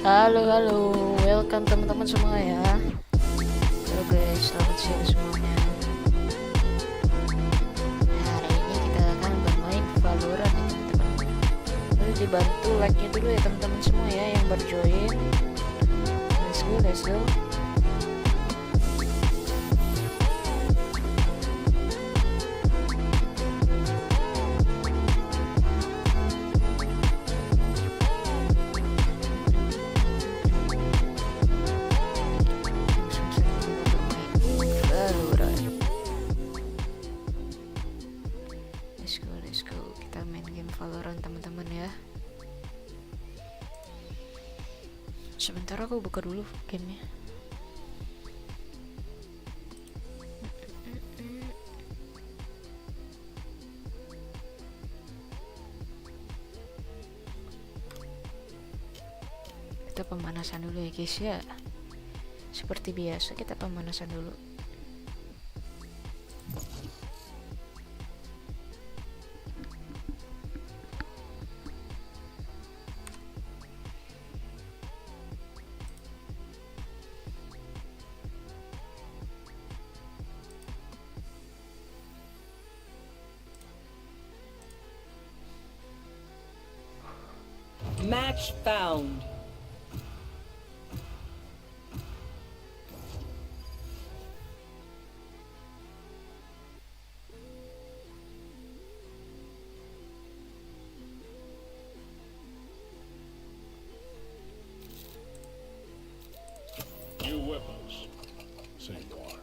Halo, welcome teman-teman semua ya. Halo guys, selamat siang semuanya. Hari ini kita akan bermain Valorant ya teman-teman. Lalu dibantu like-nya dulu ya teman-teman semua ya yang baru join. Let's go. Let's go. Kita main game Valorant teman-teman ya. Sebentar aku buka dulu gamenya. Kita pemanasan dulu ya guys ya. Seperti biasa kita pemanasan dulu. Match found. New weapons. Same war.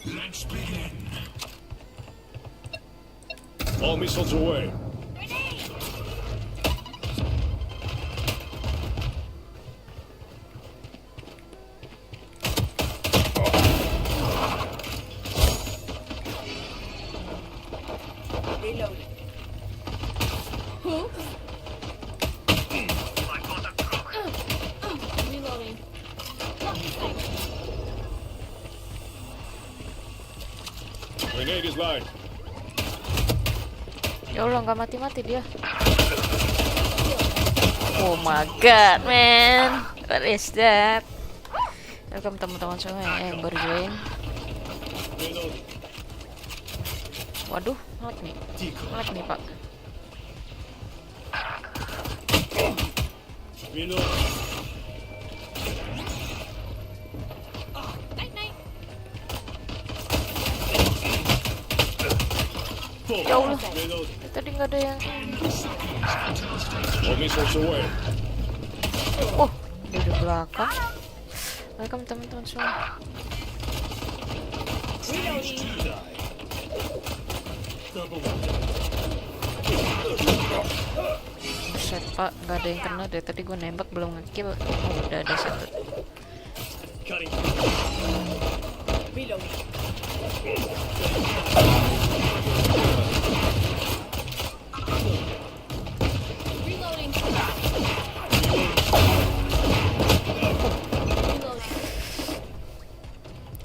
Let's begin. All missiles away. Reloading. Reloading. Grenade is live. Ya Allah, nggak mati-mati dia. Oh my god, man. What is that? Welcome teman-teman semua ya yang baru join. Reloading. Waduh, lag nih pak. Reloading. Ya Allah, Reloading. tadi nggak ada yang. All missiles away. Oh, dia di belakang. Welcome teman-teman semua. Buset pak, nggak ada yang kena deh. Tadi gue nembak belum ngekill. Oh, udah ada satu. Cutting. Reloading. Reloading.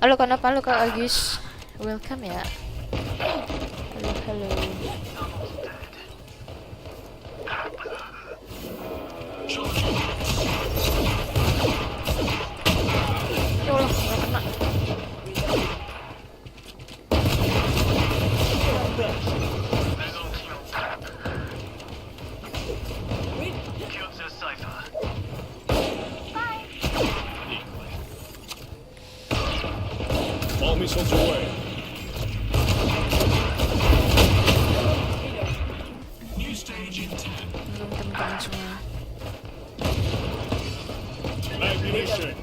Halo, kenapa lu Kak Agis? Welcome ya. Halo. Ya Allah, nggak kena. All missiles away. New stage in 10. Belum teman-teman semua. Ammunition.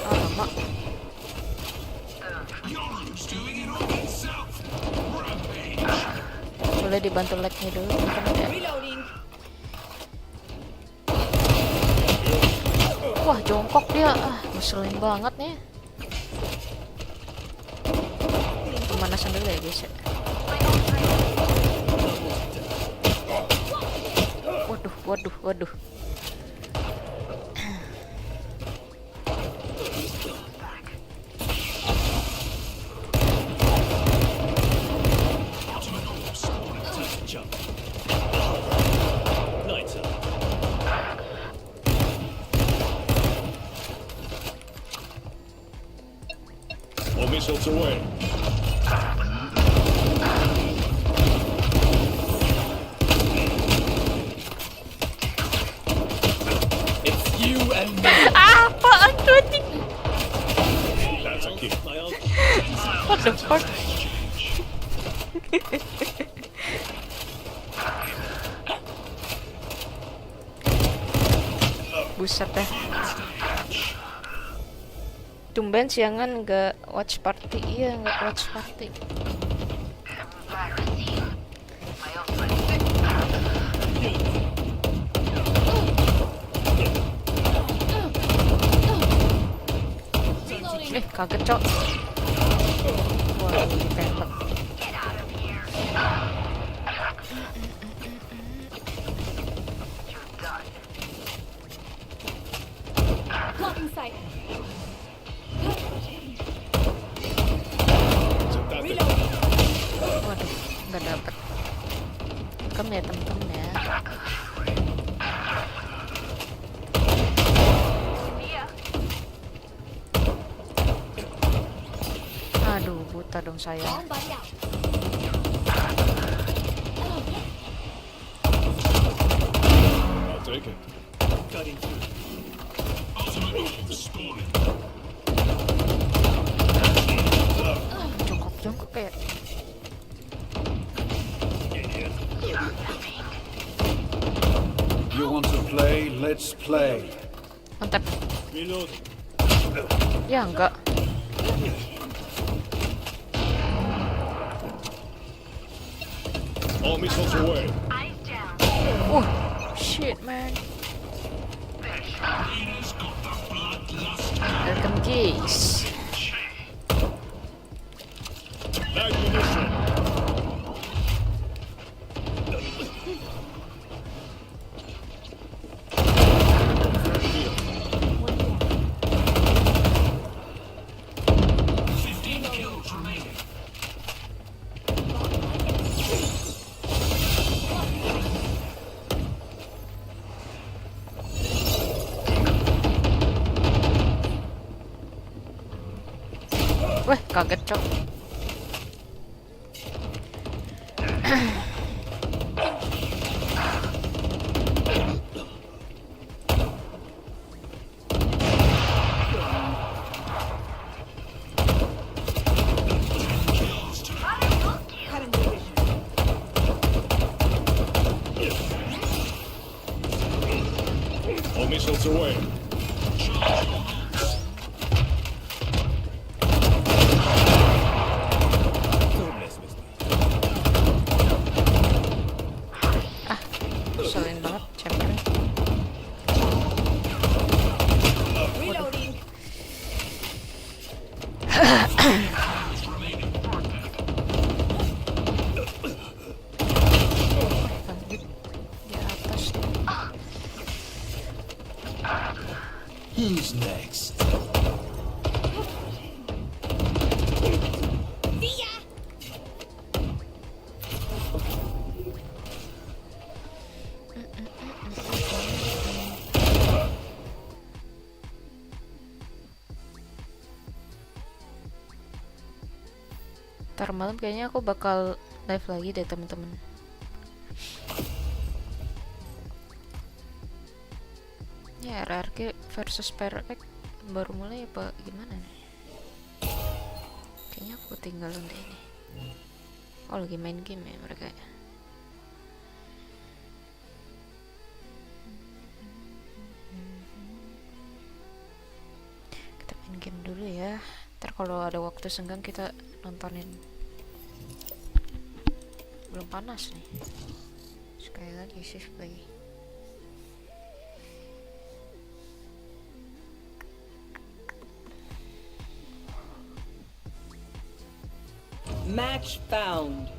Lama. Boleh dibantu like-nya dulu teman-teman ya. Reloading. Wah, jongkok dia. Ngeselin banget nih. Pemanasan dulu ya guys ya. Waduh. Jump. Nice. All missiles away. It's you and me. Apaan tuh anjing? That's a kill. What the fuck? Buset deh. Tumben siangan nggak watch party. Iya, nggak watch party. Kaget cok. Wah, ditembak. Blocking sight. Reloading. Waduh, nggak dapet. Welcome ya temen-temen ya. Aduh, buta dong saya. Bomb buddy out. I'll take it. Cutting through. Jongkok kayak. You want to play? Let's play. Mantap. Reload. Ya enggak. All missiles away. Shit man. Welcome guys. Ammunition. Weh, kaget cok. All missiles away. Ngeselin banget champion. Reloading. Lanjut di atas. Who's next? ntar malam kayaknya aku bakal live lagi deh teman-teman. Ya RRQ versus PRX baru mulai apa gimana nih? Kayaknya aku tinggalin deh ini. Oh lagi main game ya mereka ya. Kita main game dulu ya. Ntar kalau ada waktu senggang kita nontonin. Belum panas nih. Sekali lagi shift lagi. Match found.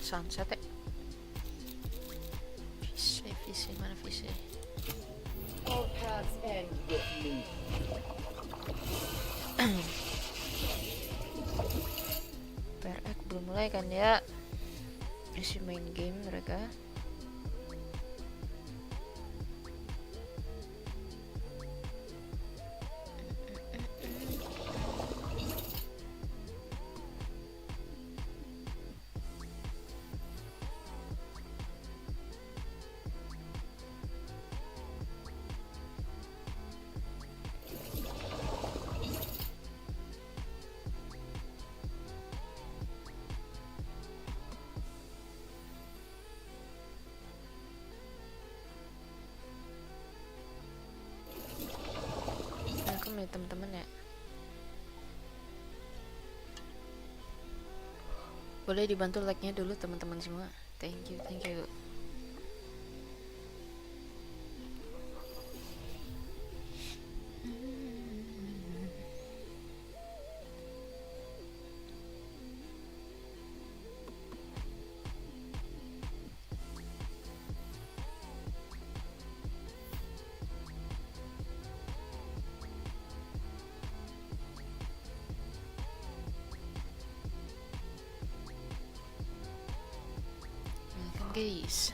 Sunset ya. Visi mana visi? All paths end with me. PRX belum mulai kan ya? Masih main game mereka. Ya teman-teman ya, boleh dibantu like-nya dulu teman-teman semua. Thank you. Guys,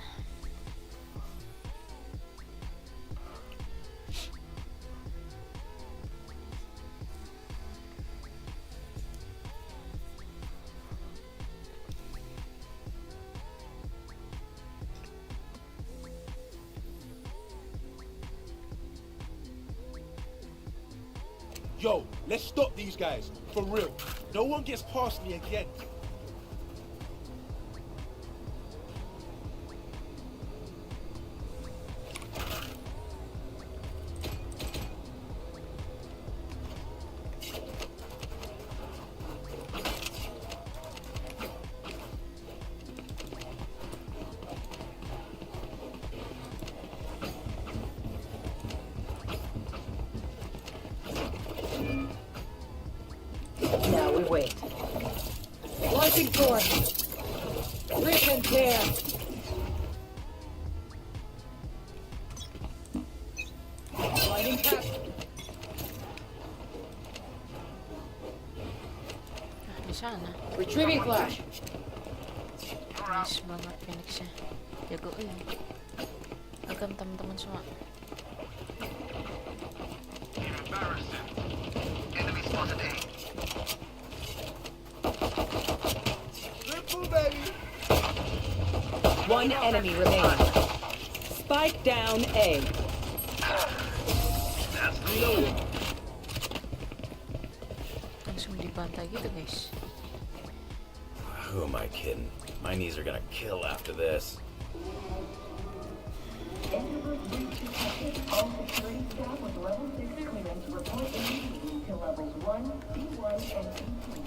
Yo, let's stop these guys. For real. No one gets past me again. Now we wait. Launching forth. Rip and tear. Lighting path. di sana. Retrieving flash. Nice banget Phoenixnya. Jago welcome teman-teman semua. One enemy remaining. Spike down A. Langsung dibantai gitu guys. Who am I kidding? My knees are gonna kill after this. All security staff with level 6 clearance report immediately to levels 1, B1, and B2.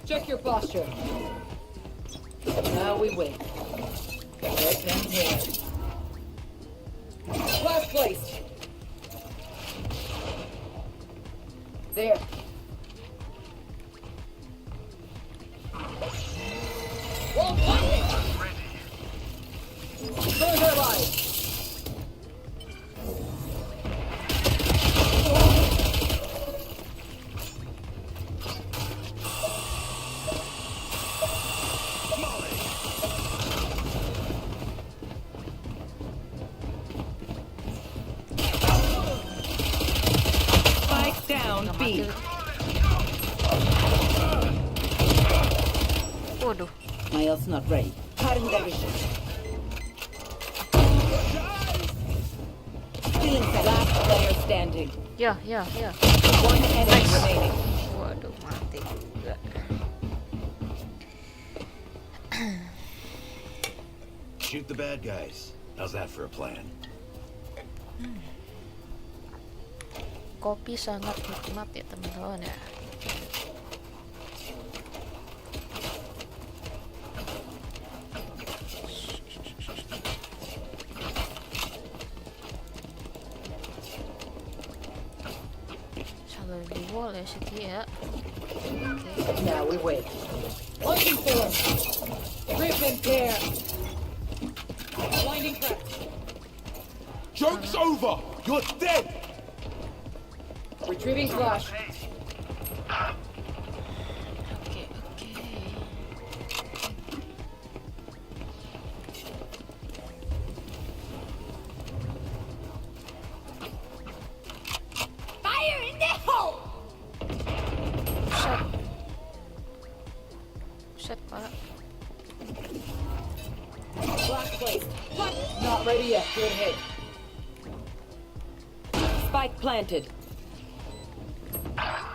Check your posture. Now we wait. Rip and tear. placed. There. Wall planted. Destroying our lives. Spike down Nggak B. mati. Waduh. My ult's not ready. Cutting their vision. Stealing set. Last player standing. Ya. One enemy remaining. Waduh, mati juga. Shoot the bad guys. How's that for a plan? Kopi sangat nikmat ya teman-teman ya. Salah di wall ya situ ya. Oke. Now we wait. Launching form. Rip and tear. Blinding crack. Joke's over. You're dead. Retrieving flash. Oke. Fire in the hole! Set Pak. Flash placed. Not ready yet. Good hit. Spike planted. Ha!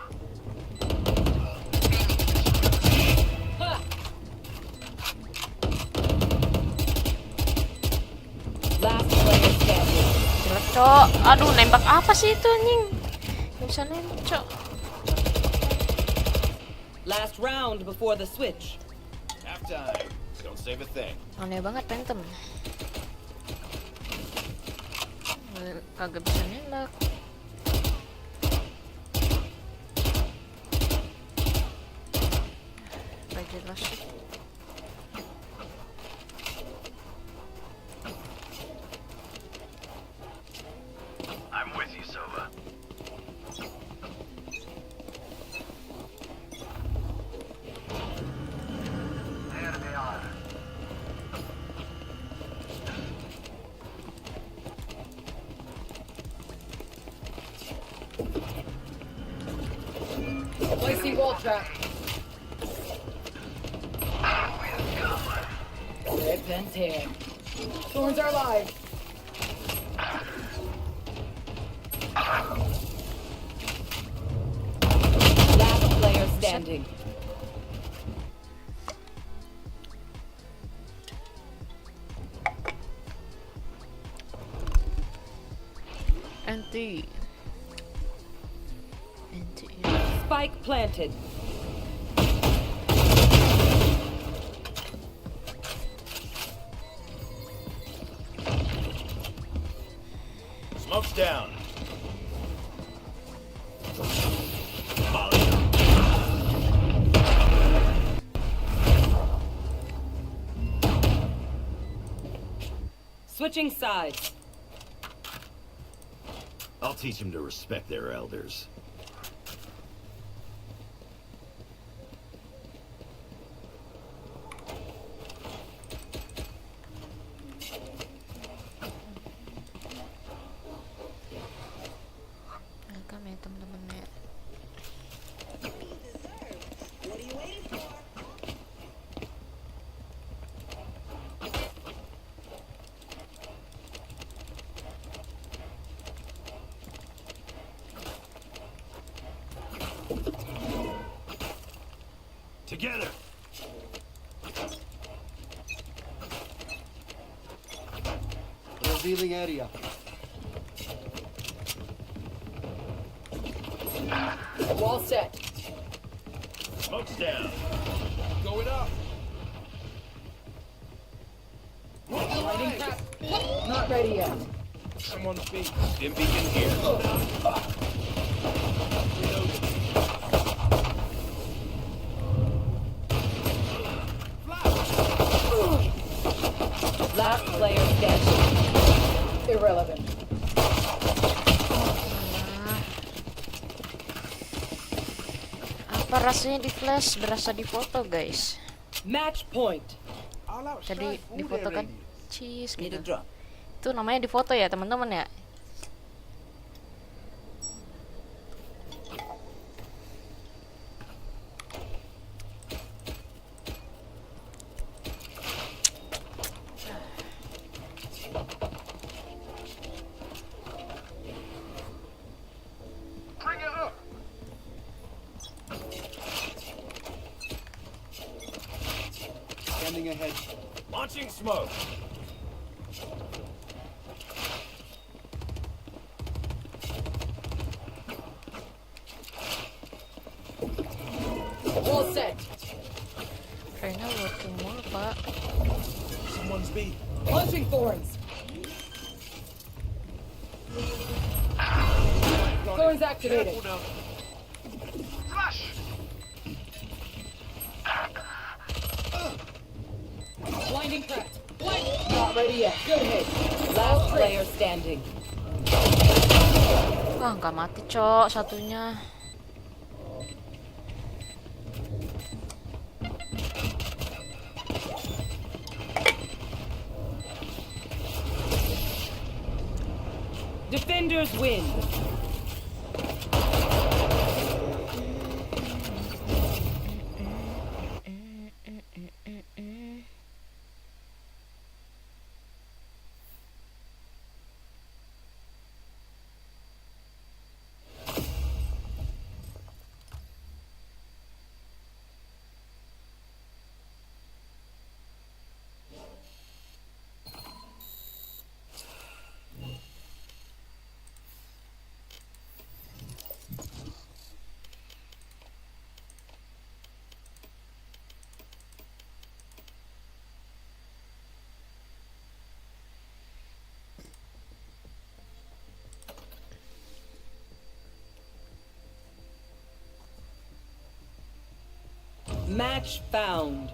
Last player standing. Jelek, Cok. Aduh, nembak apa sih itu anjing? Gak bisa nembak, Cok. Last round before the switch. Halftime. Don't save a thing. Aneh banget Phantom. Kagak bisa nembak. Gak jelas sih. I'm with you, Sova. There they are. Placing wall trap. Rip and tear. Thorns are alive. Last player standing. Anti. Spike planted. Smoke's down. Molly. Switching sides. I'll teach them to respect their elders. Welcome ya teman-teman ya. Together. Revealing area. Wall set. Smoke's down. Going up. Blinding crack. Not ready yet. Someone's B. Stim beacon here. Last player standing. Irrelevant. Apa rasanya di flash berasa di foto, guys? Match point. I'll outstrike Tadi all di their foto kan radius. cheese Need gitu. a drop. Itu namanya di foto ya, teman-teman ya. Bring it up. Standing ahead. Launching smoke. All set. Reyna working mulu, Pak. Someone's B. Launching thorns. Thorns activated. Careful now. Blinding cracked. Not ready yet. Good hit. Last player standing. Wah, nggak mati, Cok, satunya. Defenders win. Match found.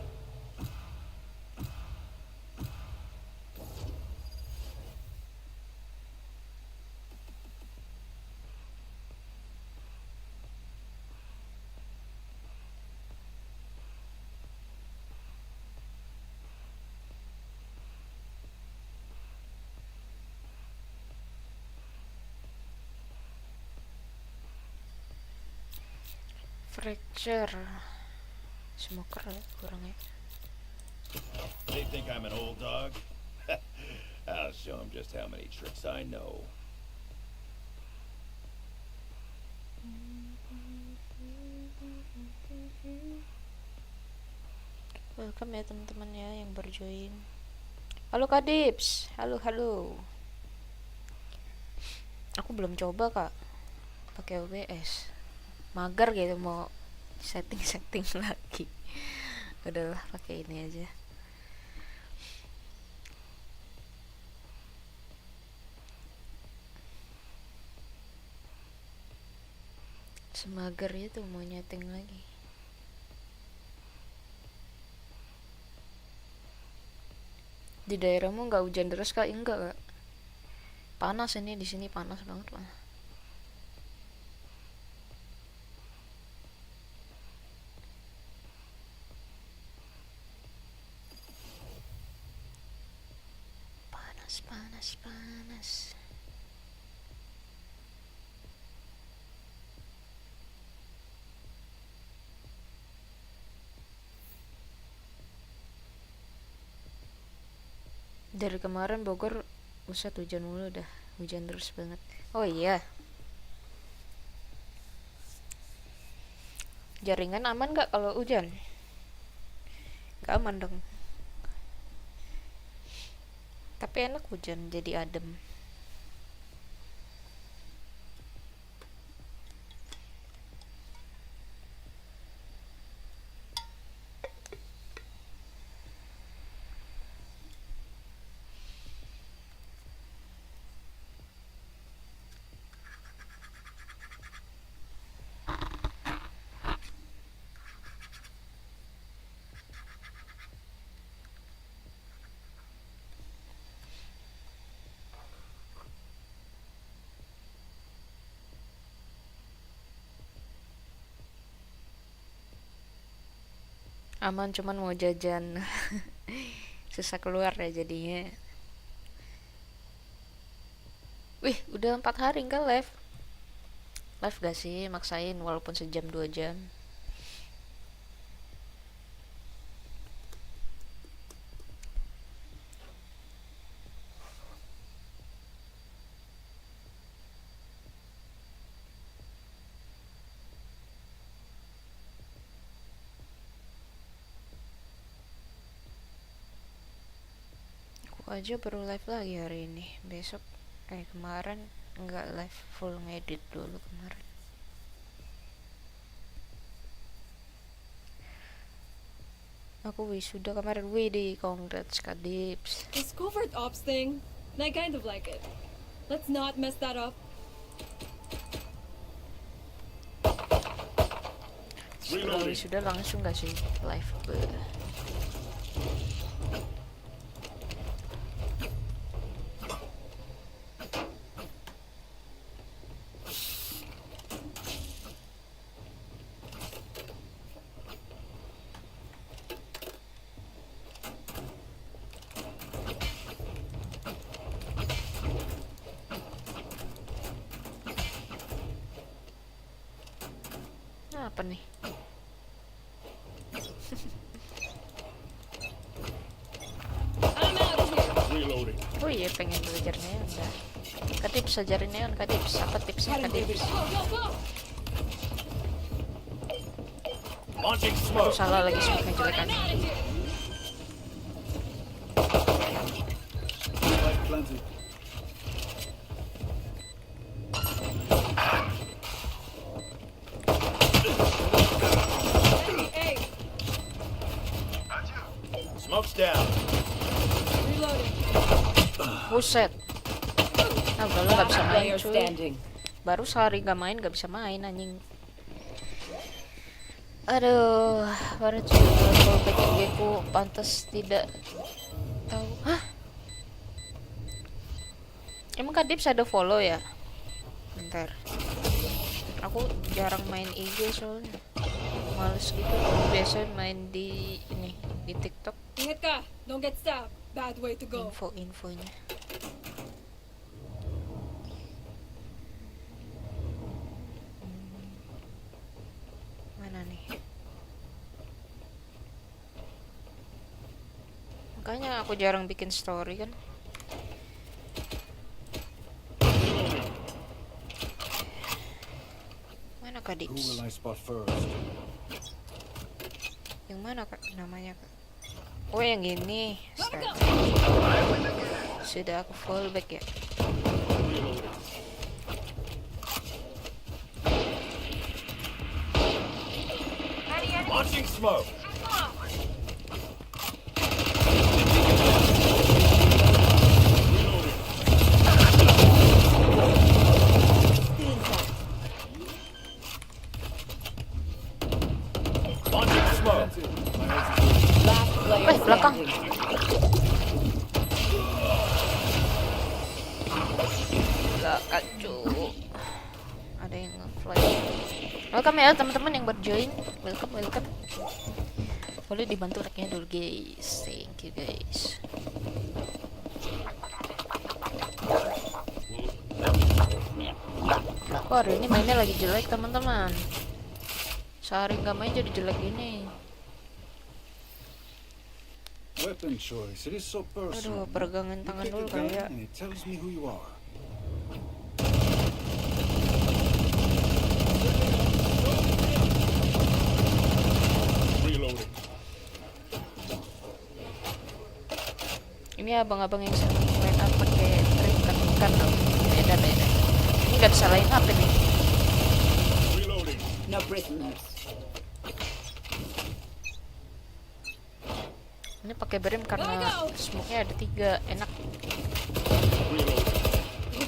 Fracture. Smoker ya kurangnya. They think I'm an old dog? I'll show them just how many tricks I know. Welcome ya teman-teman ya yang berjoin. Halo Kak Dips. Halo, halo. Aku belum coba, Kak. Pakai OBS. Mager gitu mau setting lagi. Udahlah pakai ini aja. Semager itu mau nyeting lagi. Di daerahmu nggak hujan deras, Kak? Enggak, Kak. Panas ini, di sini panas banget, Pak. Panas. Dari kemarin Bogor buset hujan mulu dah, hujan terus banget. Oh iya, jaringan aman gak kalau hujan? Gak aman dong. Tapi enak hujan, jadi adem. Aman, cuman mau jajan. Susah keluar ya jadinya. Wih, udah 4 hari enggak live. Live gak sih? Maksain walaupun sejam 2 jam. Aku aja baru live lagi hari ini. Besok kemarin enggak live, full ngedit dulu kemarin. Aku wisuda kemarin, di congrats Kak Dips. This covert ops thing, I kind of like it. Let's not mess that up. Setelah wisuda langsung gak sih live? Apa nih? I'm out of here. Reloading. Oh iya, pengen belajar neon dah. Kak Dips ajarin neon, Kak Dips. Apa tipsnya Kak Dips? Go, go, go. Launching Aduh, smoke. salah lagi smoke-nya jelek kan. I'm out of here. Light planted. Hey, Smoke's down. reloading. Buset. Nah, udah lo gak bisa Last main player cuy. standing. Baru sehari gak main, gak bisa main anjing. Aduh, baru cuy. Kalau back ku pantas tidak tahu. Hah? Emang Kak Dips ada follow ya? Bentar. Aku jarang main IG soalnya. Males gitu. Biasa main di ini, di TikTok. Ingat ka, don't get stabbed. Bad way to go. Info-infonya. Mana nih? Makanya aku jarang bikin story kan. Mana Kak Who Dips? will I spot first? Yang mana Kak namanya Kak? Oh yang ini. Start. Sudah aku fallback ya. Launching smoke. Launching smoke. Last player belakang. standing. Gak kacu. Ada yang nge-fly. Welcome ya teman-teman yang berjoin. Welcome. Boleh dibantu like-nya dulu guys. Thank you guys. Aku hari ini mainnya lagi jelek teman-teman. Sehari nggak main jadi jelek gini. Weapon choice. It is so personal. Aduh, peregangan You tangan pick dulu a gun kali ya. and it tells me who you are. Reloading. Ini abang-abang yang sering main up pakai trik kan beda. Ini nggak bisa lain up ini. Reloading. No prisoners. Ini pakai brim karena smoke-nya ada 3, enak. Reloading.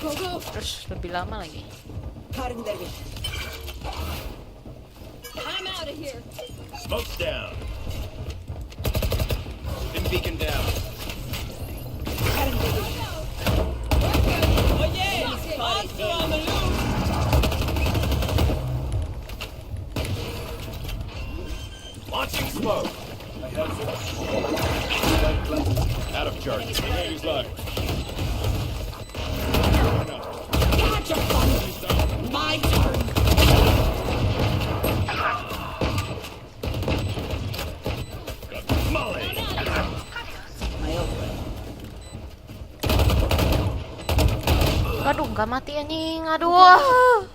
Go, go, go. Terus lebih lama lagi. I'm out of here. Smoke's down. Been beacon down. Oh yeah, monster on the loose. Launching smoke. Aduh, nggak mati anjing. Aduh.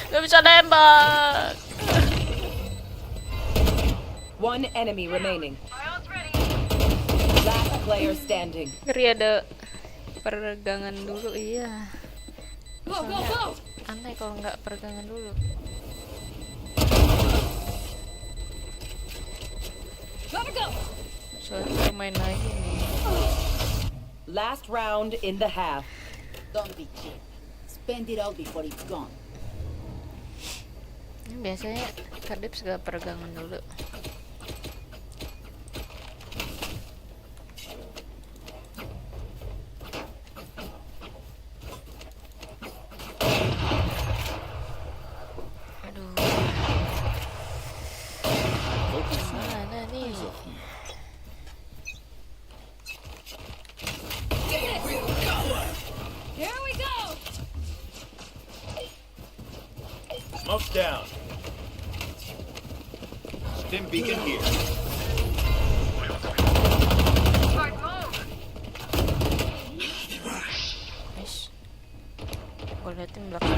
Nggak bisa nembak. One enemy remaining. Last player standing. Ngeri ada peregangan dulu, iya. Go, go, go! Aneh kalau nggak peregangan dulu. Gotta go! Soalnya main lagi nih. Last round in the half. Don't be cheap. Spend it all before it's gone. Ini biasanya Kadips gak peregangan dulu. Aduh. Gimana nih? Here we go! Smoke's down. Stim beacon here. Nice. Gue liatin belakang.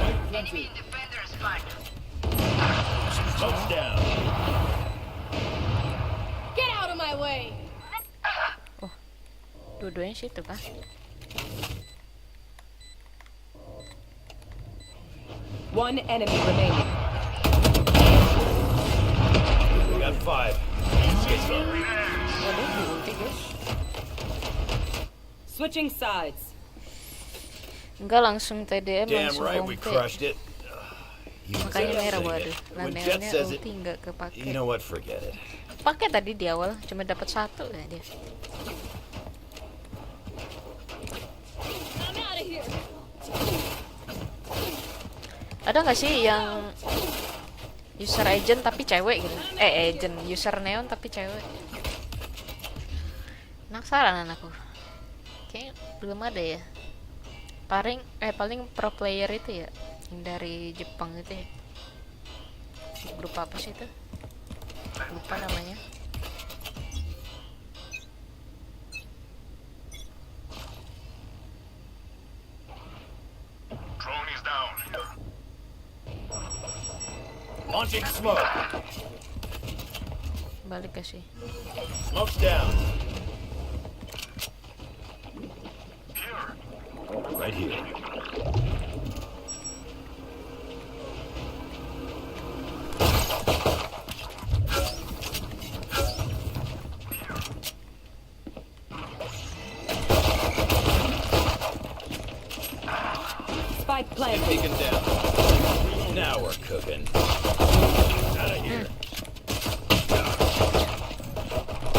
Smoke's down. Get out of my way! Dua-duanya situ kah? One enemy remaining. We got 5. Waduh, di ulti guys. Switching sides. Enggak langsung TDM, Damn langsung right we rompe. crushed it. He was Makanya merah, saying waduh. it. When Jet Laneannya says it, ulti nggak kepake. you know what? Forget it. Pakai tadi di awal, cuma dapat 1 ya dia. I'm out of here! Ada nggak sih yang user agent tapi cewek gitu? Agent user neon tapi cewek. Penasaran aku. Kayaknya belum ada ya. Paling pro player itu ya, yang dari Jepang itu ya. Grup apa sih itu? Lupa namanya. Drone is down. Launching smoke. Balik ke sih. Smoke's down. Right here. Spike planted. Beacon down. Now we're cooking. Out of here.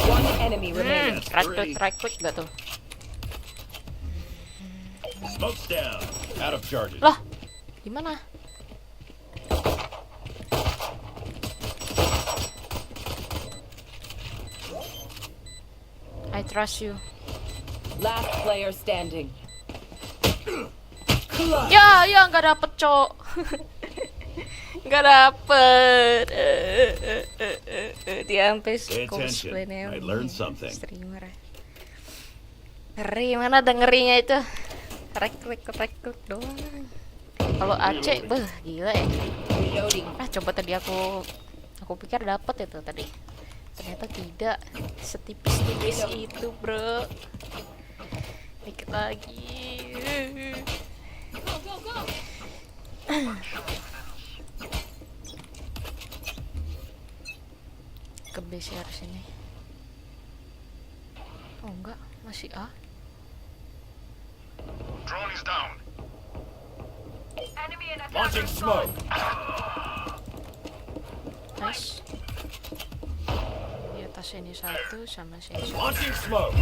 One enemy remaining. Right click gak tuh? Smoke's down. Out of charges. Lah, gimana? I trust you. Last player standing. Ya, nggak dapet, Cok. Nggak dapet. Dia sampai Pay attention. cosplaynya. I learned something. Streamer. Ngeri, mana dengerinya itu? Right click doang. Kalau AC, beh, gila ya. Reloading. Coba tadi aku pikir dapet itu tadi. Ternyata tidak setipis-tipis itu, bro. Dikit lagi. Go, go, go! Ke base harus ini. Oh enggak, masih A. Drone is down. Launching smoke. Nice. Di atas ini 1 sama sini 1. Launching smoke.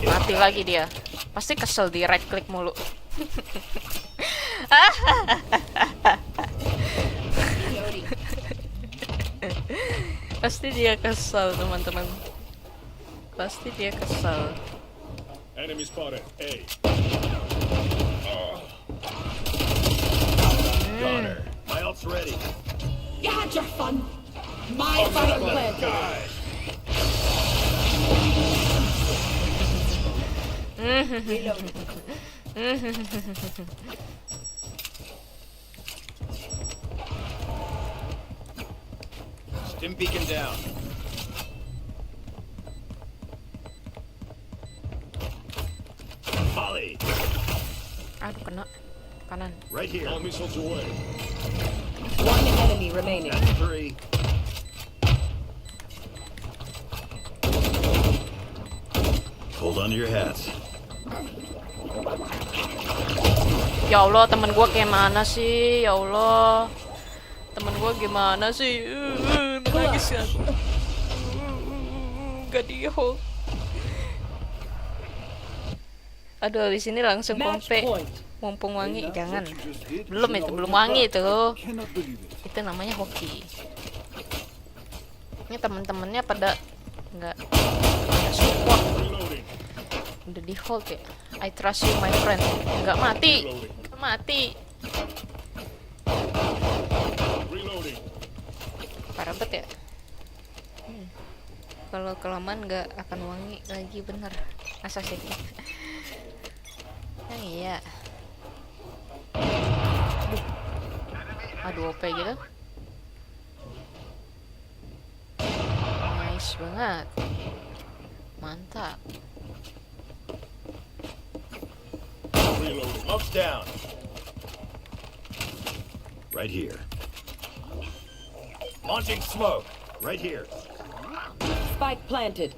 Mati lagi dia. Pasti kesel di right click mulu. Pasti dia kesel, teman-teman. Pasti dia kesel. Enemy spotted. A. Gunner. My ult's ready. You had your fun. My fight planted. Guys. Stim beacon down. Molly, Aduh, kena kanan. right here. All missiles away. One enemy remaining. That's 3. Hold on to your hats. Ya Allah, temen gua kayak mana sih? Ya Allah, temen gua gimana sih? Nangis ya. Gak di hold. Aduh, di sini langsung Match pompe. point. Mumpung wangi, jangan. Belum itu, belum wangi itu. Itu namanya hoki. Ini temen-temennya pada nggak support. Reloading. Udah di hold ya. I trust you my friend. Nggak mati. Nggak mati. Reloading. Parah banget ya. Kalau kelamaan nggak akan wangi lagi, bener. Masa sih? Yang iya. Aduh, OP gitu. Nice banget. Mantap. Reloading. Smoke's down. Right here. Launching smoke. Right here. Spike planted.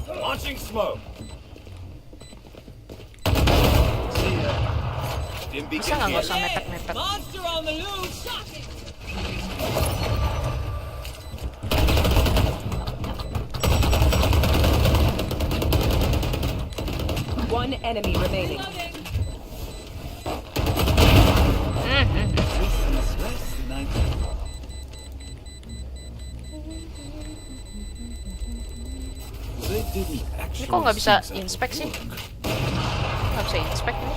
Launching smoke. See ya. Stim Bisa beacon nggak here. usah mepet-mepet? Monster on the loose. Shocking. One enemy remaining. Reloading. Ini kok nggak bisa inspect sih? Nggak bisa inspect nih.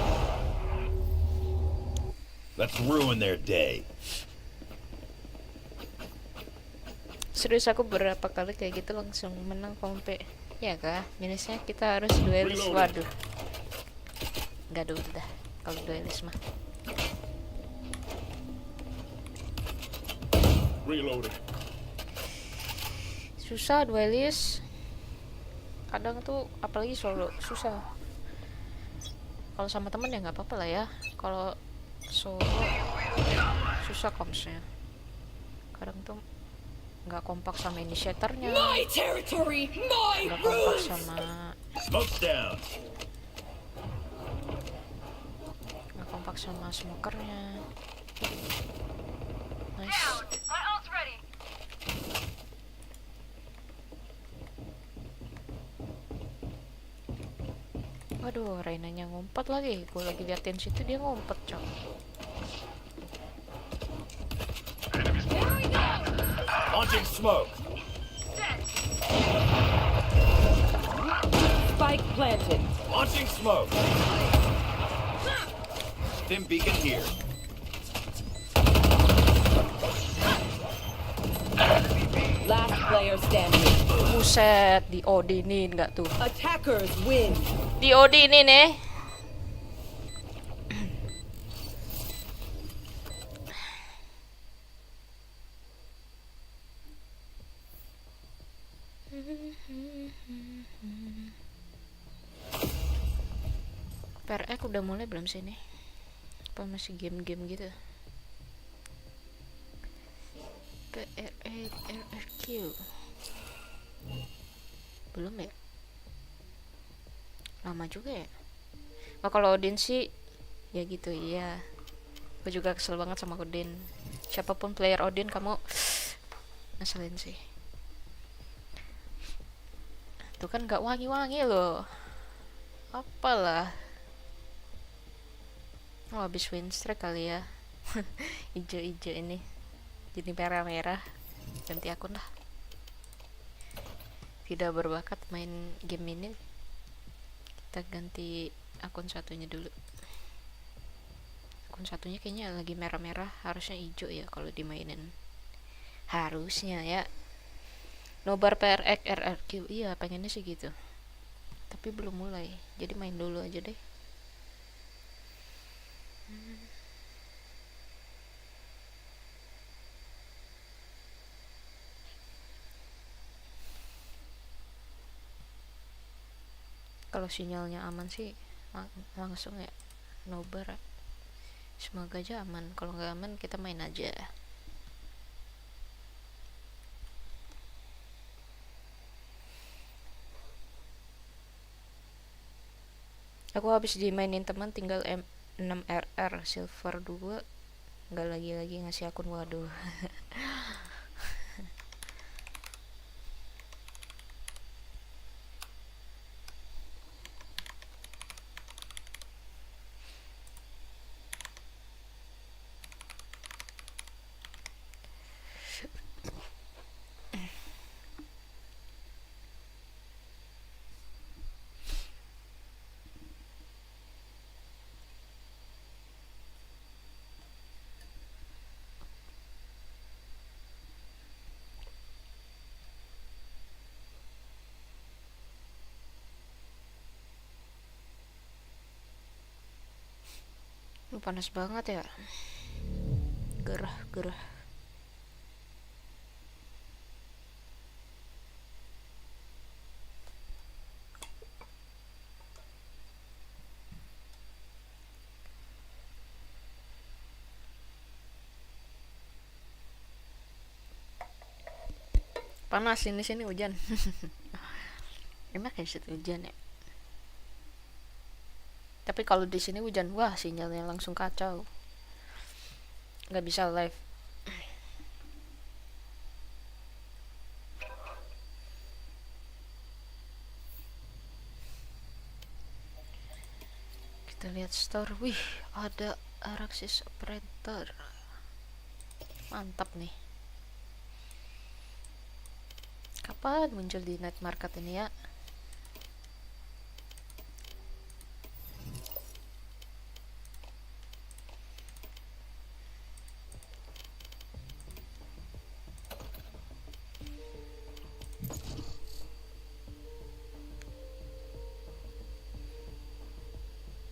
Let's ruin their day. Serius, aku berapa kali kayak gitu langsung menang kompe. Ya kah? Minusnya kita harus duelis. Waduh. Nggak dulu dah kalau duelis mah. Reloading. Susah duelis. Kadang tuh apalagi solo susah. Kalau sama temen ya nggak apa-apa lah ya. Kalau solo susah komsnya. Kadang tuh nggak kompak sama inisiatornya, My territory. My nggak kompak rules. sama Smoke's down. nggak kompak sama smokernya. Nice. My ult's ready. Waduh, Reynanya ngumpet lagi. Gue lagi liatin situ dia ngumpet, cok. Launching smoke. Spike planted. Launching smoke. Stim beacon here. Last player standing. Buset, di Odinin nggak tuh? Attackers win. Di Odinin nih. PRX udah mulai belum sih nih? Apa masih game-game gitu? PRX RRQ belum ya? Lama juga ya? Oh, kalau Odin sih ya gitu, iya. Gue juga kesel banget sama Odin. Siapapun player Odin, kamu ngeselin sih. Tuh kan gak wangi-wangi loh. Apalah. Oh, habis win streak kali ya. Ijo-ijo ini jadi merah-merah. Ganti akun lah. Tidak berbakat main game ini. Kita ganti akun satunya dulu. Aku akun satunya kayaknya lagi merah-merah, harusnya hijau ya kalau dimainin. Harusnya ya. Nobar PRX RRQ. Iya, pengennya sih gitu. Tapi belum mulai. Jadi main dulu aja deh. Kalau sinyalnya aman sih langsung ya nobar. Semoga aja aman. Kalau nggak aman kita main aja. Aku habis dimainin teman tinggal M6RR silver 2. Nggak lagi ngasih akun, waduh. Panas banget ya. Gerah. Panas sini hujan. Enak ya situ hujan ya. Tapi kalau di sini hujan, wah sinyalnya langsung kacau. Nggak bisa live. Kita lihat store. Wih, ada Araxis operator. Mantap nih. Kapan muncul di night market ini ya?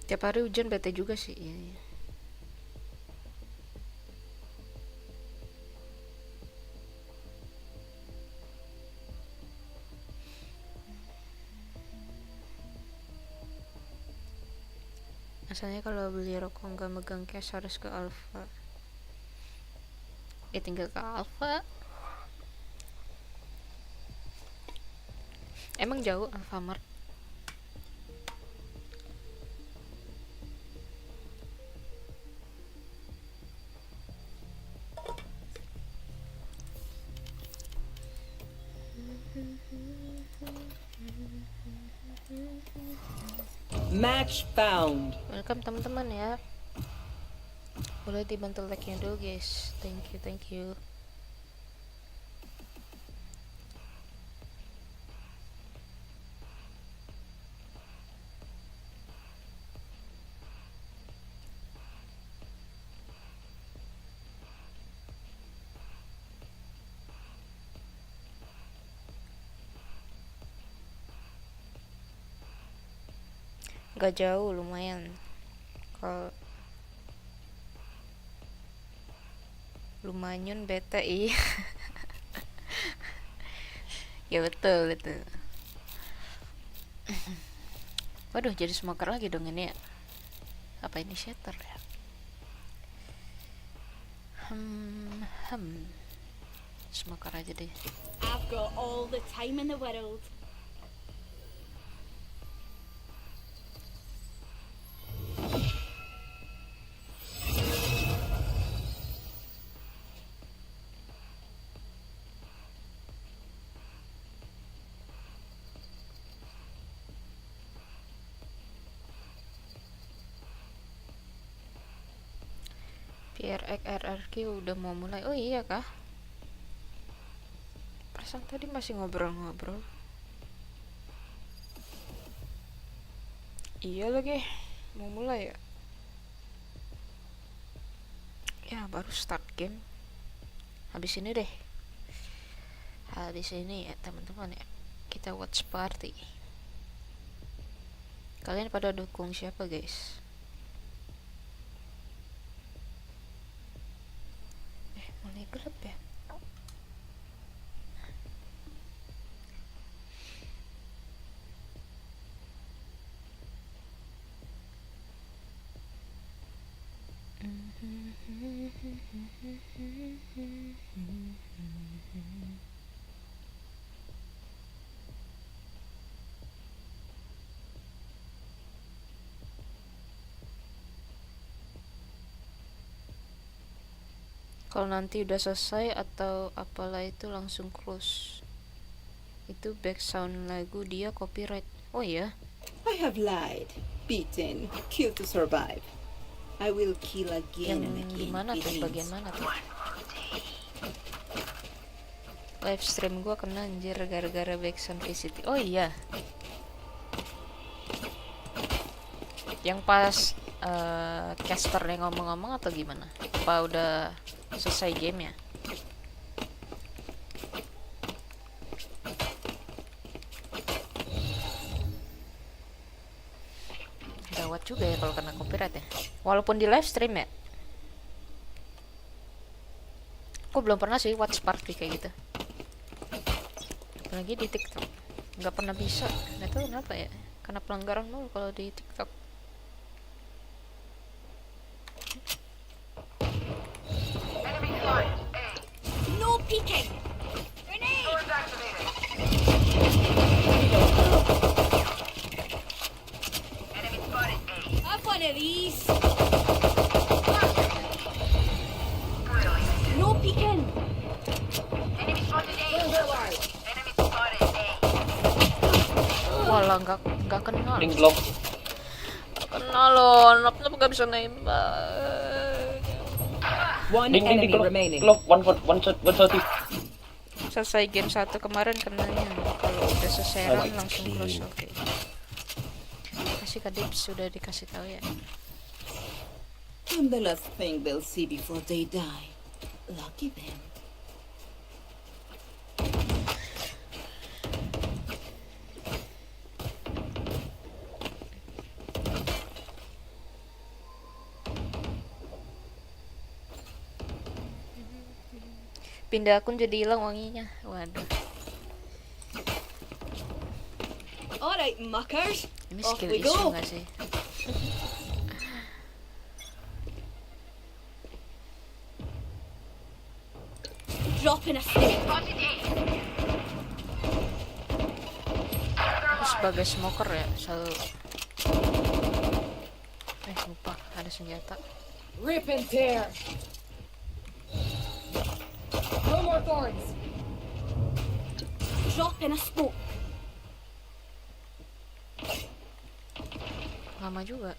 Tiap hari hujan bete juga sih. Iya. Asalnya kalau beli rokok nggak megang cash harus ke Alfa. Ya tinggal ke Alfa. Emang jauh Alfamart? Match found. Welcome teman-teman ya. Boleh dibantu like-nya dulu guys. Thank you. Gak jauh, lumayan. Kalau lumayan beta iya. Ya betul. Waduh, jadi smoker lagi dong ini ya. Apa ini shatter ya? Smoker aja deh. I've got all the time in the world. PRX RRQ udah mau mulai. Oh iya kah? Perasaan tadi masih ngobrol-ngobrol. Iya lagi, mau mulai ya. Ya baru start game. Habis ini deh. Habis ini ya teman-teman ya. Kita watch party. Kalian pada dukung siapa guys? Mulai gelap ya. Kalau nanti udah selesai atau apalah itu langsung close. Itu background lagu dia copyright. Oh ya, I have lied, beaten, killed to survive. I will kill again yang and again. gimana It tuh? means Bagian mana tuh? Live stream gua kena anjir gara-gara background VCT. Oh iya, yang pas caster yang ngomong-ngomong atau gimana? Apa udah selesai game ya? Gawat juga ya kalau kena copyright ya. Walaupun di live stream ya. Aku belum pernah sih watch party kayak gitu. Apalagi di TikTok. Nggak pernah bisa. Nggak tahu kenapa ya. Karena pelanggaran mulu kalau di TikTok. No peeking! Have one of these! No peeking! Walah nggak kenal. Link lock. Kenal loh. Kenapa nggak bisa nembak? One Ding ding enemy ding remaining. lock. One shot. Selesai game 1 kemarin kenanya. Kalau udah selesai run langsung close. Oke. Kasih kadip sudah dikasih tahu ya. I'm the last thing they'll see before they die. Lucky them. Pindah akun jadi hilang wanginya. Waduh. Alright, muckers. Ini Off skill we issue go. nggak sih? Drop in a stick. Aku sebagai smoker ya selalu. Lupa ada senjata. Rip and tear. No more thorns. Drop in a smoke. Lama juga.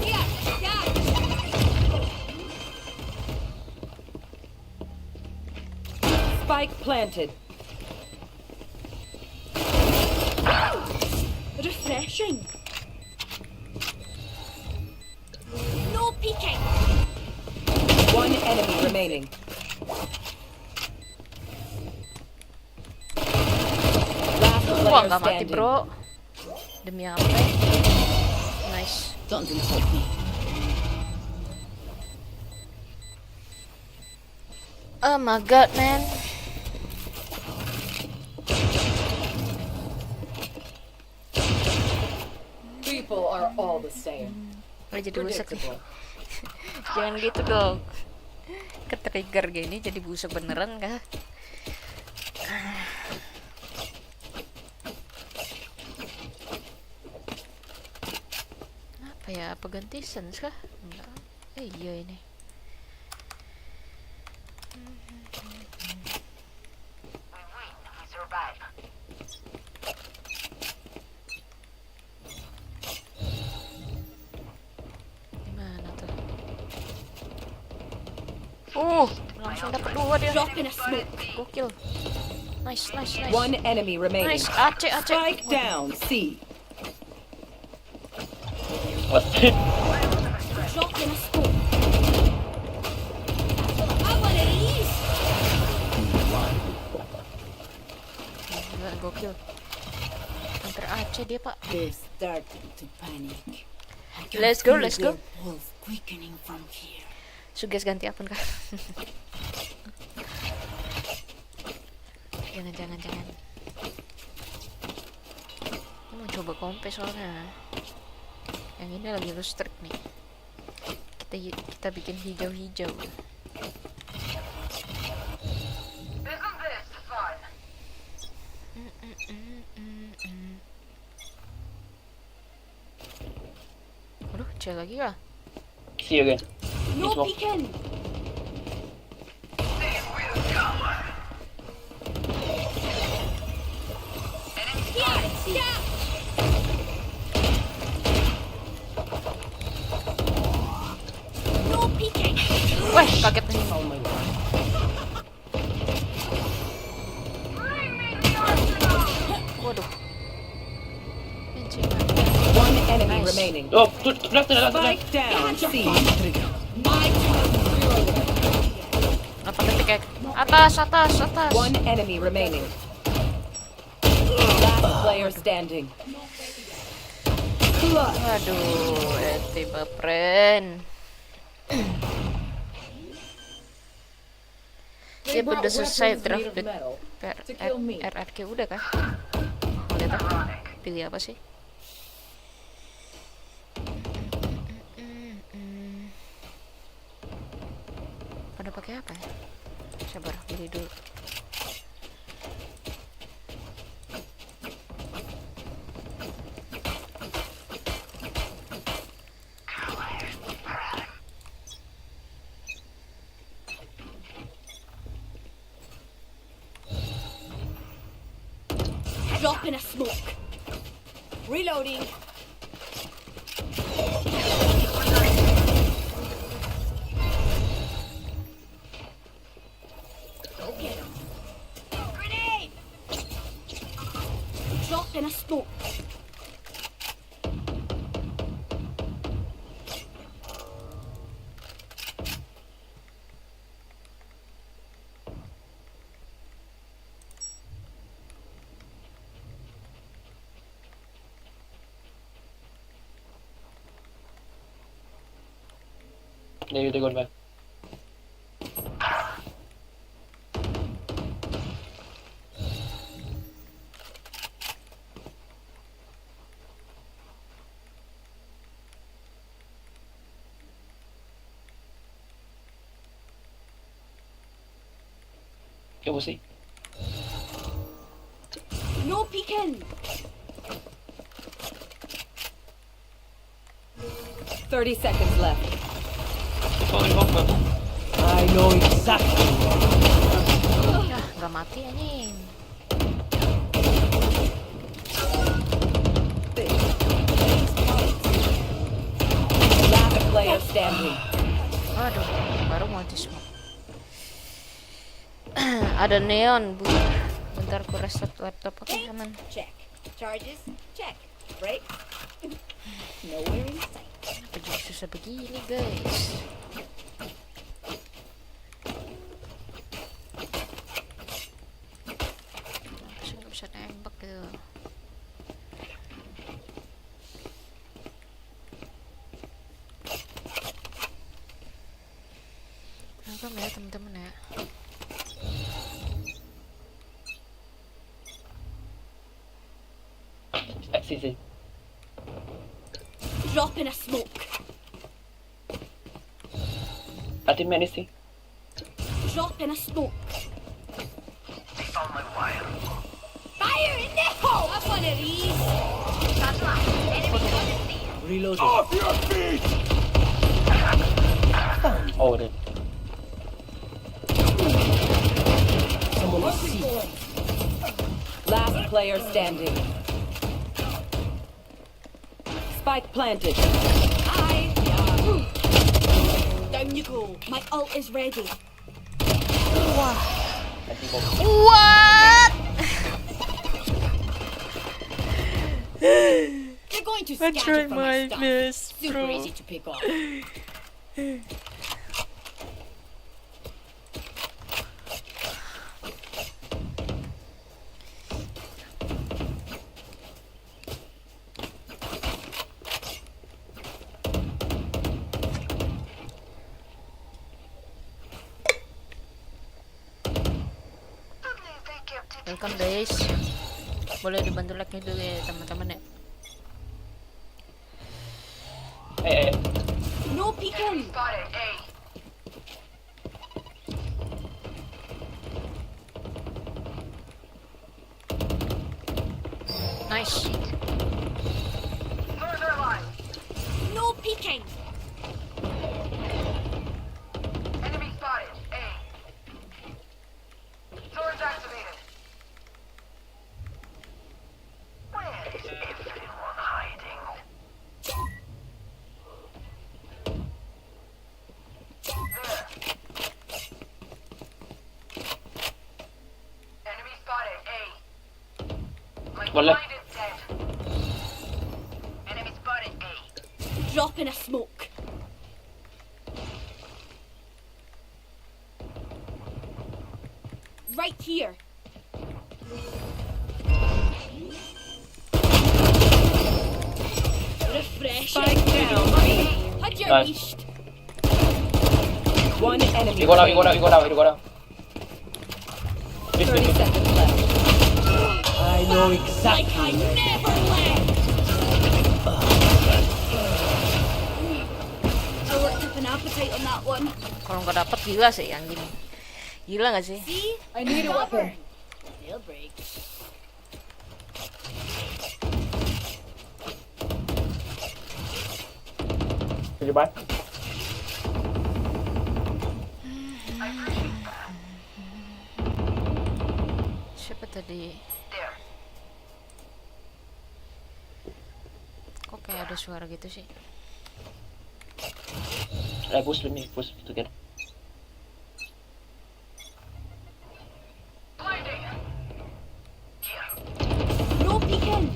Yeah, yeah. Spike planted. Refreshing. No peeking. One enemy remaining. Last Wah player nggak mati standing. bro. Demi apa? Nice. Don't insult me. Oh my god man. People are all the same. Jadi busuk nih. Predictable. Jangan gitu dong. Ketrigger gini jadi busuk beneran kah? Apa ya? Apa ganti sens kah? Enggak. Iya ini. Gimana tuh? Langsung dapat 2 dia. Drop in a smoke. Gokil. Nice. One enemy remaining. Nice. Aceh. Spike down. C. What? Drop in a scope. I want to ease. Gila, gokil. Counter AC dia, Pak. They're starting to panic. I can Let's go, feel let's go. their pulse quickening from here. Suges ganti akun kah? Jangan. Aku mau coba kompe soalnya. Yang ini lagi lustrik nih. Kita bikin hijau-hijau. Aduh, cek lagi kah? See you again. No Smoke. peeking. Yeah. No peeking. Wah, kaget nih. Oh my god. Waduh. Anjing. One enemy Nice. remaining. Oh, left. Spike down. C. Apa detik kayak atas. One enemy remaining. Last player standing. Waduh, tiba friend. Ya udah selesai draft RRQ udah kah? Lihat ah, pilih apa sih? Pada pakai apa ya? Sabar, pilih dulu. Drop in a smoke. Reloading. Grenade. Drop in a smoke. There you go back. Okay, we'll see. No peeking. 30 seconds left. Falling off, man. I know exactly. Ya, nggak mati anjing. Last player standing. Waduh, baru mau di smoke. Ada neon, Bu. Bentar ku reset laptop aku, teman. Check. Charges? Check. Break? Nowhere in sight. Kenapa jadi susah begini, guys? Kenapa sih nggak bisa nembak gitu? Welcome ya teman-teman ya. See. Drop in a smoke. I think many see. Drop in a smoke. Fire in the hole! Up one of these. Reloading. Off your feet! Oh, then. Last player standing. Spike planted. Down you go. My ult is ready. What? The They're going to I scatter tried for my my stuff. best, Super bro. easy to pick off. Welcome guys. Boleh dibantu like-nya dulu ya teman-teman ya. No peeking. Nice. No peeking. Enemy spotted. A. Swords activated. Where is everyone hiding? There. Enemy spotted. A. My Boleh. blind is dead. Enemy spotted. A. Drop in a smoke. Right here. Refresh. Spike down. Had your Nice. leash. One enemy. You go down, you go down, you go down, you go down. 30 seconds left. I know Like I never left. I worked up an appetite on that one. Kalau nggak dapet gila sih yang gini. Gila nggak sih? See? I need a weapon. They'll break. Did you buy? Siapa tadi? There. Kok kayak ada suara gitu sih? Push with me, push together. Blinding. Here. No peeking.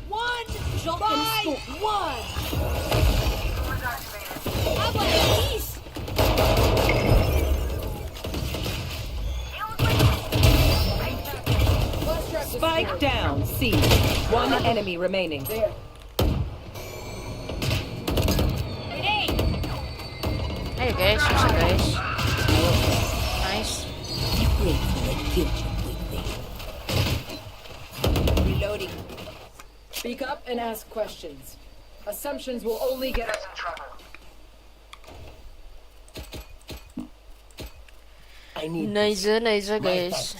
One. Drop in a smoke. One. Swords activated. Have one of these. Spike down. C. One enemy remaining. There. Ayo guys, bisa guys. Nice. Reloading. Speak up and ask questions. Assumptions will only get us In trouble. Nice, nice guys.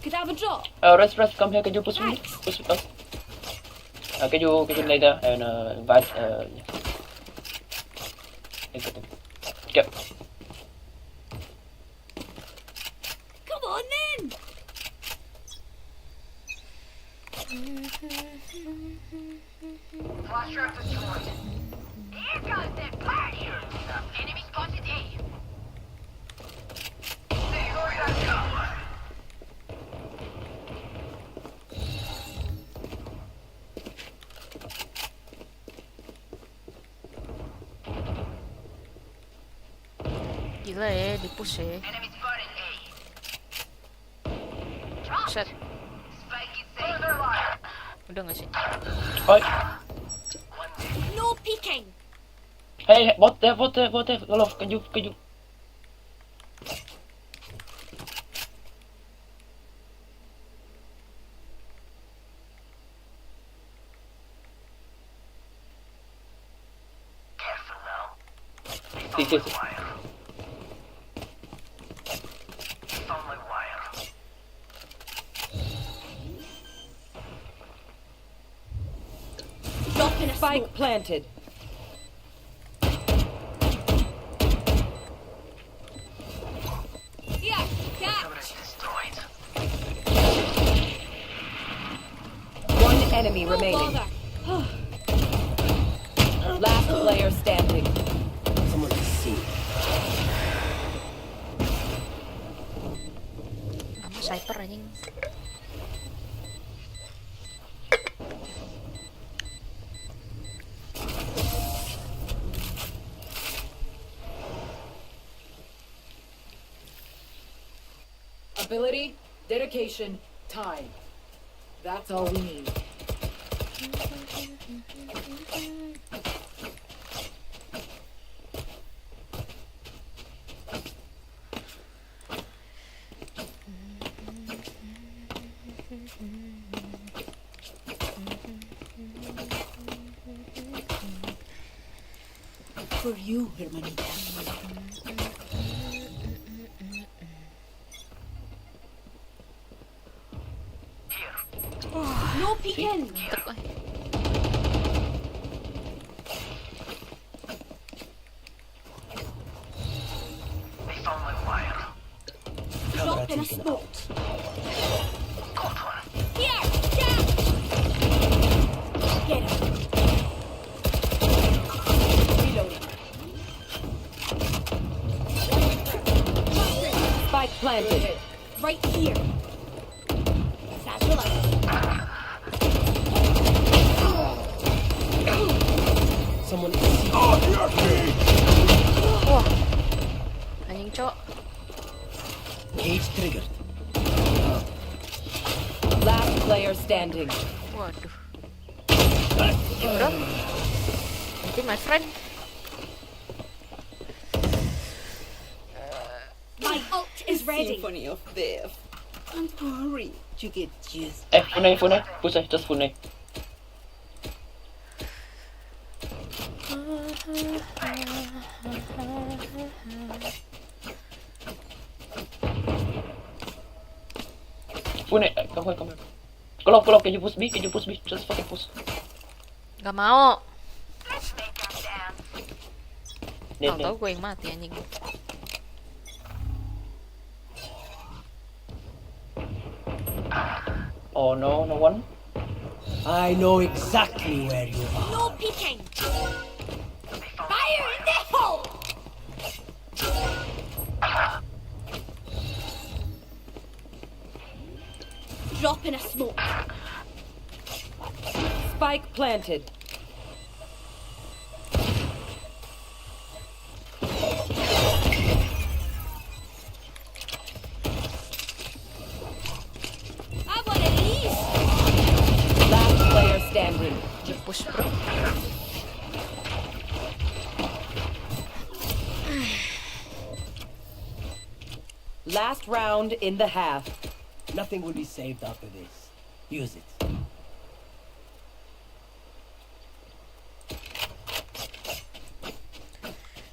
Could I have a drop? Rest, come here. Can you push me? Push me. Can you later and invite yeah. Yep. Come on then. Flash trap destroyed. Here comes the party. Enemy spotted A. Swords activated. Gila ya, di-push ya. Enemy spotted A. Set. Spike is safe. Udah nggak sih? Oi. No peeking. Hey, what there, Love, can you? Careful now. See. Only wire. Drop in a Spike smoke. planted. Yeah, catch. Destroyed. One enemy No remaining. bother. Last player standing. sniper anjing. Ability, dedication, time. That's all we need. For you, hermanita. No peeking! Mantep lah. Drop in a smoke! Here! Down! Get him! Reloading. Spike planted. Right here! Satchel up! Oh, you're big! Wah. Anjing, Cok. Last player standing. Waduh. Bro. Nanti my friend. My ult is ready! Symphony of Death. Don't worry, you get used. Phone push just phone. Phone, come here. Kalau, can you push B? Just fucking push. Gak mau. Net. Tahu gue yang mati anjing. Oh no, no one. I know exactly where you are. No peeking! Fire in the hole! Drop in a smoke! Spike planted. I want of these! Last player standing. Push, bro. Last round in the half. Nothing will be saved after this. Use it.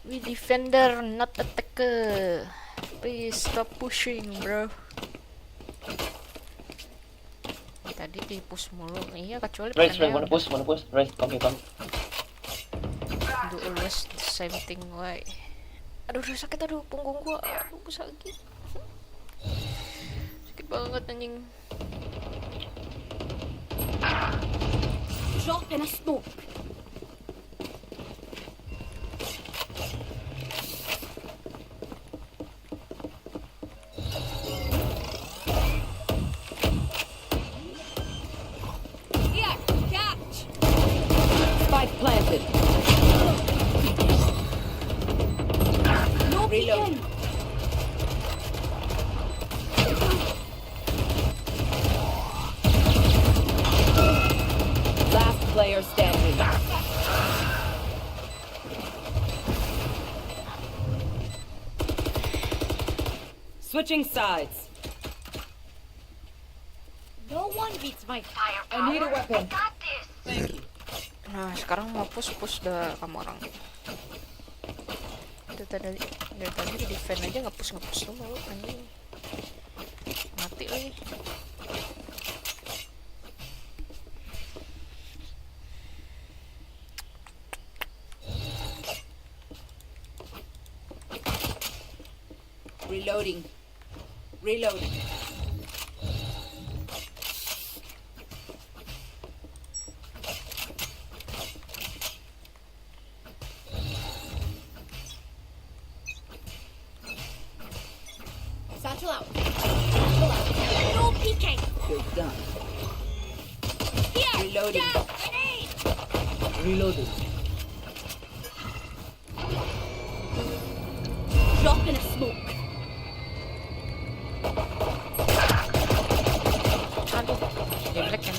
We defender, not attacker. Please stop pushing, bro. Tadi di push mulu. Iya, kecuali Right, pengennya wanna push. Right, come here. do always the same thing, why? Aduh, sakit, aduh, punggung gua. Aduh, sakit. Sakit banget anjing. Drop in a smoke! Here! Catch! Spike planted. No peeking! Last player standing. Switching sides. No one beats my fire. I need a weapon. Got this! Nah, sekarang mau push dah kamu orang. Itu dari tadi di defend aja nge-push tuh mau anjing. Mati lagi. Reloading. Reloading. Satchel out! Satchel out! your gun. Reloading. Reloading. Drop in a smoke. Aduh, jelek kan.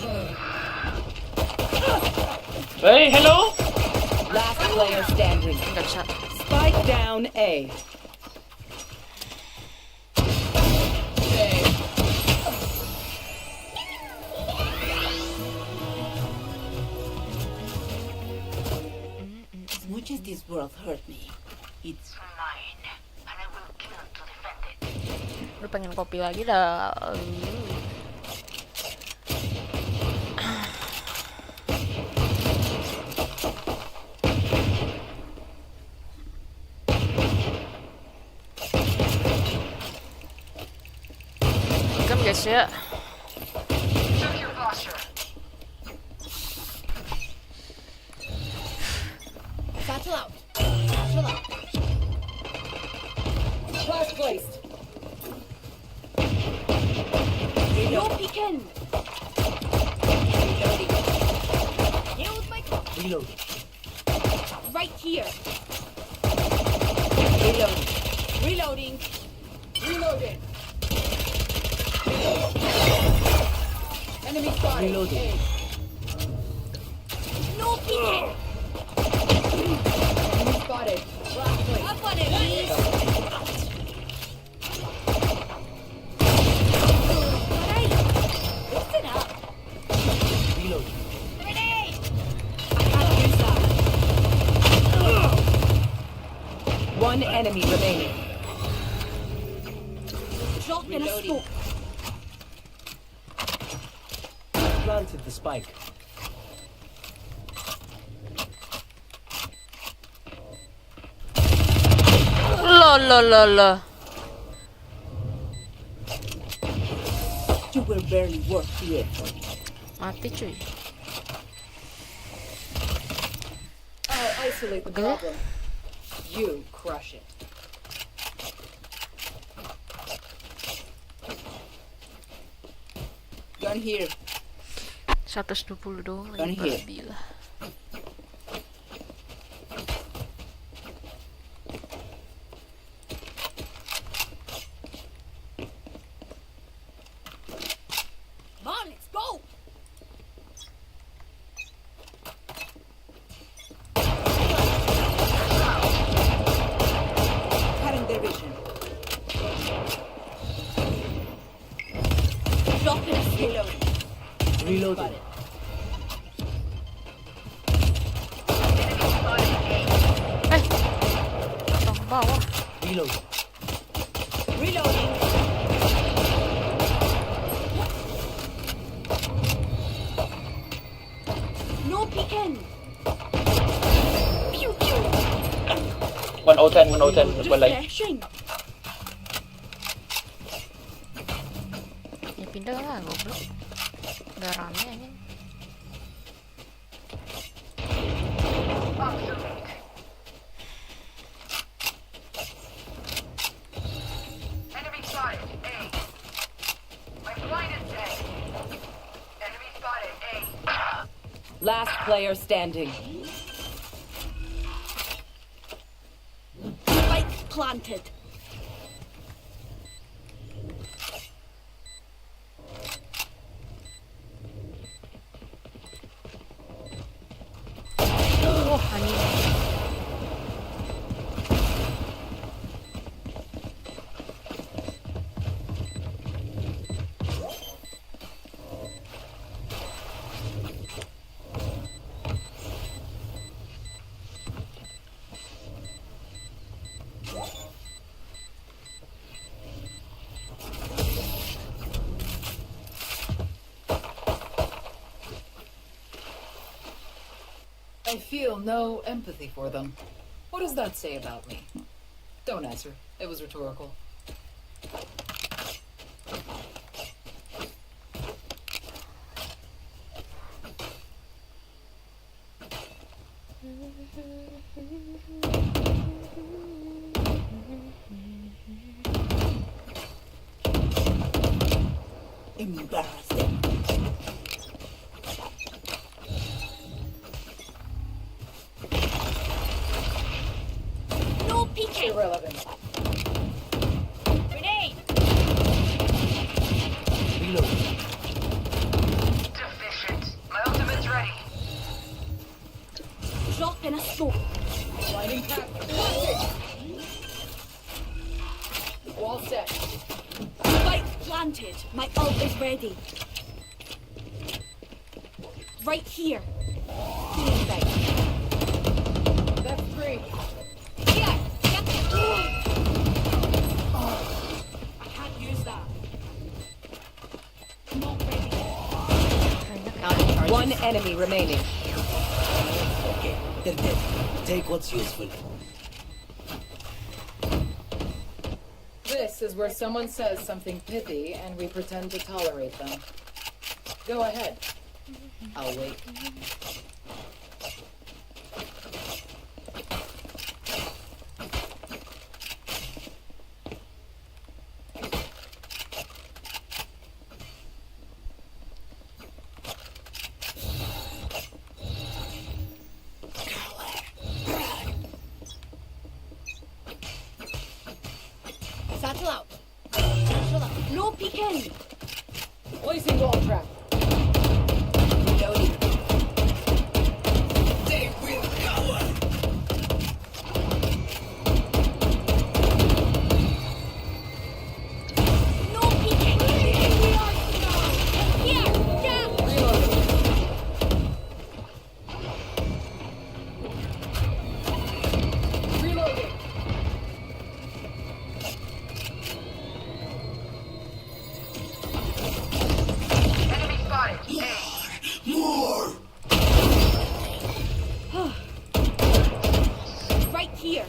Hey, hello? Last player standing. Nggak bisa. Spike down A. As much as this world hurt me, it's mine, and I will kill to defend it. Lu pengen kopi lagi dah. Welcome guys ya. Satchel out. Satchel out. Flash placed. No peeking. Here's my Reloading. right here. Reloading. Reloading. Reloading. Enemy spotted. Reloading. No peeking. Enemy spotted. Flash placed. Up on it, please. Alright. Listen up. Reloading. Grenade. One enemy remaining. Drop in a smoke. Planted the spike. Loh. You were barely worth the effort. Mati cuy. I'll isolate the Pegel. problem. You crush it. Gun here. 120 doang Kan lagi iya. berlebih lah. Come on, let's go. Cutting their vision. Drop in a smoke. Reloading. Tong bawah. Reloading. Reloading. No peeking. Pew pew. 110, 110. Mas balay. Refreshing. Ya pindah lah goblok. Udah rame anjing. Enemy spotted. A. My blind is dead. Enemy spotted. A. Last player standing. Spike planted. Oh anjing. I feel no empathy for them. What does that say about me? Don't answer. It was rhetorical. Embarrassing. All set. Spike planted. My ult is ready. Right here. Feeling right. That's three. Here. Get the I can't use that. Not ready. One enemy remaining. Okay, they're dead. Take what's useful. This is where someone says something pithy and we pretend to tolerate them. Go ahead. I'll wait. Satchel out. Satchel out. No peeking. Placing wall trap. Reloading. They will cover! No peeking. Here. Yeah. Reloading. Right here.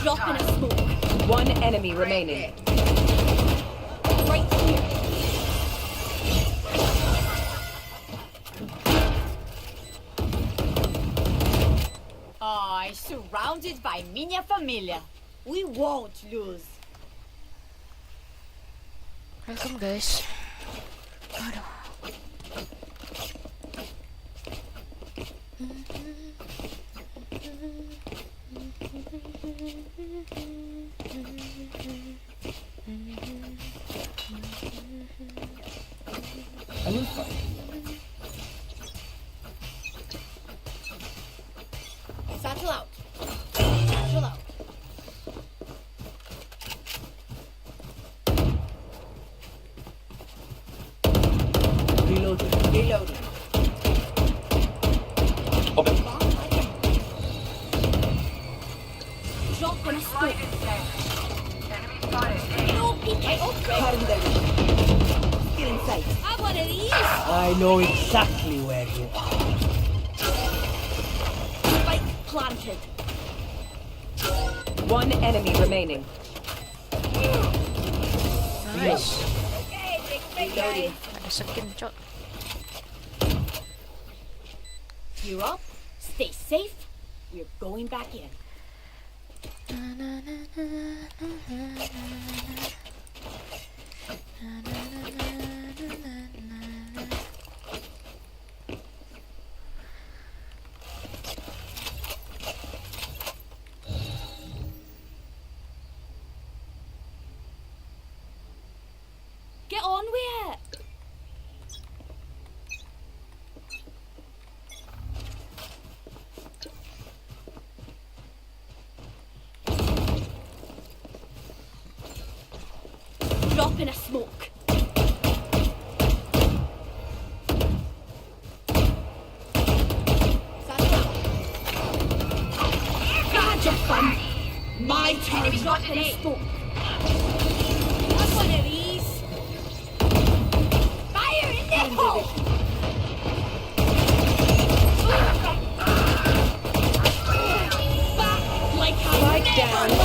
Drop in a smoke. One enemy remaining. Right here. Surrounded by minha família. We won't lose. Welcome guys. Aduh. I will find. Satchel out. Satchel out. Reloading. Reloading. Open. Drop in a smoke. No peeking. Still in sight. I want one of these. I know exactly where you are. Spike planted. One enemy remaining. Nice. Okay, big guys. Ada second shot. Gear up. Stay safe. We're going back in. Get on with it. Drop in a smoke. Catch a fun. My turn. Drop in a smoke. Have one of these. Fire in the hole. Back like a Strike down never A.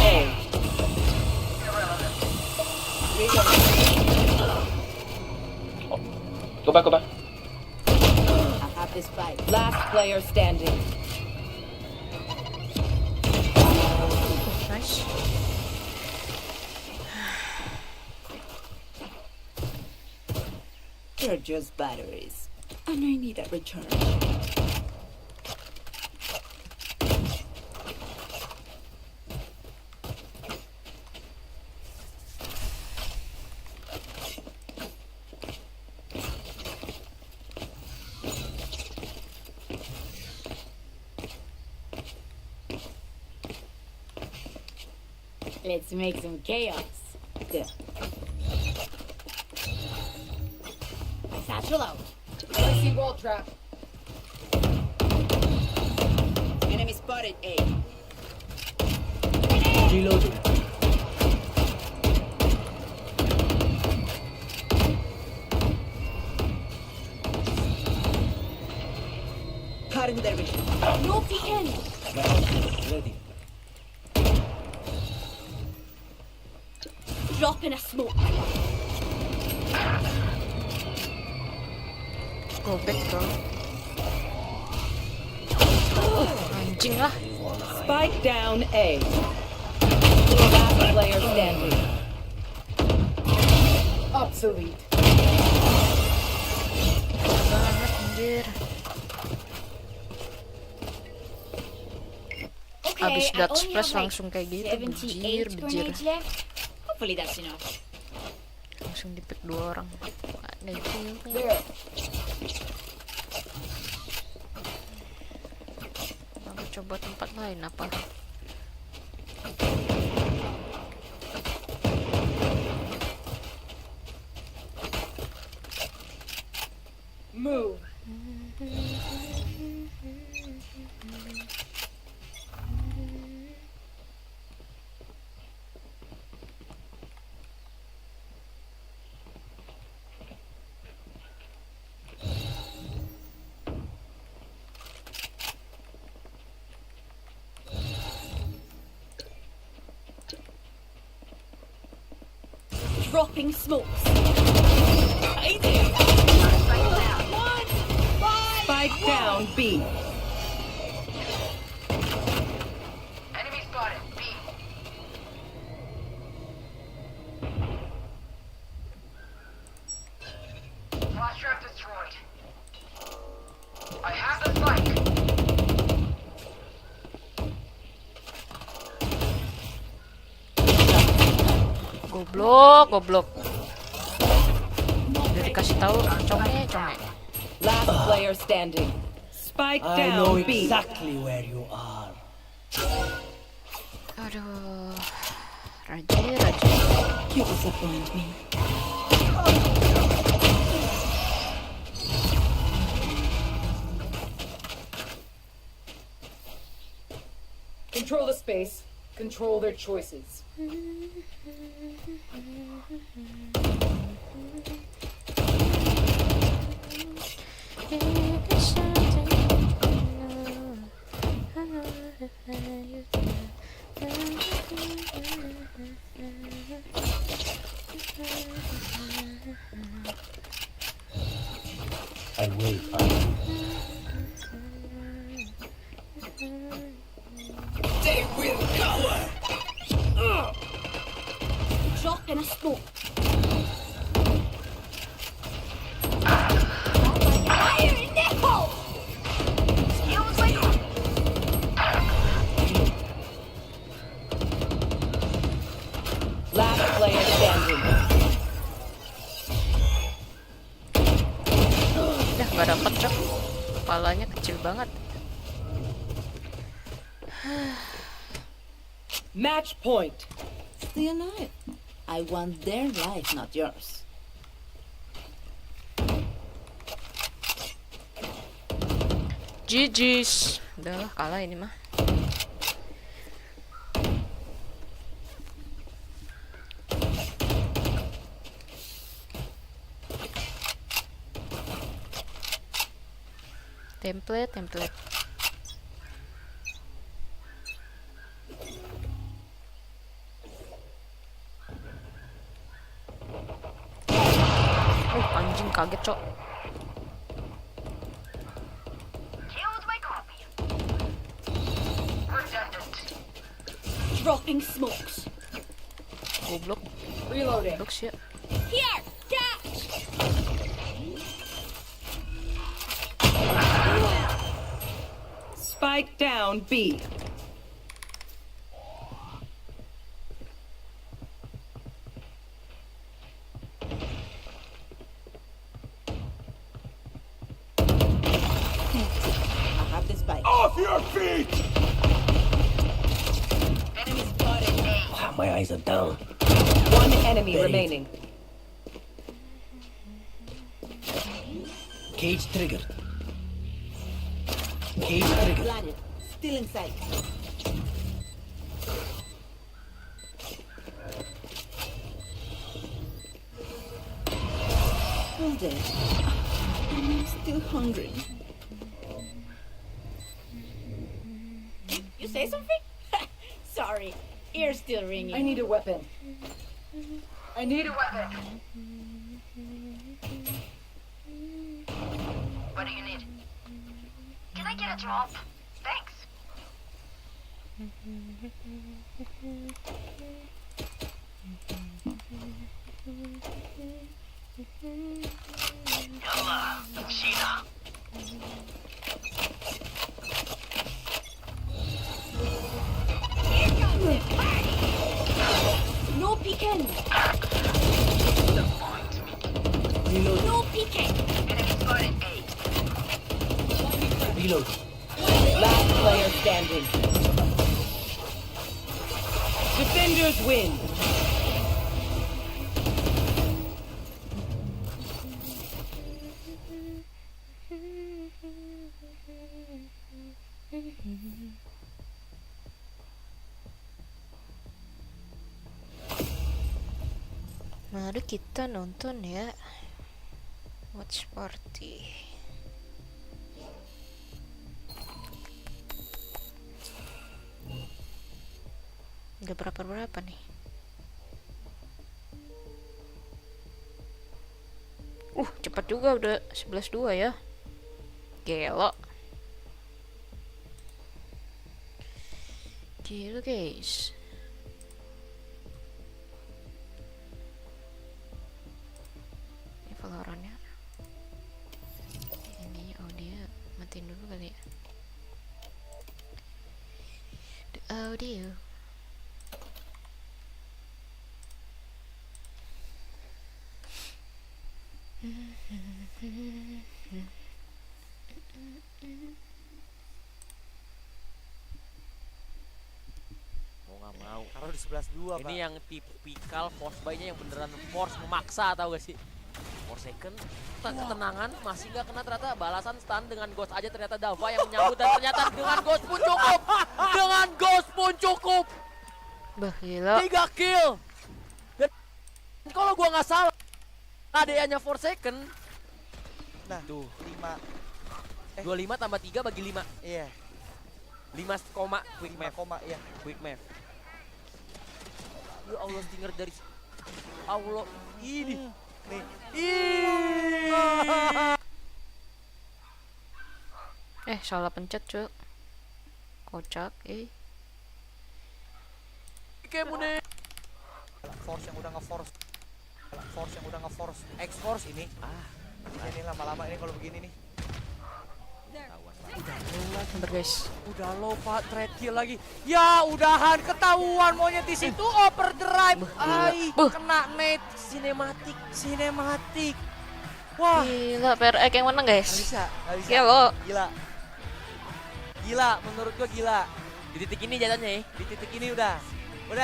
Go back, go back. I have this fight. Last player standing. Nice. They're just batteries, and I need a return. Let's make some chaos. There. Satchel out. I see wall trap. Enemy spotted A. Reloading. Cutting their vision. No peeking. Ready. Drop in a smoke. Go back bro. Anjing lah. Spike down A. Last player standing. Obsolete. Banget anjir. Okay, Abis I Dark only Express have, like, langsung kayak gitu, 78 bejir. grenades left. Hopefully that's enough. Langsung di-pick 2 orang. Ada itu. There. Aku coba tempat lain apa? Move. Dropping smokes. Spike down B. Enemy spotted. B. Flash trap destroyed. I have the spike. Goblok. Udah dikasih tahu, conge. Last player standing. Spike I know down B. exactly where you are. Aduh. Raja. You disappoint me. Control the space. Control their choices. I will find you. They will cower! Drop in a smoke. Fire in the hole! Skills like Last player standing. Udah gak dapet cok. Kepalanya kecil banget. Match point. Stay alive. I want their life, not yours. GG's. Udah lah, kalah ini mah. Template. Anjing kaget cok. Killed my copy. Redundant. dropping smokes. Goblok. Reloading. Goblok sih. Here, catch! Spike down B. I have the spike. Off your feet! Enemy spotted A. My eyes are down. One enemy Buried. remaining. Cage triggered. Cage triggered. Planted. Still inside. All dead. I'm still hungry. You say something? Sorry, ear's still ringing. I need a weapon. I need a weapon. What do you need? Can I get a drop? Thanks. Yalla, Sheena. No peeking! Reload. No peeking! Enemy spotted A. Reload. Last player standing. Defenders win. Mari kita nonton ya. Watch party. Udah berapa nih? Cepat juga udah 11-2 ya. Gelo. Gila guys. Ini Valorantnya. Ini audio matiin dulu kali ya. The audio. Mau kalau di 11-2 ini Pak. Yang tipikal force buy-nya yang beneran force memaksa, tau gak sih? Force second ketenangan masih gak kena, ternyata balasan stun dengan ghost aja, ternyata Dava yang menyambut dan ternyata dengan ghost pun cukup. Dengan ghost pun cukup. Bah gila. 3 kill. Dan kalau gua nggak salah KDA-nya force second. Nah, tuh 5 25 tambah 3 bagi 5. Iya. 5 koma quick math. Iya, quick math. Ya Allah, stinger dari Allah ini. Nih. Salah pencet, Cuk. Kocak, Kayak mune. Force yang udah nge-force. X-force ini. Ini lama-lama ini kalau begini nih. Sabar guys. Udah low Pak, trade kill lagi. Ya udahan, ketahuan monyet di situ overdrive. Kena net sinematik. Wah, gila, PRX yang menang guys. Gak bisa. Gila, menurut gua gila. Di titik ini jatuhnya ya. Di titik ini udah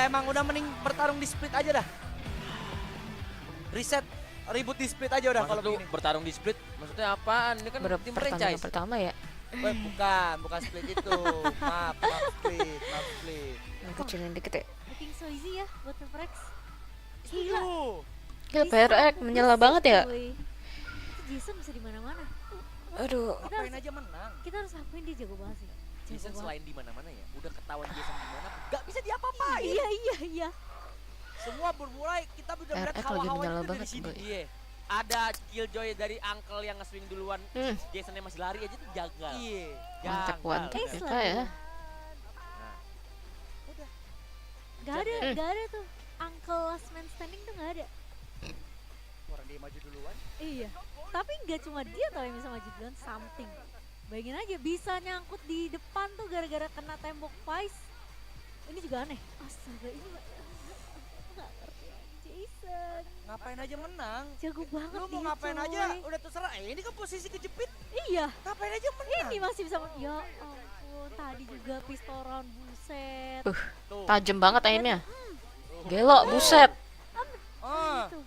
emang mending bertarung di split aja dah. Reset, ribut di split aja udah kalau begini. Bertarung di split maksudnya apaan? Ini kan tim franchise. Pertama ya. Bukan split itu. Maaf split. Kecilin dikit ya. Looking so easy ya buat Frex. Gila, PRX menyala banget ya. Jason bisa di mana-mana. Aduh. Ngapain aja menang. Kita harus akuin dia jago banget sih. Jason selain di mana-mana ya, udah ketahuan Jason di mana, gak bisa diapa-apain. Iya. Semua bermulai kita udah melihat hawa-hawanya dari sini. Iya. Ada killjoy dari Uncle yang nge-swing duluan. Jasonnya masih lari aja tuh jaga. Iya. Mantap kita ya. Udah. Gak ada tuh. Uncle last man standing tuh gak ada. Orang dia maju duluan. Iya. Tapi nggak cuma dia tau yang bisa maju duluan, something. Bayangin aja bisa nyangkut di depan tuh gara-gara kena tembok Vice. Ini juga aneh. Astaga, ini nggak ngerti. Jason ngapain aja menang. Jago banget. Lu mau ngapain aja udah terserah. Ini kan posisi kejepit. Iya. Ngapain aja menang. Ini masih bisa. Ya ampun, tadi juga pistol round, buset. Tajam banget aimnya. Gelo, buset. Ah. Itu.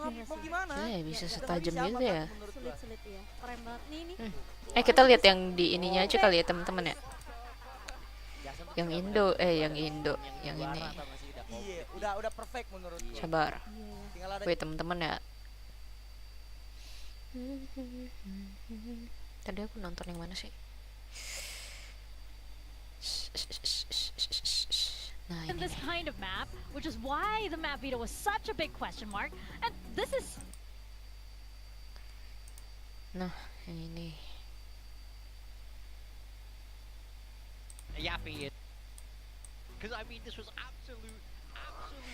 Mau gimana? Bisa setajam itu ya. Sulit-sulit ya. Keren banget nih. Kita lihat yang di ininya aja kali ya teman-teman ya. Yang Indo, yang ini. Iya, udah perfect menurut gue. Sabar. Tinggal ada Wait teman-teman ya. Tadi aku nonton yang mana sih? Nah, In this kind of map, which is why the map veto was such a big question mark. And this is nah, yang ini. Yappy. Because I mean, this was absolute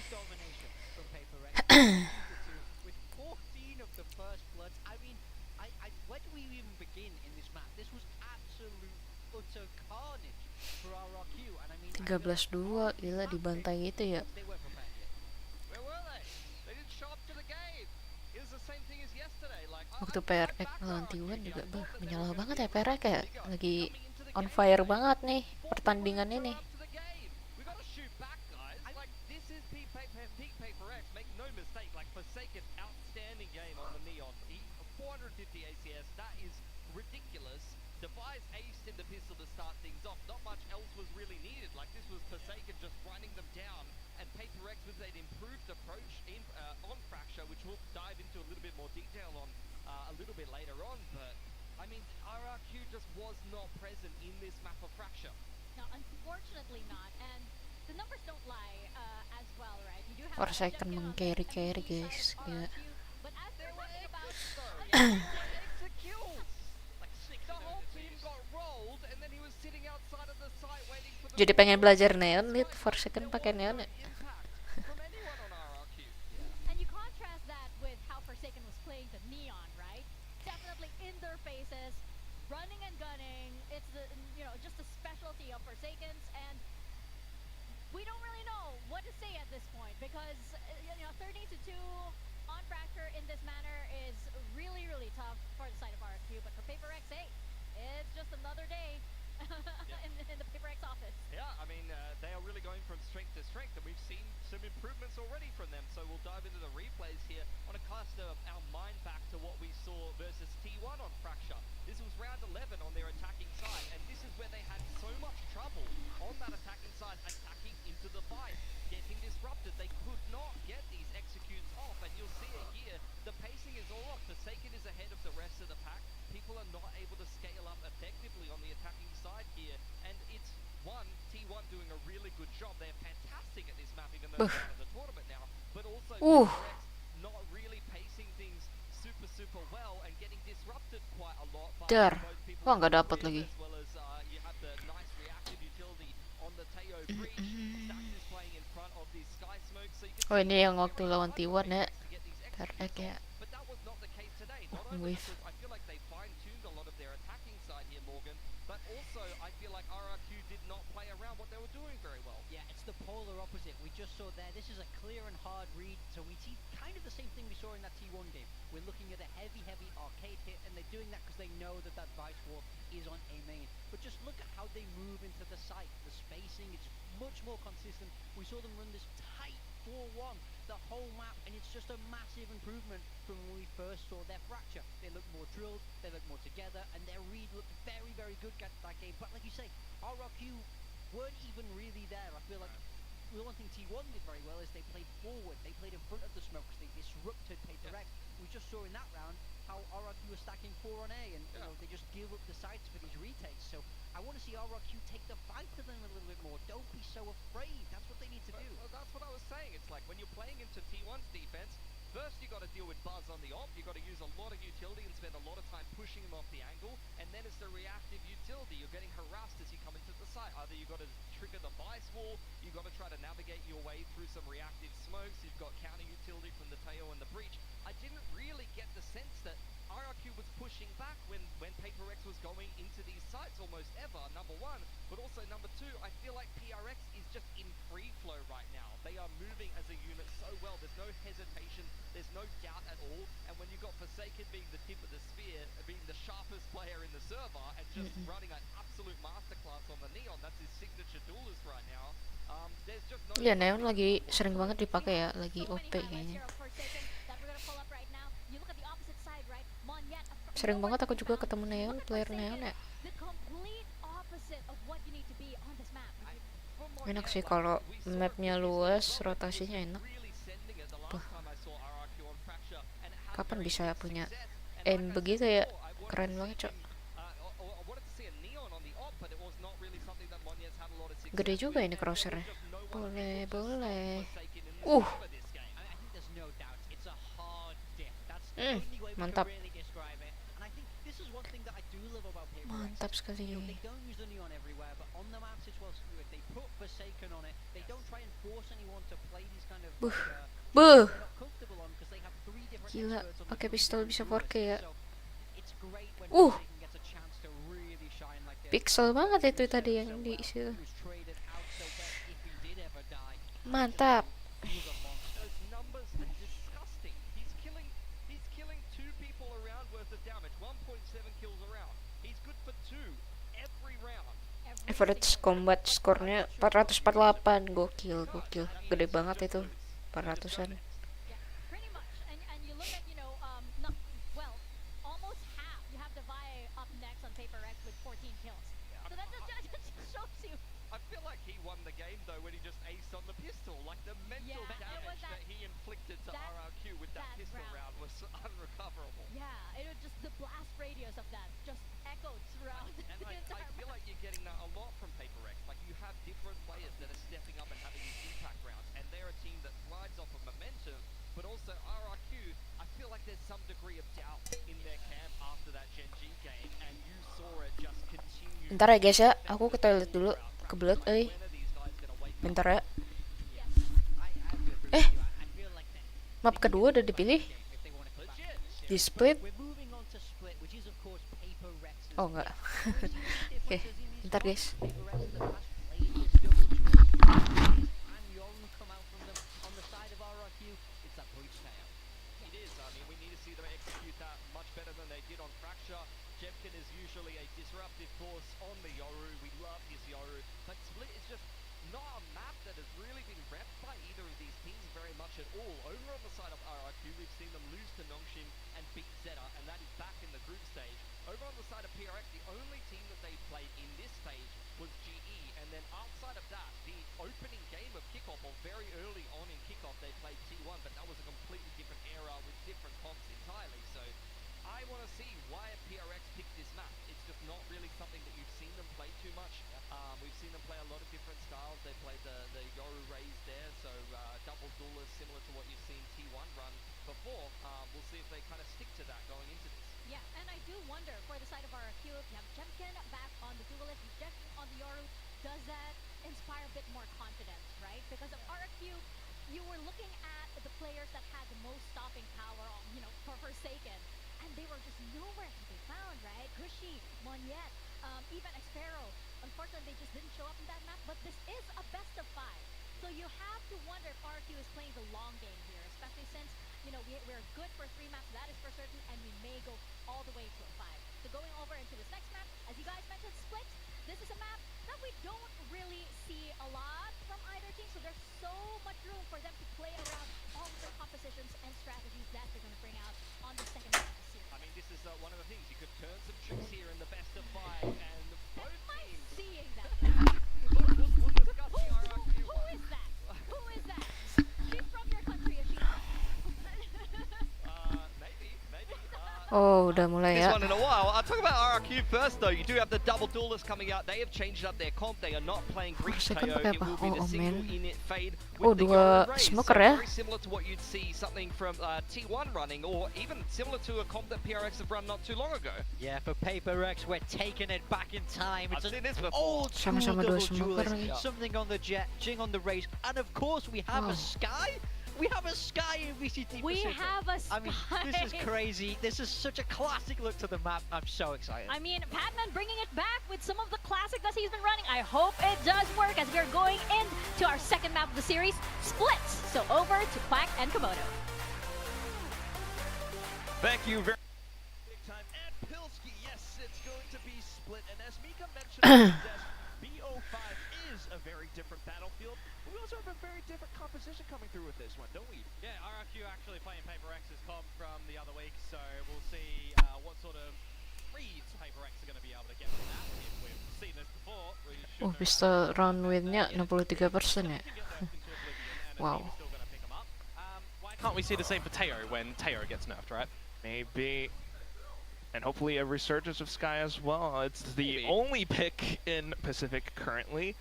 domination from Paper Rex. With 14 of the first bloods. I mean, where do we even begin in this map? This was absolute utter carnage for RRQ. And I mean, 13-2, gila dibantai gitu ya. they weren't prepared yet. Where were they? They didn't show up to the game. It was the same thing as yesterday. Like, Waktu PRX lawan T1 juga menyala banget ya PRX ya. Lagi on fire banget nih pertandingan ini. we gotta shoot back, guys. Like, this is peak Paper X. Make no mistake. Like, Forsaken, outstanding game on the Neon. 450 ACS. That is ridiculous. Device aced in the pistol to start things off. Not much else was really needed. Like, this was Forsaken just running them down, and Paper X with an improved approach on Fracture, which we'll dive into a little bit more detail on a little bit later on. But I mean, RRQ just was not present in this map of Fracture. no, unfortunately not. And the numbers don't lie as well, right? You do have Forsaken meng-carry guys. Ya. but as they're talking about Jadi pengen belajar neon lit Forsaken pakai neon ya. And you contrast that with how Forsaken was playing the Neon, right? Definitely in their faces, running and gunning. It's the just the specialty of Forsakens, and we don't really know what to say at this point because 13-2 on Fracture in this manner is really tough for the side of RFQ. But for Paper X, hey, it's just another day in the Paper X office. Yeah, I mean, they are really going from strength to strength, and we've seen some improvements already from them. So we'll dive into the replays here. I want to cast our mind back to what we saw versus T1 on Fracture. This was round 11 on their attacking side, and this is where they had so much trouble on that attacking side, attacking into the fight, getting disrupted. They could not get these executes off, and you'll see it here. The pacing is all off. Forsaken is ahead of the rest of the pack. People are not able to scale up effectively on the attacking side here, and it's T1 doing a really good job. They're fantastic at this map, even though they're out of the tournament now, but also not really pacing things super well and getting disrupted quite a lot by both people Wah, nggak dapat lagi. as well as you have the nice reactive utility on the Teo breach. Stax is playing in front of the Sky Smoke, so you can Oh, ini yang waktu lawan T1 ya. PRX ya. but that was not the case today. Not only because I feel like they fine-tuned a lot of their attacking side here, Morgan, but also I feel like RRQ did not play around what they were doing very well. Yeah, it's the polar opposite. We just saw there, this is a clear and hard read, so we see kind of the same thing we saw in that T1 game. We're looking at a heavy arcade hit, and they're doing that because they know that Vice Warp is on A main. But just look at how they move into the site. The spacing, it's much more consistent. We saw them run this tight 4-1 the whole map, and it's just a massive improvement from when we first saw their Fracture. They look more drilled, they look more together, and their read looked very good that game. But like you say, RRQ weren't even really there. I feel like the one thing T1 did very well is they played forward. They played in front of the smokes. They disrupted Paper X. We just saw in that round how RRQ was stacking 4 on A, and they just give up the sites for these retakes. So I want to see RRQ take the fight to them a little bit more. Don't be so afraid. That's what they need to do. Well, that's what I was saying. It's like when you're playing into T1's defense, first you got to deal with Buzz on the op. You got to use a lot of utility and spend a lot of time pushing him off the angle, and then it's the reactive utility. You're getting harassed as you come into the site. Either you got to trigger the Vice Wall, you got to try to navigate your way through some reactive smokes. You've got counter utility from the Teo and the Breach. I didn't really get the sense that RRQ was pushing back when Paper X was going into these sites almost ever, number one. But also number two, I feel like PRX is just in free flow right now. They are moving as a unit so well. There's no hesitation, there's no doubt at all. And when you've got Forsaken being the tip of the spear, being the sharpest player in the server, and just running an absolute masterclass on the Neon, that's his signature duelist right now. There's just no Iya, Neon lagi sering banget dipakai ya, lagi OP kayaknya. Sering banget aku juga ketemu Neon, player Neon ya. Enak sih kalau mapnya luas, rotasinya enak. Tuh. Kapan bisa punya aim begitu ya? Keren banget, Cok. Gede juga ini crossernya. Boleh, boleh. Mantap. Mantap sekali. Buh. Gila, pakai pistol bisa 4K ya. Pixel banget itu tadi yang di situ. Mantap. Average combat skornya 448. Gokil, gokil. Gede banget itu. 400-an. Bentar ya guys ya, aku ke toilet dulu. Kebelet, bentar ya. Map kedua udah dipilih. Di split. Oh enggak. Oke, bentar guys. Oh, udah mulai ya. This one in a while. I'll talk about RRQ first though. You do have the double duelists coming out. They have changed up their comp. They are not playing breach KO. It will be the single init fade with the dua raise. smoker ya. Very similar to what you'd see something from T1 running, or even similar to a comp that PRX have run not too long ago. Yeah, for Paper Rex, we're taking it back in time. It's I've seen this an before. old Sama-sama double dua smoker lagi. duelist. Something on the jet, Jing on the race, and of course we have a Sky. We have a Sky in VCT We Pacific. have a Sky. I mean, this is crazy. This is such a classic look to the map. I'm so excited. I mean, Patman bringing it back with some of the classic that he's been running. I hope it does work as we're going into our second map of the series, Splits. So over to Quack and Komodo. Thank you very big time. And Pilsky, yes, it's going to be Split. And as Mika mentioned, BO5 is a very different battlefield. But we also have a very very different composition coming through with this one, don't we? Yeah, RRQ actually playing Paper X's comp from the other week, so we'll see what sort of reads Paper X are going to be able to get from that. If we've seen this before, we should know Pistol round win-nya 63% ya. Wow. why can't we see the same for Teo when Teo gets nerfed, right? Maybe. And hopefully a resurgence of Sky as well. It's the only pick in Pacific currently.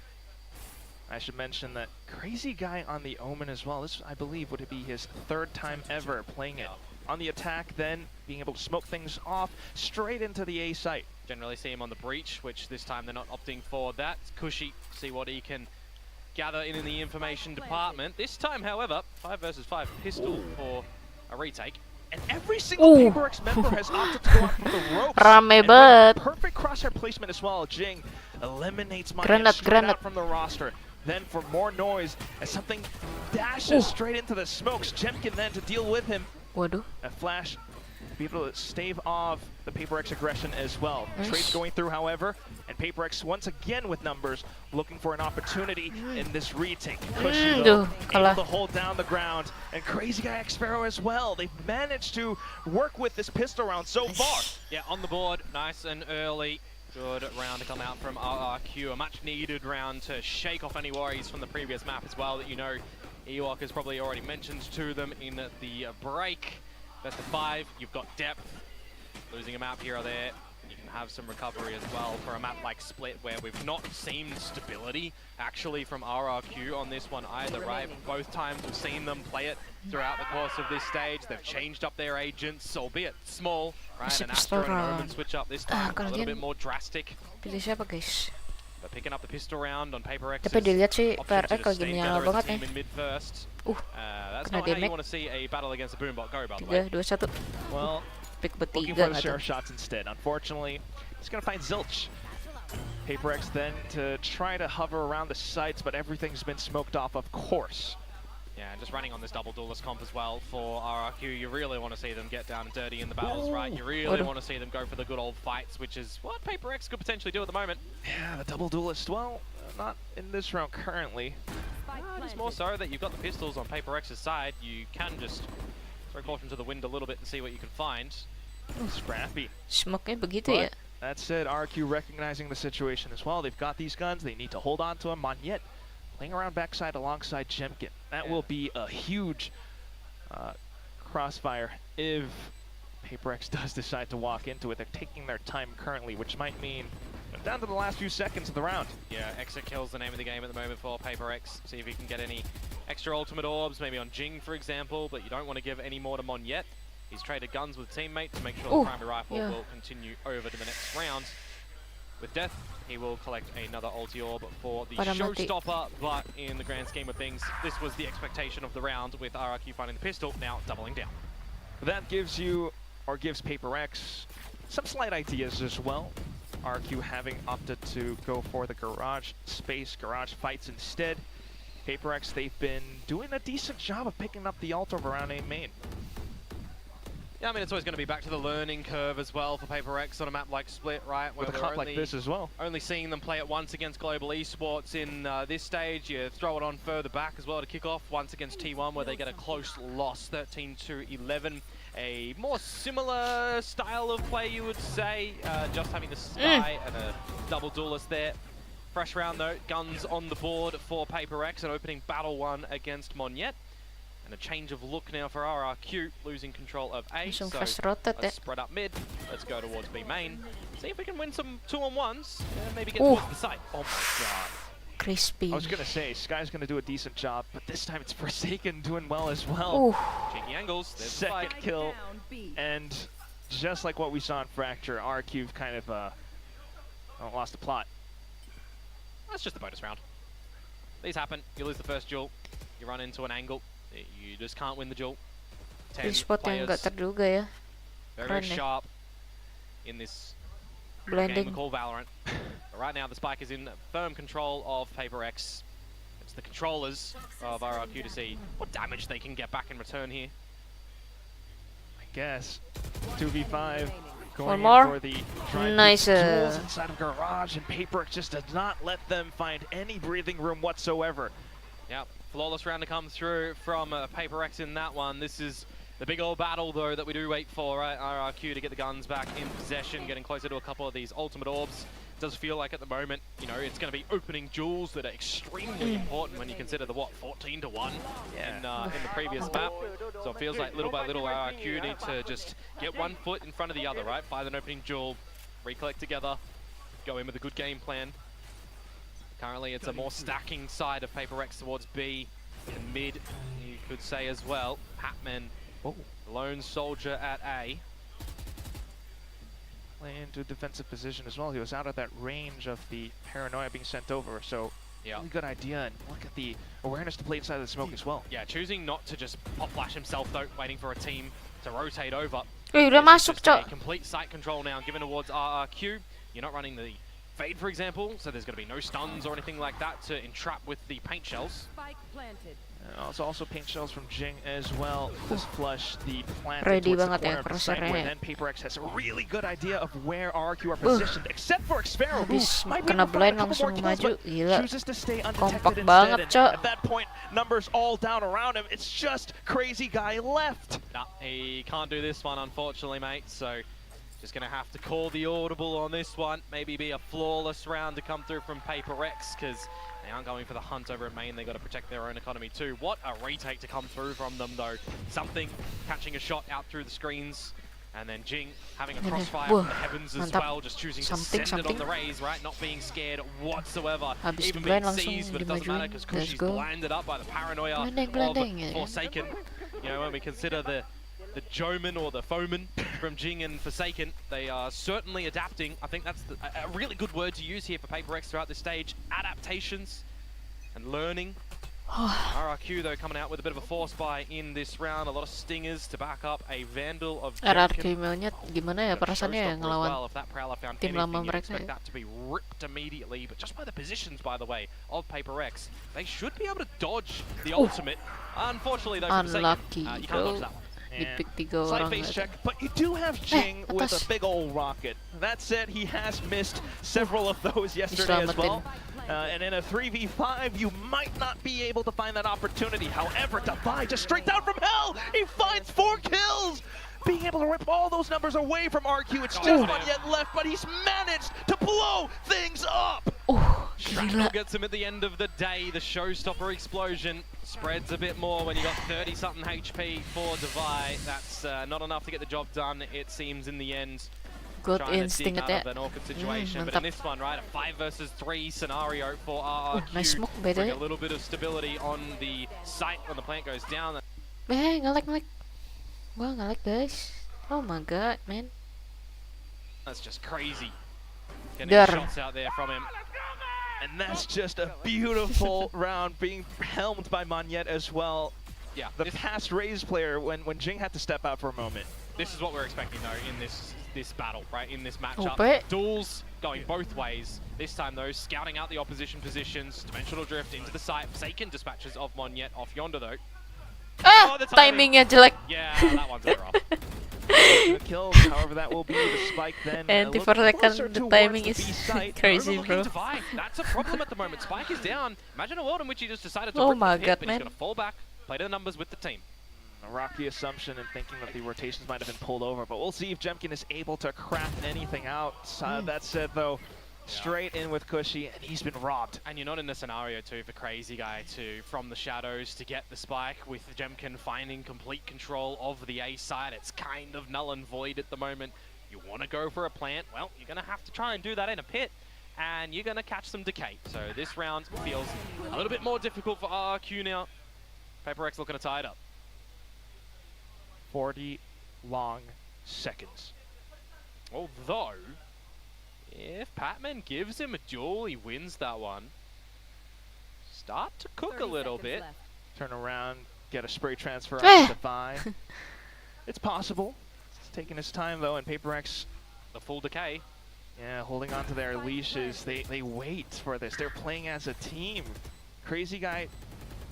I should mention that Crazy Guy on the Omen as well. This, I believe, would be his 3rd time ever playing it. On the attack, then being able to smoke things off straight into the A site. Generally see him on the breach, which this time they're not opting for that. It's Cushy, see what he can gather in the information department. This time, however, 5 versus 5 pistol for a retake. And every single Paper X member has opted to go out from the ropes. Rame banget. Perfect crosshair placement as well. Jing eliminates Maya Granat. from the roster. Then for more noise, as something dashes straight into the smokes, Jemkin then to deal with him. Waduh. A flash to be able to stave off the Paper X aggression as well. Trades going through, however, and Paper X once again with numbers, looking for an opportunity in this retake. Cushy though, able to hold down the ground, and Crazy Guy X Sparrow as well. They've managed to work with this pistol round so far. Yeah, on the board, nice and early. Good round to come out from RRQ, a much needed round to shake off any worries from the previous map as well that you know Ewok has probably already mentioned to them in the break. Best of 5, you've got depth. Losing a map here or there, you can have some recovery as well for a map like Split where we've not seen stability actually from RRQ on this one either, right? Both times we've seen them play it throughout the course of this stage. They've changed up their agents, albeit small, right? An Astro and an Omen switch up this time, a little bit more drastic. Pilih siapa guys? But picking up the pistol round on Paper X. Tapi dilihat sih PRX lagi menyala banget nih. That's kena not how you damage. want to see a battle against a Boombot go, by the way. 3, 2, 1. Well, pick looking bertiga for the share shots instead. Unfortunately, he's going to find Zilch. Paper X then to try to hover around the sites, but everything's been smoked off, of course. Yeah, and just running on this double duelist comp as well for RRQ. You really want to see them get down and dirty in the battles, right? You really want to see them go for the good old fights, which is what Paper X could potentially do at the moment. Yeah, the double duelist, well, not in this round currently. It's more so that you've got the pistols on Paper X's side. You can just throw caution to the wind a little bit and see what you can find. Scrappy. Smoke-nya begitu ya. That said, RQ recognizing the situation as well. They've got these guns. They need to hold on to them. Monyet playing around backside alongside Jemkin. That will be a huge crossfire if Paper X does decide to walk into it. They're taking their time currently, which might mean down to the last few seconds of the round. Yeah, exit kill's the name of the game at the moment for Paper X. See if he can get any extra ultimate orbs, maybe on Jing, for example, but you don't want to give any more to Monyet. He's traded guns with teammates to make sure the primary rifle will continue over to the next round. With Death, he will collect another ulti orb for the showstopper, but in the grand scheme of things, this was the expectation of the round with RRQ finding the pistol, now doubling down. That gives you, or gives Paper X, some slight ideas as well. RQ having opted to go for the garage space, garage fights instead. Paper X, they've been doing a decent job of picking up the ult over around A main. Yeah, I mean, it's always going to be back to the learning curve as well for Paper X on a map like Split, right? With a comp like this as well. Only seeing them play it once against Global Esports in this stage. You throw it on further back as well to kick off once against T1 where they get a close loss, 13-11. A more similar style of play, you would say, just having the Sky and a double duelist there. Fresh round though, guns on the board for Paper X, an opening battle one against Monyet. And a change of look now for RRQ, losing control of A. So let's spread up mid. Let's go towards B main. See if we can win some 2-on-1s and maybe get towards the site. Oh my god. Crispy. I was going to say, Sky's going to do a decent job, but this time it's Forsaken doing well as well. Cheeky angles. There's second kill. And just like what we saw in Fracture, RQ kind of lost the plot. That's just the bonus round. These happen. You lose the first duel. You run into an angle. You just can't win the duel. 10 spot yang nggak terduga ya. Very sharp in this blending game called Valorant. But right now the spike is in firm control of Paper X. It's the controllers of RRQ to see what damage they can get back in return here. I guess 2v5 going one more. For the nice duels inside of Garage, and Paper X just does not let them find any breathing room whatsoever. Yep, flawless round to come through from Paper X in that one. This is the big old battle, though, that we do wait for, right? RRQ to get the guns back in possession, getting closer to a couple of these ultimate orbs. It does feel like at the moment, you know, it's going to be opening duels that are extremely important when you consider the, 14 to 1 in the previous map. So it feels like little by little RRQ need to just get one foot in front of the other, right? Find an opening duel, recollect together, go in with a good game plan. Currently, it's a more stacking side of Paper X towards B and mid, you could say as well. Patman, lone soldier at A. Playing into defensive position as well. He was out of that range of the paranoia being sent over, so really good idea. And look at the awareness to play inside of the smoke as well. Yeah, choosing not to just pop flash himself though, waiting for a team to rotate over. Udah masuk, Cok. Complete sight control now given towards RRQ. You're not running the fade, for example, so there's going to be no stuns or anything like that to entrap with the paint shells. Spike planted. Also paint shells from Jing as well. This flush the plant Ready towards the banget corner ya of the site, where crossernya. then Paper X has a really good idea of where RRQ are positioned, except for Xfero, who Habis might be kena able to find blind a couple more langsung kills, maju, but gila. chooses to stay Kompak undetected banget, instead. Cok. And at that point, numbers all down around him. It's just Crazy Guy left. Nah, he can't do this one, unfortunately, mate, so just going to have to call the audible on this one. Maybe be a flawless round to come through from Paper X, because they aren't going for the hunt over in main. They got to protect their own economy too. What a retake to come through from them, though. Something catching a shot out through the screens. And then Jing having a crossfire from the heavens as well, just choosing to send it on the rays, right? Not being scared whatsoever. Habis Even blind being langsung seized, but it doesn't matter dimajuin. because Let's Kushi's go. blinded up by the paranoia Blending, of Forsaken. You know, when we consider the Joman or the foeman from Jing and Forsaken, they are certainly adapting. I think that's a really good word to use here for Paper X throughout this stage. Adaptations and learning. RRQ, though, coming out with a bit of a force buy in this round. A lot of stingers to back up a Vandal of RRQ maunya gimana ya perasaannya ya ngelawan well, if that Prowler found tim anything, lama you'd mereka expect ya. that to be ripped immediately, but just by the positions, by the way, of Paper X, they should be able to dodge the ultimate. Unfortunately, though, for Unlucky, you can't bro. dodge that one. Dipick 3 Side orang. face check, but you do have Jing with a big old rocket. That said, he has missed several of those yesterday as well. And in a 3v5, you might not be able to find that opportunity. However, Defy just straight down from hell, he finds 4 kills! Being able to rip all those numbers away from RQ, it's just not yet left, but he's managed to blow things up! Shrapnel gets him at the end of the day. The showstopper explosion spreads a bit more when you got 30-something HP for Defy. That's not enough to get the job done, it seems, in the end. Good Trying instinct to dig at out of that. an awkward situation, but in this one, right, a 5 versus 3 scenario for RRQ. Nice smoke, by the Bring way. a little bit of stability on the site when the plant goes down. Ngelag. Wah, ngelag guys. Oh my god, man. That's just crazy. Getting Dar. shots out there from him. And that's just a beautiful round being helmed by Monyet as well. Yeah, the past Raze player when Jing had to step out for a moment. This is what we're expecting, though, in this battle, right? In this matchup. Okay. Duels going both ways. This time, though, scouting out the opposition positions. Dimensional drift into the site. Forsaken dispatches of Monyet off yonder, though. Ah! the Timingnya jelek. Yeah, that one's a bit rough. Kills, however, that will be the spike then. And look for the closer second, the towards timing the is B site. crazy, bro. Overlooking Defy. That's a problem at the moment. Spike is down. Imagine a world in which he just decided to Oh rip my his hit, god, but man. he's going to fall back, play to the numbers with the team. A rocky assumption and thinking that the rotations might have been pulled over, but we'll see if Jemkin is able to craft anything out. That said, though, straight in with Cushy, and he's been robbed. And you're not in the scenario, too, for Crazy Guy to, from the shadows, to get the spike with Jemkin finding complete control of the A side. It's kind of null and void at the moment. You want to go for a plant? Well, you're going to have to try and do that in a pit, and you're going to catch some decay. So this round feels a little bit more difficult for RRQ now. Paper X looking to tie it up. 40 long seconds. Although, if Patman gives him a duel, he wins that one. Start to cook a little bit. Turn around, get a spray transfer out to Defy. It's possible. It's taking his time, though, and Paper X, the full decay. Yeah, holding on to their leashes. They wait for this. They're playing as a team. Crazy Guy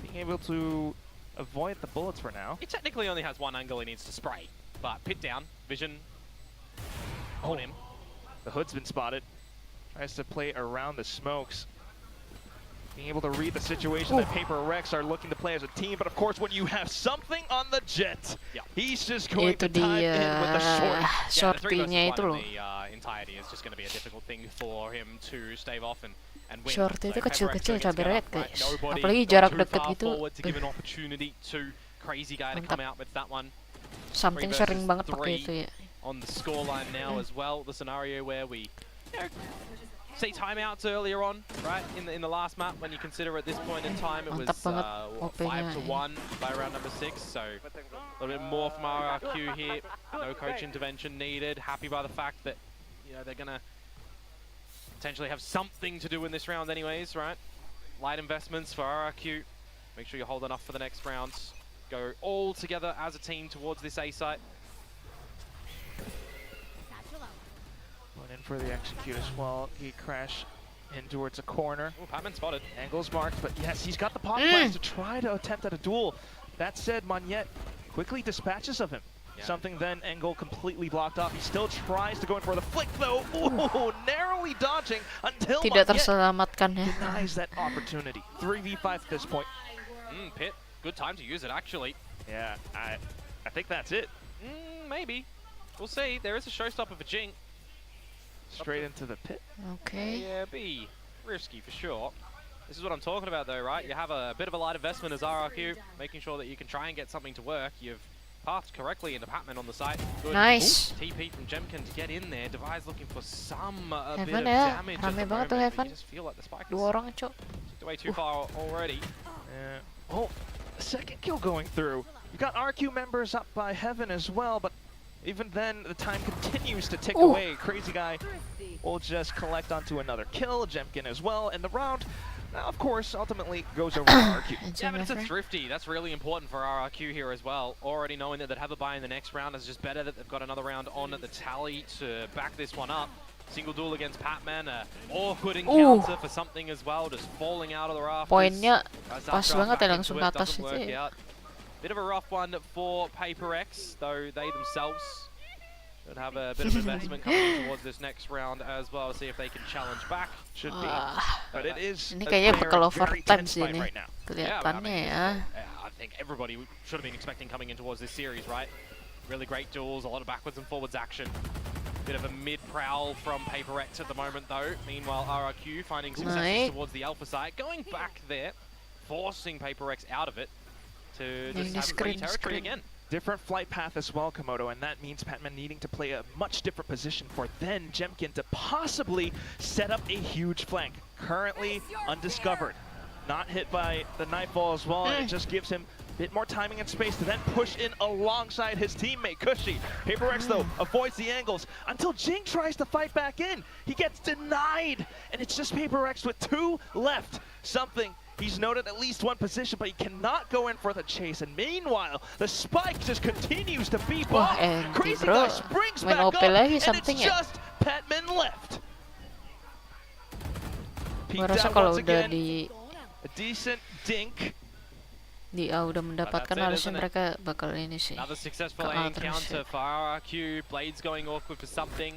being able to avoid the bullets for now. He technically only has one angle he needs to spray, but pit down, vision on him. The hood's been spotted. Tries to play around the smokes. being able to read the situation that Paper Rex are looking to play as a team, but of course when you have something on the Jet, he's just going to dive in with the short. Shorty-nya itu loh. Entirety is just going to be a difficult thing for him to stave off and win. Shorty itu kecil-kecil cabai red guys. Nobody Apalagi got jarak too dekat far gitu. forward to give an opportunity to Crazy Guy to come out with that one. Something 3 sering versus banget pakai 3 itu ya. on the scoreline now as well. The scenario where we see timeouts earlier on, right? In the last map, when you consider at this point in time it was 5-1 by round number 6. So a little bit more from RRQ here. No coach intervention needed. Happy by the fact that they're gonna potentially have something to do in this round, anyways, right? Light investments for RRQ. Make sure you hold enough for the next rounds. Go all together as a team towards this A site. Went in for the execute as well. He crashed in towards a corner. Oh, Patman spotted. Angles marked, but yes, he's got the pop plans to try to attempt at a duel. That said, Monyet quickly dispatches of him. Something then Engel completely blocked off. He still tries to go in for the flick though. Ooh, narrowly dodging until Tidak Monyet terselamatkan ya. denies that opportunity. 3v5 at this point. Pit, good time to use it actually. Yeah, I think that's it. Maybe. We'll see. There is a showstopper for Jing. Straight into the pit. Okay. Yeah, be risky for sure. This is what I'm talking about though, right? You have a bit of a light investment as RRQ, making sure that you can try and get something to work. You've pathed correctly into Patman on the site. Good. Nice. TP from Jemkin to get in there. Device looking for some bit Heaven of ya, damage rame at the banget tuh moment, but Heaven. you just feel like the spike Dua is orang cok. ticked away too far already. Yeah. Oh, second kill going through. You got RQ members up by Heaven as well, but even then, the time continues to tick away. Crazy Guy will just collect onto another kill. Jemkin as well, and the round, of course, ultimately goes over to RQ. Yeah, but it's a thrifty. That's really important for RRQ here as well. Already knowing that they'd have a buy in the next round is just better that they've got another round on at the tally to back this one up. Single duel against Patman, awkward encounter for something as well, just falling out of the rafters. Poinnya pas banget ya langsung ke atas itu ya. Bit of a rough one for Paper X, though they themselves should have a bit of investment coming towards this next round as well. See if they can challenge back. Should be, but it is Ini kayaknya bakal very overtime tense sih fight ini. right now. Kelihatannya ya. I think everybody should have been expecting coming in towards this series, right? Really great duels, a lot of backwards and forwards action. Bit of a mid-prowl from Paper X at the moment, though. Meanwhile, RRQ finding successes towards the Alpha site. Going back there, forcing Paper X out of it to just have free territory again. Different flight path as well, Komodo, and that means Patman needing to play a much different position for then Jemkin to possibly set up a huge flank. Currently undiscovered. Not hit by the Nightfall as well, and it just gives him a bit more timing and space to then push in alongside his teammate, Cushy. Paper X, though, avoids the angles until Jing tries to fight back in. He gets denied, and it's just Paper X with 2 left. Something he's noted at least one position, but he cannot go in for the chase. And meanwhile, the spike just continues to beep off. Crazy Guy springs back up, and it's just Patman left. Gua rasa kalau udah di a decent dink. udah mendapatkan harusnya mereka bakal ini sih. Another successful encounter for RRQ. Blades going awkward for something.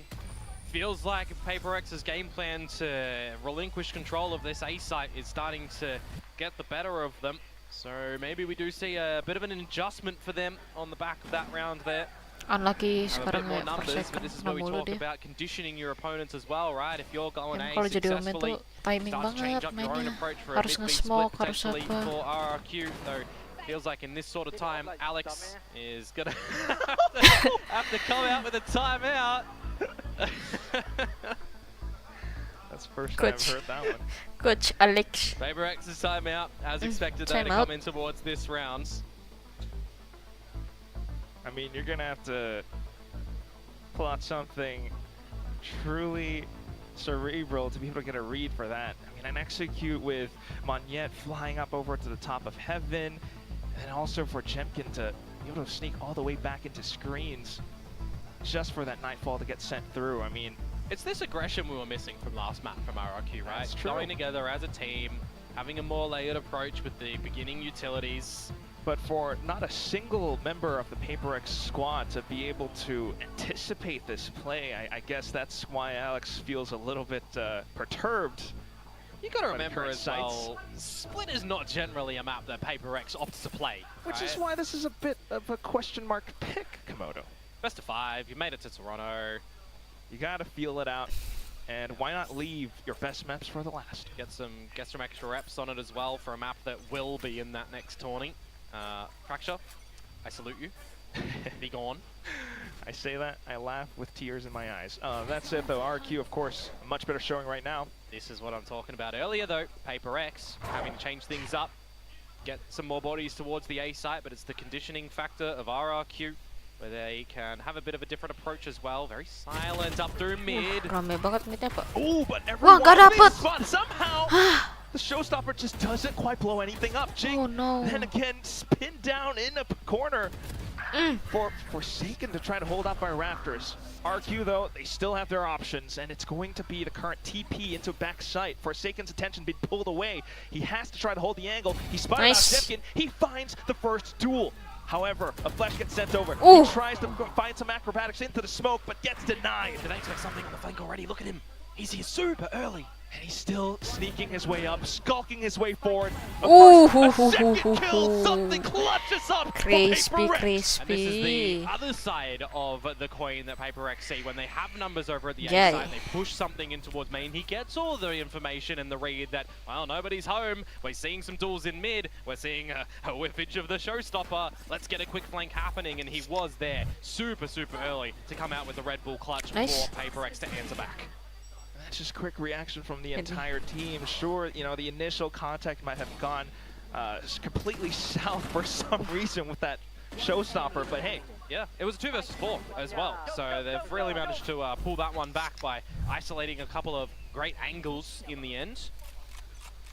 Feels like Paper X's game plan to relinquish control of this A site is starting to get the better of them. So maybe we do see a bit of an adjustment for them on the back of that round there. Unlucky Have a bit more numbers, but this is where we talk about conditioning your opponents as well, right? If you're going A successfully, timing start to change up your own approach for a mid-B split potentially for RRQ. Though feels like in this sort of time, Alex is gonna have to come out with a timeout. That's the first time I've heard that one. Coach Alex. Paper X's timeout, as expected though, to come in towards this round. I mean, you're gonna have to plot something truly cerebral to be able to get a read for that. I mean, an execute with Monyet flying up over to the top of Heaven, and also for Jemkin to be able to sneak all the way back into screens just for that Nightfall to get sent through. I mean, it's this aggression we were missing from last map from RRQ, right? That's true. Going together as a team, having a more layered approach with the beginning utilities. But for not a single member of the Paper X squad to be able to anticipate this play, I guess that's why Alex feels a little bit perturbed You got to by the remember current as sights. well, Split is not generally a map that Paper Rex opts to play. Which is right? why this is a bit of a question mark pick, Komodo. Best of 5, you made it to Toronto. You gotta feel it out, and why not leave your best maps for the last? Get some extra reps on it as well for a map that will be in that next tourney. Fracture, I salute you. Be gone. I say that, I laugh with tears in my eyes. That's it though, RQ of course, a much better showing right now. This is what I'm talking about earlier though. Paper X having to change things up, get some more bodies towards the A site, but it's the conditioning factor of RRQ where they can have a bit of a different approach as well. Very silent up through mid. Rame banget midnya, Pak. Oh, but Wah, everyone nggak dapet. spot somehow. The showstopper just doesn't quite blow anything up. Jing, Oh no. then again, pinned down in a corner for Forsaken to try to hold up by Raptors. RQ though, they still have their options, and it's going to be the current TP into back sight. Forsaken's attention being pulled away. He has to try to hold the angle. He spotted out Nice. Jemkin. He finds the first duel. However, a flash gets sent over. Ooh. He tries to find some acrobatics into the smoke, but gets denied. Did they expect something on the flank already? Look at him. He's here super early. And he's still sneaking his way up, skulking his way forward. Ooh, A second kill, something clutches up for Crispy, Paper Rex. And this is crispy. the other side of the coin that Paper X see. When they have numbers over at the A Yay. side, they push something in towards main. He gets all the information and the read that, well, nobody's home. We're seeing some duels in mid. We're seeing a whiffage of the showstopper. Let's get a quick flank happening. And he was there super early to come out with the Red Bull clutch Nice. for Paper X to answer back. That's just quick reaction from the entire team. Sure, you know, the initial contact might have gone completely south for some reason with that showstopper, but hey. Yeah, it was a 2 versus 4 as well. So they've really managed to pull that one back by isolating a couple of great angles in the end.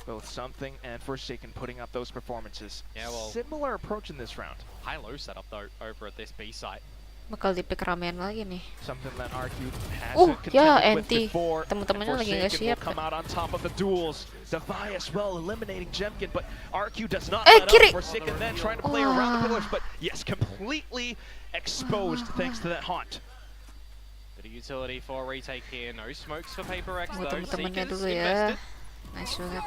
Both Something and Forsaken putting up those performances. Yeah, well, similar approach in this round. High-low setup though over at this B site. Bakal di-pick ramean lagi nih. Something that RQ hasn't Ya, contended with anti. before. Temen-temennya And lagi nggak Forsaken will siap. come out on top of the duels. Devi as well eliminating Jemkin, but RQ does not let kiri. up. Forsaken then trying to play around the pillars, but yes, completely exposed thanks to that haunt. Bit of utility for a retake here. No smokes for Paper X Buat though. temen-temennya Seekers dulu ya. invested. Nice banget.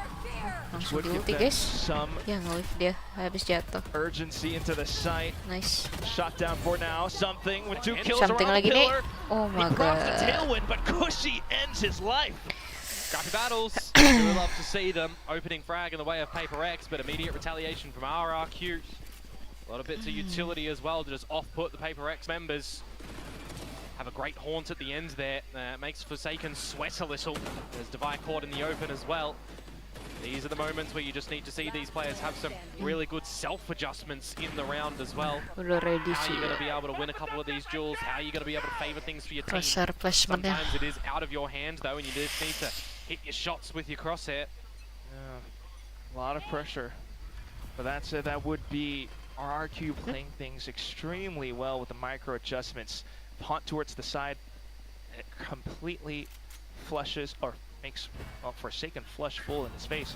Langsung Would di give ulti, them guys. some Ya, nge-lift dia. Habis jatuh. urgency into the site. Nice. Shot down for now. Something with 2 kills Something around the lagi nih. pillar. Oh my He grabs the god. tailwind, but Cushy ends his life. Scrappy battles. We would love to see them. Opening frag in the way of Paper X, but immediate retaliation from RRQ. A lot of bits of utility as well to just off-put the Paper X members. Have a great haunt at the end there. Makes Forsaken sweat a little. There's Devi caught in the open as well. These are the moments where you just need to see these players have some really good self-adjustments in the round as well. Udah ready How are sih you going ya. to be able to win a couple of these duels? How are you going to be able to favor things for your team? Crosshair placementnya. Sometimes it is out of your hand though, and you just need to hit your shots with your crosshair. Yeah, a lot of pressure. But that said, that would be RRQ playing things extremely well with the micro adjustments. Haunt towards the side, it completely flushes or makes Forsaken flush full in his face.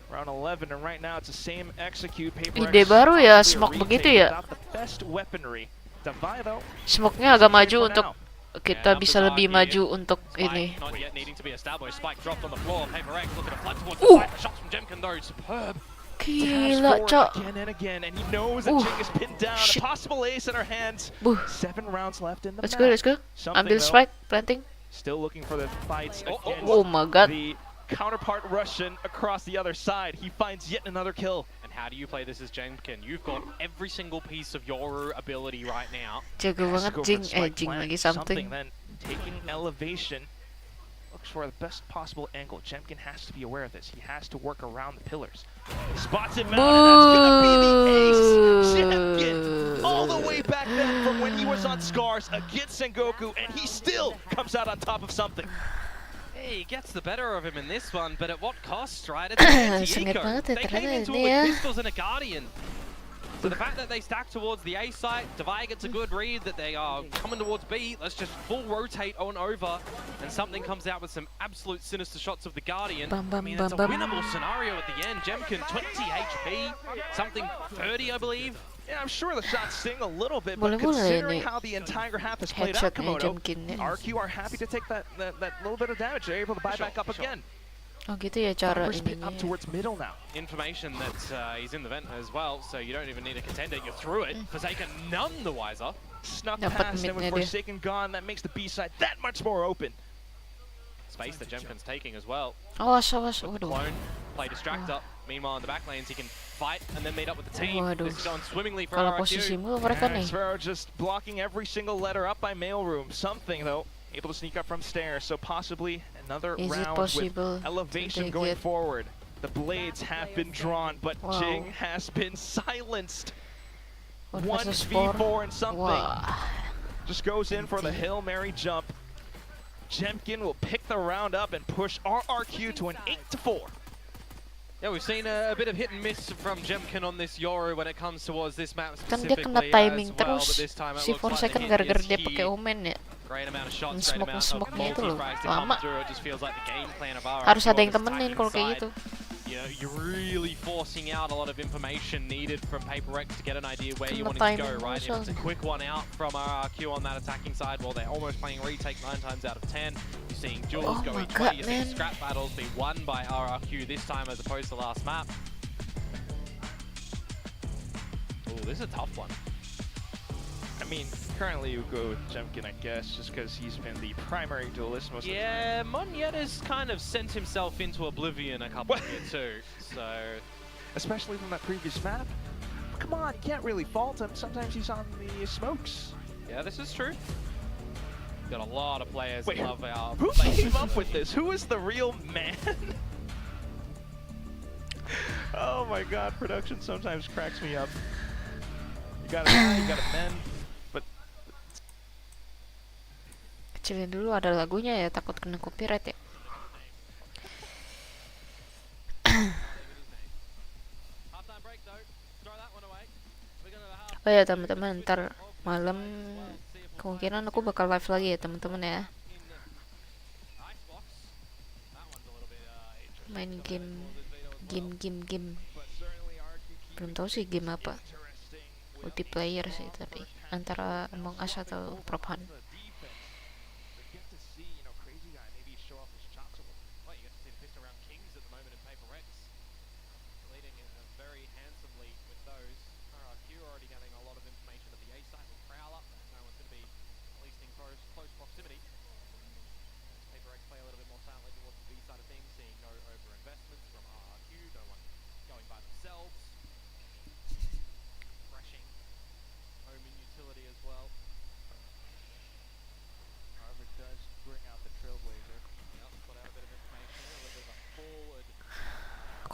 Round 11, and right now it's the same execute. Paper Ide X, baru ya, possibly a smoke retake begitu ya. without the best weaponry. Devi though, Smoke-nya agak maju for untuk now. kita bisa lebih maju untuk ini. Not yet needing to be established. Spike dropped on the floor. Paper X looking to flood towards Ooh. the side. Shots from Jemkin though, superb. Gila, Cok. Again and again, and he knows that Jing is pinned down. Shit. A possible ace in our hands. Buh. 7 rounds left in the Let's match. go, let's go. Something, Ambil though, spike, planting. Still looking for the fights against Oh my god. the counterpart Russian across the other side. He finds yet another kill. And how do you play this as Jemkin? You've got every single piece of your ability right now. Jago Has to banget go for Jing. the spike Jing plant. lagi something. Then taking elevation. Looks for the best possible angle. Jemkin has to be aware of this. He has to work around the pillars. Spots him out, and that's gonna be the ace. Jemkin, all the way back then from when he was on Scars against Sengoku, and he still comes out on top of something. Hey, he gets the better of him in this one, but at what cost, right? It's an Sengit anti-eco. banget ya They came ternyata into ini it ya. with pistols and a Guardian. So the fact that they stack towards the A site, Devi gets a good read that they are coming towards B. Let's just full rotate on over, and something comes out with some absolute sinister shots of the Guardian. Bam, bam, I mean, it's a bam, bam. winnable scenario at the end. Jemkin, 20 HP, something 30, I believe. Yeah, I'm sure the shots sting a little bit, but Boleh-boleh considering ini how the entire half has played out, headshotnya Komodo, Jemkin ya. RQ are happy to take that little bit of damage. They're able to buy back up again. Oh gitu ya cara Farmer's ininya. up towards middle now. Information that he's in the vent as well, so you don't even need a contender. You're through it. Forsaken none the wiser. Snuck Dapat past, and with midnya dia. Forsaken gone, that makes the B side that much more open. Space that Jemkin's taking as well. Awas. With the Waduh. clone, play distractor. Meanwhile, in the back lanes, he can fight and then meet up with the team. Waduh. This is going swimmingly for Kalau RRQ. posisimu mereka nih. Sparrow just blocking every single letter up by mailroom. Something though, able to sneak up from stairs, so possibly another Is it round possible with elevation to going get- forward. The blades have been drawn, but Wow. Jing has been silenced. One 1v4 versus and something. Wah. Just goes in for the Hail Mary jump. Jemkin will pick the round up and push RRQ to an 8-4. Yeah, we've seen a bit of hit and miss from Jemkin on this Yoru when it comes towards this map Kan dia specifically kena timing as well, but terus. this time it Si looks like the Forsaken hit gara-gara is dia key. pakai omen ya. Great amount of shots, great Smoke- amount of smoke-nya itu loh, multi-frags to lama. come through. It just feels like the game plan of RRQ Harus ada on yang this temenin attacking kalau kayak side. gitu. You know, you're really forcing out a lot of information needed from Paper X to get an idea where you Kena want to go, timing right? If it's a also. quick one out from RRQ on that attacking side, well, they're almost playing retake 9 times out of 10. You're seeing duels Oh go my each way. God, You're seeing man. scrap battles be won by RRQ this time as opposed to last map. Oh, this is a tough one. I mean, currently you go with Jemkin, I guess, just because he's been the primary duelist most of the time. Yeah, Monyet has kind of sent himself into oblivion a couple of here too, so... Especially from that previous map. Come on, you can't really fault him. Sometimes he's on the smokes. Yeah, this is true. Got a lot of players Wait, who love our... who came up with this? Who is the real man? Oh my god, production sometimes cracks me up. You gotta lie, you gotta mend, but Kecilin dulu ada lagunya ya, takut kena copyright ya. Oh ya teman-teman, ntar malam kemungkinan aku bakal live lagi ya teman-teman ya. Main game. Belum tahu sih game apa. Multiplayer sih tapi antara Among Us atau Prop Hunt.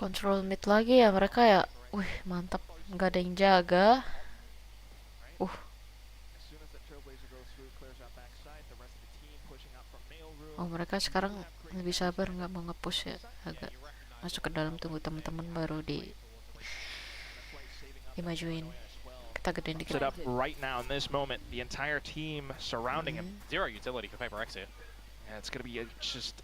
Control mid lagi ya mereka ya. Wih, mantap. Nggak ada yang jaga. Oh, mereka sekarang lebih sabar, nggak mau nge-push ya. Agak masuk ke dalam, tunggu teman-teman baru dimajuin. Kita gedein dikit. set up right now in this moment. The entire team surrounding him. Zero utility for Paper X here. Yeah, it's gonna be just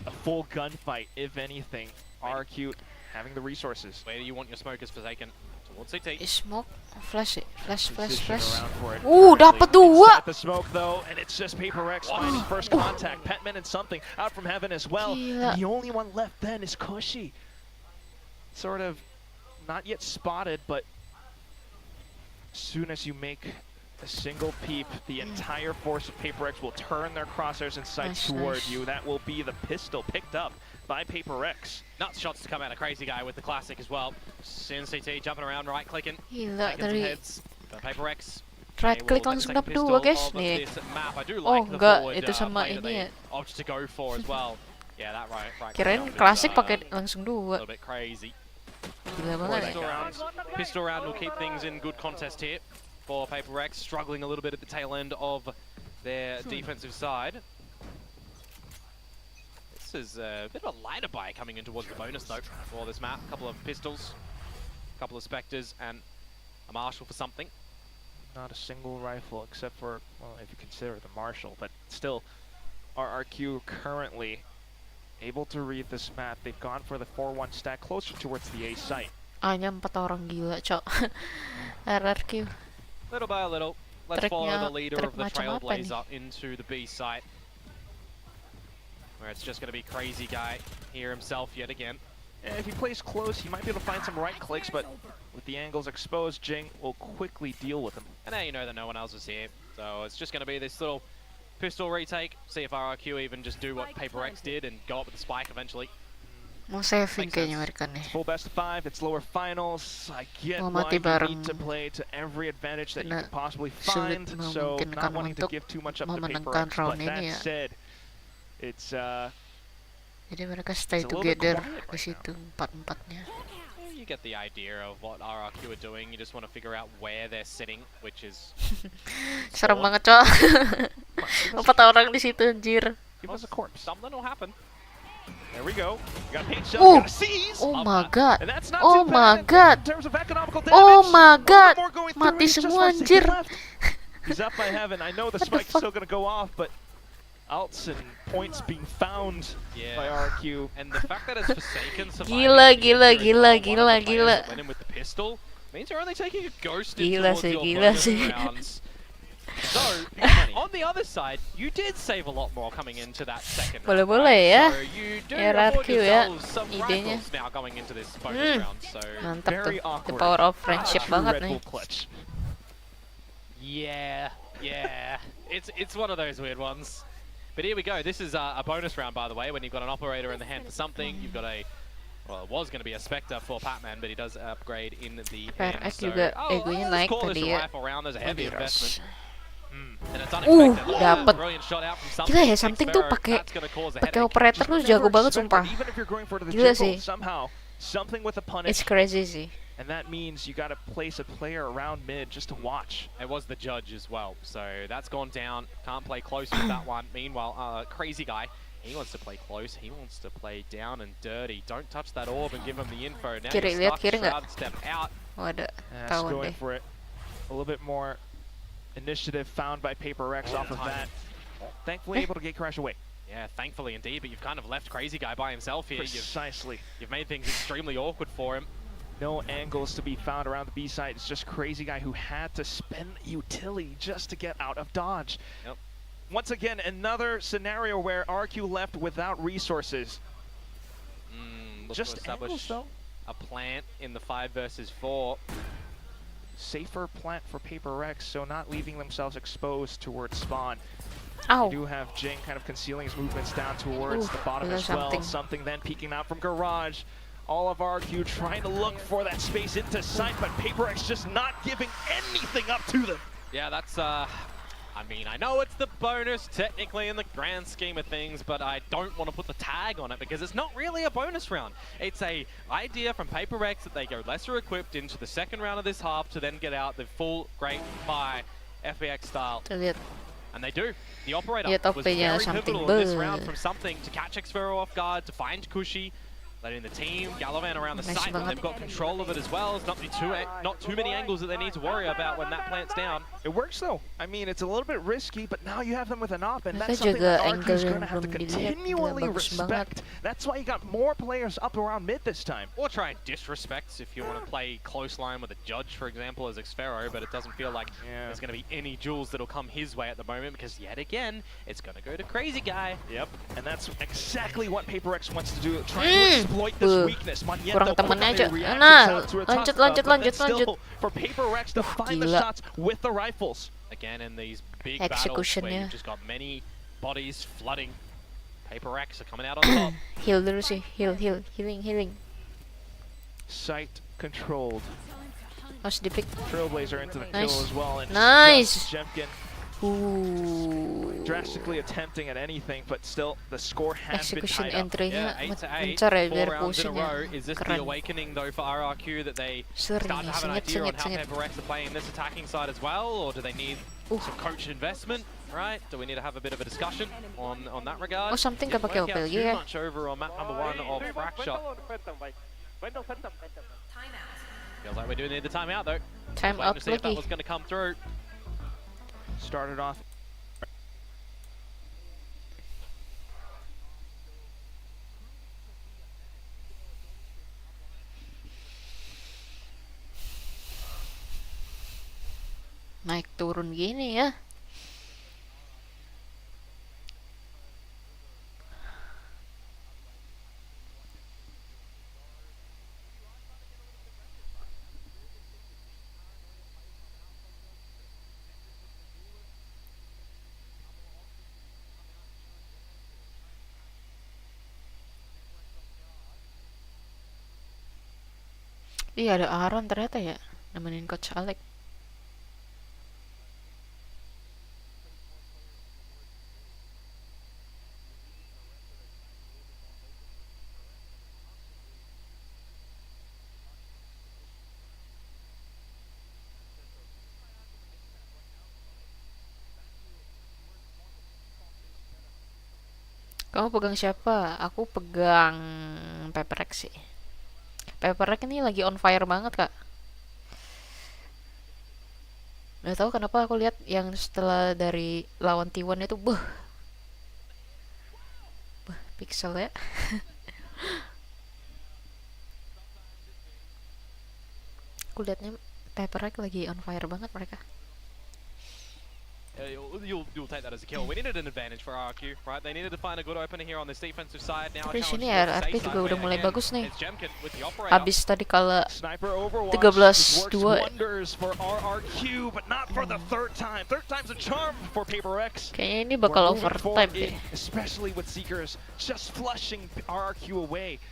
a full gunfight, if anything. RQ having the resources. Where do you want your smokers Forsaken? Towards CT. Smoke, flash, flash. Around for it. Dapat dua. At the smoke though, and it's just Paper X finding first contact. Petman and something out from heaven as well. Gila. And the only one left then is Cushy. Sort of not yet spotted, but as soon as you make a single peep, the entire force of Paper X will turn their crosshairs and sights toward you. That will be the pistol picked up by Paper X. Nuts shots to come out of Crazy Guy with the classic as well. Sin CT jumping around, right clicking. Gila, taking some dari heads. Paper X. right click langsung dapat dua guys nih. Oh enggak, itu sama ini ya. Opts to go for as well. Yeah, that right. Kirain klasik pakai langsung A dua. little bit crazy. Gila banget. Pistol round will keep things in good contest here for Paper X, struggling a little bit at the tail end of their defensive side. This is a bit of a lighter buy coming in towards the bonus though for this map. A couple of pistols, a couple of Spectres, and a Marshal for something. Not a single rifle except for, well, if you consider the Marshal, but still, RRQ currently able to read this map. They've gone for the 4-1 stack closer towards the A site. Hanya 4 orang gila, cok. RRQ. Little by a little, let's follow the leader of the macam apa nih? Trailblazer into the B site. where it's just going to be crazy guy here himself yet again. And if he plays close, he might be able to find some right clicks, but with the angles exposed, Jing will quickly deal with him. And now you know that no one else is here, so it's just going to be this little pistol retake. See if RRQ even just do what Paper X did and go up with the spike eventually. Mau saving kayaknya mereka nih. Full best of 5, it's lower finals. I get Mau why mati you bareng. need to play to every advantage that you Karena can possibly sulit find, so not memungkinkan wanting to untuk give too much up to Paper memenangkan X. round But that ini ya. said, it's Jadi mereka stay it's a little bit together quiet di right situ empat-empatnya. You get the idea of what RRQ are doing. You just want to figure out where they're sitting, which is Serem banget, Cok. 4 orang di situ anjir. Give us a corpse. Something will happen. There we go. You got paint shell, you got a seize. Oh my god. And that's not Oh too my bad god. in terms of economical Oh damage. my god. More going through, Mati he's just semua one anjir. second left. He's up by heaven. I know the What the spike's fuck? still going to go off, but ults and points being found by RQ. And the fact that it's Forsaken surviving Gila, the gila, injury gila, from one of the gila, players gila. that went in with the pistol means you're only taking a ghost Gila towards sih, your gila bonus sih. rounds. So, on the other side, you did save a lot more coming into that second round. Boleh-boleh ya. So you do RRQ afford ya yourselves some idenya. rifles now going into this bonus round. So Mantap tuh. Very The awkward. power of friendship True banget Red nih. Bull clutch. yeah. It's one of those weird ones. But here we go. This is a bonus round, by the way, when you've got an operator in the hand for something. You've got a, well, it was going to be a Spectre for Patman, but he does upgrade in the end. PRX So, juga egonya let's naik call this tadi a ya. rifle round. There's a heavy Virus. investment. And it's unexpected. Dapet. Brilliant shot out from Gila ya, something. something tuh Sparrow, pakai that's gonna cause a pakai headache. operator tuh jago banget sumpah. Even if you're going for the Gila jiggle, sih. somehow, something with a punish. It's crazy sih. And that means you got to place a player around mid just to watch. It was the judge as well, so that's gone down. Can't play close with that one. Meanwhile, crazy guy, he wants to play close. He wants to play down and dirty. Don't touch that orb and give him the info. Now Kiri, you're lihat stuck. kiri nggak? Shroud step out. Oh ada That's tahun going deh. for it. A little bit more initiative found by Paper Rex off of that. Thankfully able to get Crash away. Yeah, thankfully indeed, but you've kind of left Crazy Guy by himself here. Precisely. You've made things extremely awkward for him. No angles to be found around the B side. It's just Crazy Guy who had to spend utility just to get out of dodge. Yep. Once again, another scenario where RQ left without resources. Look Just to establish angles, though. a plant in the 5 versus 4. Safer plant for Paper Rex, so not leaving themselves exposed towards spawn. Ow. You do have Jing kind of concealing his movements down towards Ooh, the bottom there's as well. something. Something then peeking out from Garage. All of RQ trying to look for that space into sight, but Paper X just not giving anything up to them. Yeah, that's, I mean, I know it's the bonus technically in the grand scheme of things, but I don't want to put the tag on it because it's not really a bonus round. It's a idea from Paper X that they go lesser equipped into the second round of this half to then get out the full Great Buy FBX style. Tuh lihat. And they do. The operator Lihat was OP-nya very something. pivotal in this Beuh. round from something to catch Xfero off guard, to find Cushy, letting the team Galavan around the Nice site when banget. they've got control of it as well. There's not too many angles that they need to worry about when that plant's down. It works though. I mean, it's a little bit risky, but now you have them with an op, and Mereka that's something juga that RQ is angle going to yang have to belum dilihat, continually gila, bagus banget. respect. That's why you got more players up around mid this time. Or try and disrespect if you want to play close line with a judge, for example, as Xfero, but it doesn't feel like there's going to be any jewels that'll come his way at the moment because yet again, it's going to go to Crazy Guy. Yep, and that's exactly what Paper X wants to do, trying to exploit this weakness. Kurang temennya aja. Nah, lanjut. For Paper Rex to find the Gila. shots with the rifles. Again, in these big battles where Execution-nya. you've just got many bodies flooding, Paper X are coming out on top. Heal dulu sih, healing. Sight controlled. Harus di pick. Trailblazer into the Nice. kill as well, and Nice. just Jemkin Ooh. drastically attempting at anything, but still the score has been Execution tied up. entry-nya 8 to 8, mencar ya 4 biar rounds in a pusing row. ya. Is this the Keren. awakening though for RRQ that they Sering start to nih, have an idea on how sengit. Paper X are playing this attacking side as well, or do they need some coach investment? Right? Do we need to have a bit of a discussion on that regard? Oh, something Didn't nggak pakai work OP out lagi too ya. much over on map number 1 of Fracture. Feels like we do need the timeout though. Time Waiting out to see if that lagi. was going to come through. Started off. Naik turun gini ya. Iya ada Aaron ternyata ya, nemenin Coach Alec. Kamu pegang siapa? Aku pegang Pepperx sih. Pepperx ini lagi on fire banget kak. Gak tahu kenapa aku lihat yang setelah dari lawan T1 itu pixel ya. Aku liatnya Pepperx lagi on fire banget mereka. You'll take that as a kill. We needed an advantage for RRQ, right? They needed to find a good opener here on this defensive side. Now Tapi sini challenge RRQ to the juga safe udah side, mulai again, bagus nih. it's Jemkin with the operator. Abis tadi kala Sniper Overwatch 13-2. works wonders for RRQ, but not for the third time. Third time's a charm for PaperX. Kayaknya ini bakal We're moving overtime forward deh. especially with Seekers just flushing RRQ away.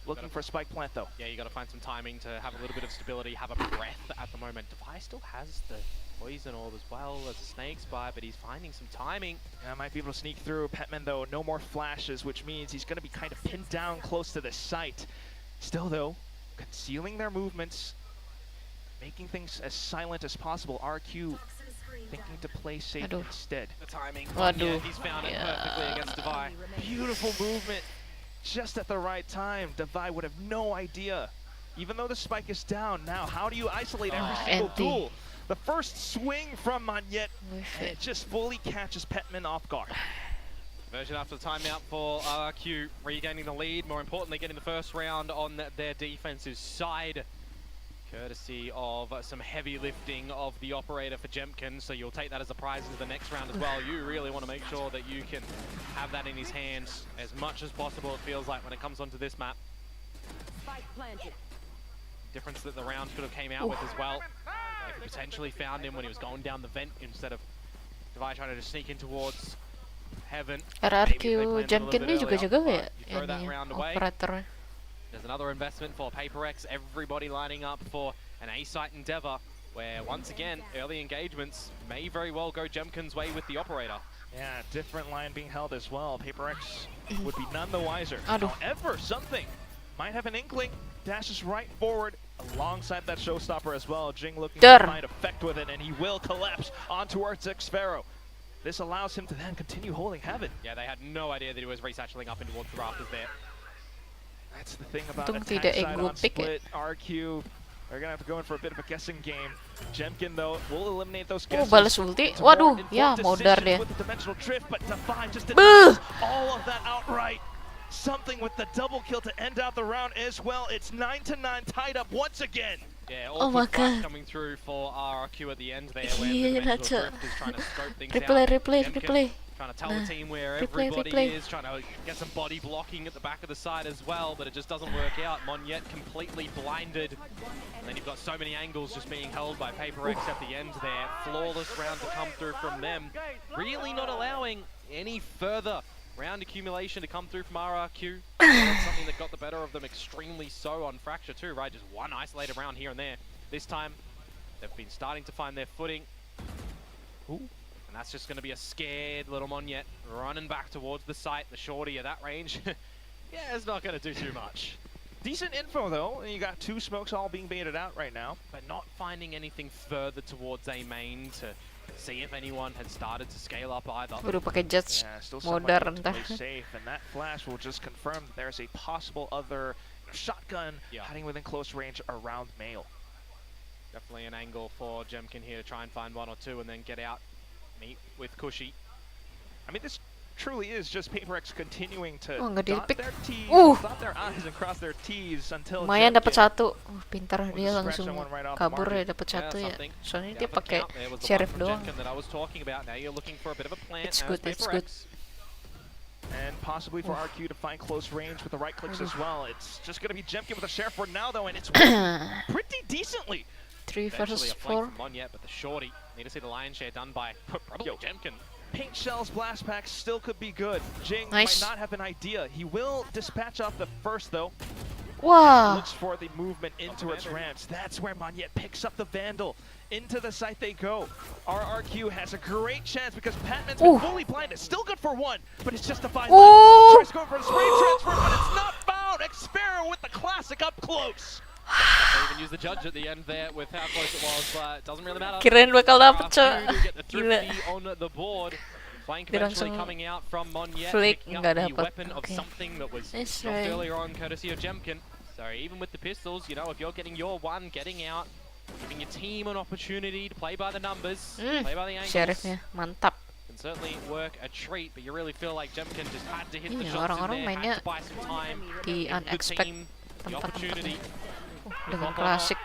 Looking for a spike plant though. Yeah, you got to find some timing to have a little bit of stability, have a breath at the moment. Devi still has the poison orb as well as a snake spy, but he's finding some timing. Yeah, might be able to sneak through. Petman though, no more flashes, which means he's going to be kind of pinned down close to the site. Still though, concealing their movements, making things as silent as possible. RQ thinking to play safe instead. The timing. Waduh. Yeah, he's found it perfectly against Devi. Beautiful movement, just at the right time. Devi would have no idea. Even though the spike is down, now how do you isolate every single duel? The first swing from Monyet, and it just fully catches Petman off guard. Version after the timeout for RRQ, regaining the lead. More importantly, getting the first round on their defensive side. Courtesy of some heavy lifting of the operator for Jemkin, so you'll take that as a prize into the next round as well. You really want to make sure that you can have that in his hands as much as possible, it feels like, when it comes onto this map. Difference that the round could have came out with as well. They could potentially found him when he was going down the vent instead of Devi trying to just sneak in towards Heaven. RRQ Jemkin ini juga jago ya Throw that ini round away. operatornya. There's another investment for PaperX. Everybody lining up for an A-site endeavor, where once again, early engagements may very well go Jemkin's way with the operator. Yeah, different line being held as well. PaperX would be none the wiser. Aduh. However, something might have an inkling. Dashes right forward alongside that showstopper as well. Jing looking to find effect with it, and he will collapse onto our Six Sparrow. This allows him to then continue holding Heaven. Yeah, they had no idea that he was resatcheling up in towards the rafters there. That's the thing about Untung attack tidak side ego on pick split. RQ, they're gonna have to go in for a bit of a guessing game. Jemkin though will eliminate those guesses. Balas ulti. Waduh, ya modar dia. With the dimensional drift, but Defi just denies all of that outright. Something with the double kill to end out the round as well. It's 9-9 tied up once again. Yeah, Oh my god. Coming through for RRQ at the end there, where Iya, the that's dimensional drift is trying to scope things replay. out. Trying to tell the team where everybody is, trying to get some body blocking at the back of the side as well, but it just doesn't work out. Monyet completely blinded. And then you've got so many angles just being held by PaperX at the end there. Flawless round to come through from them. Really not allowing any further round accumulation to come through from RRQ. That's something that got the better of them extremely so on Fracture too, right? Just one isolated round here and there. This time, they've been starting to find their footing. Ooh. And that's just going to be a scared little Monyet running back towards the site. The shorty at that range, yeah, it's not going to do too much. Decent info though. You got two smokes all being baited out right now. But not finding anything further towards A main to see if anyone had started to scale up either. Udah pakai judge modern ntar. Safe, and that flash will just confirm that there's a possible other shotgun hiding within close range around Mail. Definitely an angle for Jemkin here to try and find one or two and then get out, meet with Cushy. I mean, this truly is just PaperX continuing to nggak dot di-pick. their T's, dot their I's and cross their T's until Lumayan dapat Jemkin satu. Pintar dia langsung kabur ya dapat satu ya. Soalnya dia pakai sheriff doang. It's good, it's good. And possibly for RQ to find close range with the right clicks as well. It's just going to be Jemkin with a sheriff for now though, and it's pretty decently. 3 versus 4. Monyet, but the shorty need to see the lion's share done by probably Jemkin. Paint shells, blast packs still could be good. Jing might not have an idea. He will dispatch off the first though. Wow. Looks for the movement into its ramps. That's where Monyet picks up the Vandal. Into the site they go. RRQ has a great chance because Patman's been fully blinded. Still good for one, but it's just a fine left. Tries going for the spray transfer, but it's not found. Expero with the classic up close. They even use the judge at the end there with how close it was, but it doesn't really matter. Kirain bakal dapet, Cok. Get the thrifty on the board. Flank eventually coming out from Monyet, picking up the weapon of something that was dropped earlier on, courtesy of Jemkin. So even with the pistols, you know, if you're getting your one, getting out, giving your team an opportunity to play by the numbers, play by the angles. Sheriffnya mantap. Can certainly work a treat, but you really feel like Jemkin just had to hit the shots orang-orang in there, mainnya had to buy some time, di give the unexpect team the opportunity. dengan klasik.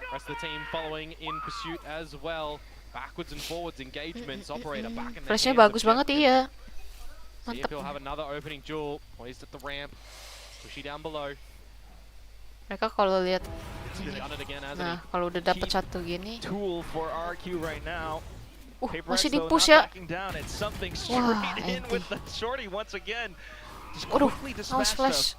Rest of the team following in pursuit as well. Backwards and forwards engagements, operator back in the Flashnya bagus banget, iya. See if he'll have another opening duel. Poised at the ramp. Pushy down below. Mereka kalau lihat nah, kalau udah dapat satu gini. Tool for RQ right now. Masih di push ya. Wah, with the shorty once again. Awas flash.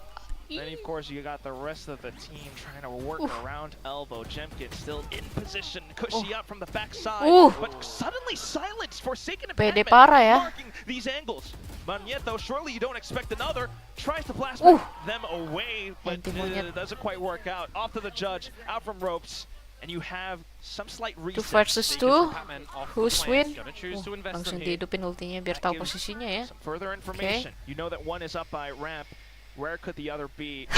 Then of course you got the rest of the team trying to work around elbow. Jemkin still in position, cushy up from the backside, but suddenly silenced, forsaken Pede parah ya. marking these angles. Monyet though, surely you don't expect another. Tries to blast them away, but it doesn't quite work out. Off to the judge, out from ropes, and you have some slight reset. 2 versus 2, who's win? Langsung dihidupin ultinya biar tahu posisinya ya. Some further information. You know that one is up by ramp. Where could the other be?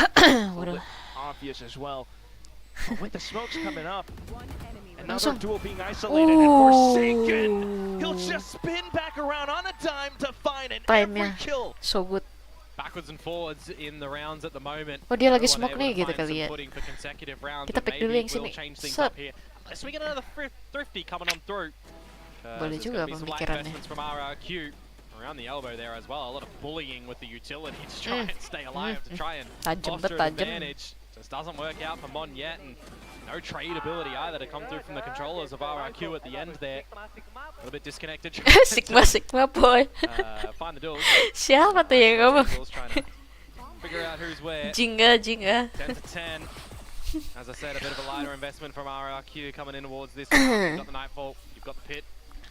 Obvious as well. But with the smokes coming up, another duel being isolated and forsaken. He'll just spin back around on a dime to find an every kill. So good. Backwards and forwards in the rounds at the moment. Oh, dia lagi smoke nih gitu kali ya. Kita pick dulu yang sini. Set. Unless we get another thrifty coming on through. Boleh juga pemikirannya. From RRQ. Around the elbow there as well. A lot of bullying with the utility to try and stay alive, to try and foster an advantage. Just doesn't work out for Monyet, and no trade ability either to come through from the controllers of RRQ at the end there. A little bit disconnected. Sigma boy. Find the duels. Siapa tuh yang ngomong? Figure out who's where. Jingga. 10 for 10. As I said, a bit of a lighter investment from RRQ coming in towards this. You've got the Nightfall, you've got the Pit.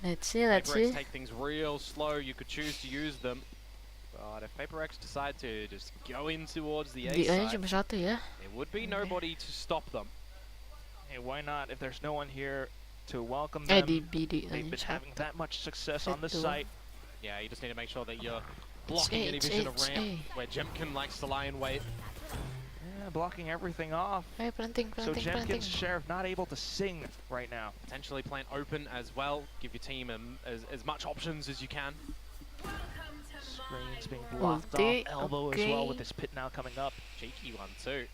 Let's see. Take things real slow. You could choose to use them, but if Paper X decide to just go in towards the A side, cuma satu ya. there would be nobody to stop them. Hey, why not? If there's no one here to welcome them, Di BD they've been having that much success on this site. Yeah, you just need to make sure that you're blocking any vision of ramp where Jemkin likes to lie in wait. Yeah, blocking everything off. So Jemkin's Sheriff not able to sing right now. Potentially plant open as well. Give your team as much options as you can. Screens being blocked off. Elbow as well with this Pit now coming up. Cheeky one too.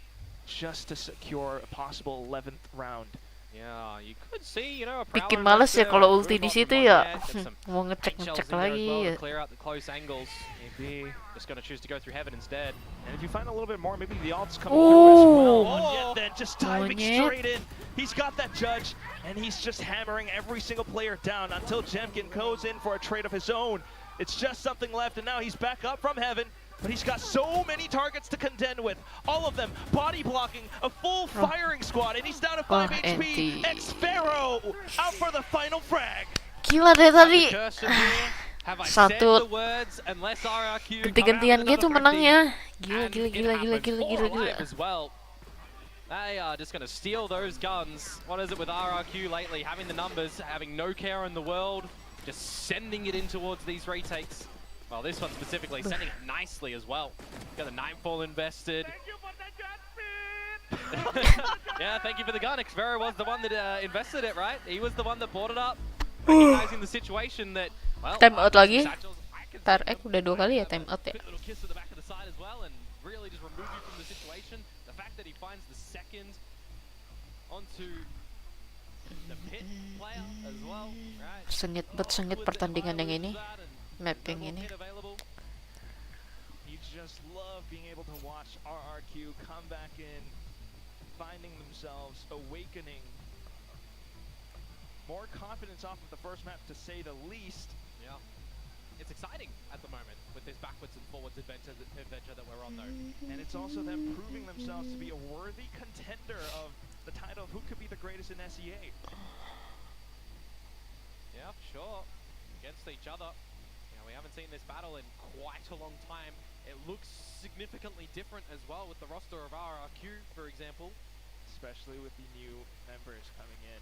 Just to secure a possible 11th round. Yeah, you could see, you know, a bikin males ya kalau ulti di situ ya. Mau ngecek lagi ya. Clear out the close angles. Maybe just gonna choose to go through heaven instead. And if you find a little bit more, maybe the alt's coming through as well. Monyet then just diving straight in. He's got that judge, and he's just hammering every single player down until Jemkin goes in for a trade of his own. It's just something left, and now he's back up from heaven. But he's got so many targets to contend with. All of them body blocking, a full firing squad, and he's down to 5 HP. Expero out for the final frag. Gila deh tadi. Satu ganti-gantian gitu menangnya. Gila. They are just going to steal those guns. What is it with RRQ lately? Having the numbers, having no care in the world, just sending it in towards these retakes. Well, this one specifically, sending it nicely as well. Got the Nightfall invested. Yeah, thank you for the gun. Expero was the one that invested it, right? He was the one that bought it up, recognizing the situation that, well, time out lagi. Tar udah 2 kali ya time out ya. Little kiss to the back of the side as well, and really just remove you from the situation. The fact that he finds the second onto the Pit player as well, right? Sengit pertandingan yang ini. Map yang ini. You just love being able to watch RRQ come back in, finding themselves, awakening. More confidence off of the first map, to say the least. Yeah. it's exciting at the moment with this backwards and forwards adventure that we're on though. And it's also them proving themselves to be a worthy contender of the title of who could be the greatest in SEA. Yeah, sure. Against each other. You know, we haven't seen this battle in quite a long time. It looks significantly different as well with the roster of RRQ, for example. Especially with the new members coming in.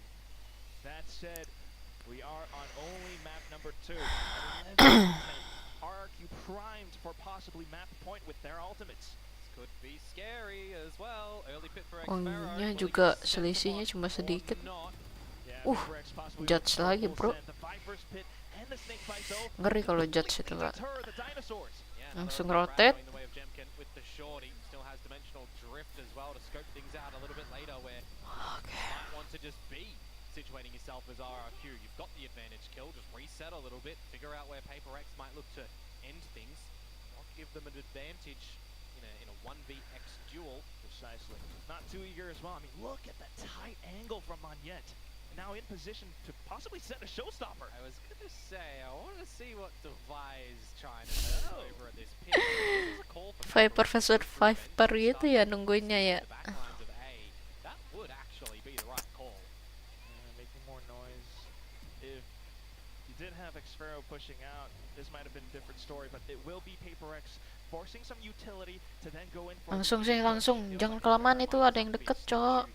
That said, we are on only map number 2. RRQ primed for possibly map point with their ultimates. This could be scary as well. Early pit for Ongnya juga selisihnya cuma sedikit. Judge lagi bro. Ngeri kalau judge itu Pak. Langsung rotate. Situating yourself as RRQ, you've got the advantage kill, just reset a little bit, figure out where Paper X might look to end things, not give them an advantage in a 1vx duel. Precisely. Not too eager as well. I mean, look at that tight angle from Monyet. Now in position to possibly set a showstopper. I was gonna say, I want to see what Device trying to do over at this pit. This is a call for Viper versus Viper gitu ya nungguinnya ya. That would actually be the right call. Making more noise. If you did have Xfero pushing out, this might have been a different story, but it will be Paper X forcing some utility to then go in for Langsung sih, langsung. Jangan kelamaan itu, ada yang deket, Cok.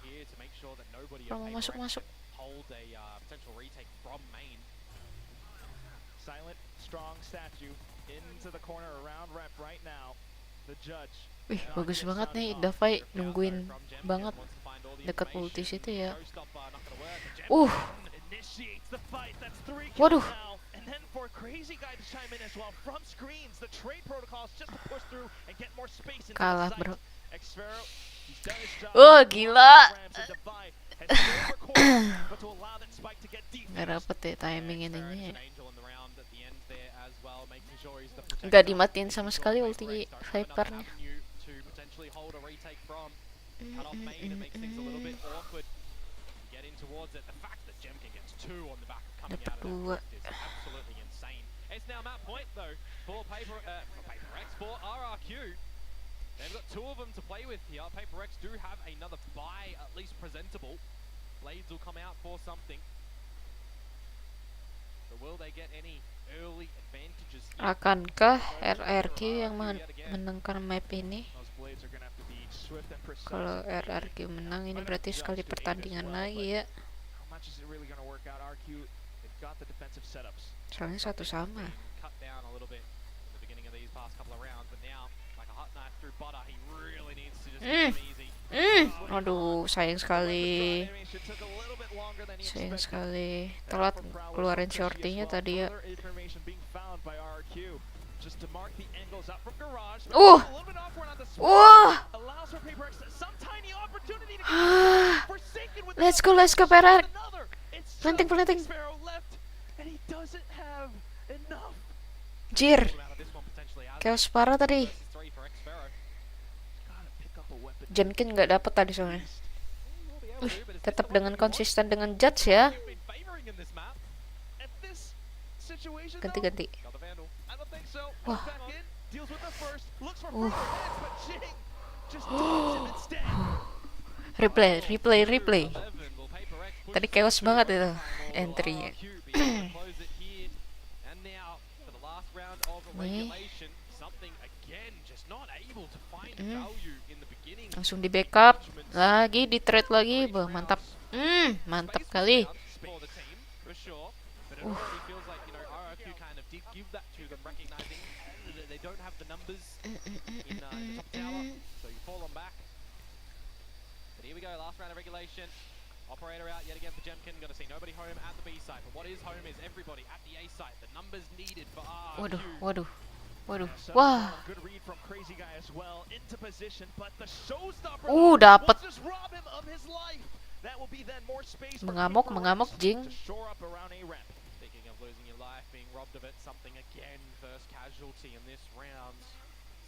Kalau mau masuk-masuk. Silent, strong statue into the corner around rep right now. The judge. Wih, bagus banget nih. Davai nungguin banget dekat ulti situ ya. Waduh. And then for Crazy Guy to chime in as well from screens, the trade protocols just to push through and get more space in Kalah, bro. Xfero, he's done his job. Oh, gila. Nggak dapet deh timing ininya. Nggak dimatiin sama sekali ulti Vipernya. Dapat 2. It's now map point though for Paper X for RRQ. They've got 2 of them to play with here. Paper X do have another buy at least presentable. Blades will come out for something. But will they get any early advantages? Akankah RRQ yang menangkan map ini? Kalau RRQ menang ini berarti sekali pertandingan lagi ya. Soalnya satu sama. Aduh, sayang sekali. Sayang sekali. Telat keluarin shorty-nya tadi ya. Let's go Perak. Planting. Jir. Chaos parah tadi. Jenkins nggak dapat tadi soalnya. Tetap dengan konsisten dengan judge ya. Ganti. Wah. Replay. Tadi chaos banget itu entry-nya. Nih. Langsung di backup lagi, di trade lagi. Bah, mantap. Mantap kali. Operator out yet again for Jemkin. Gonna see nobody home at the B site, but what is home is everybody at the A site. The numbers needed for Waduh. Wah. Dapat. Mengamuk Jing. Speaking of losing your life, being robbed of it, something again. First casualty in this round.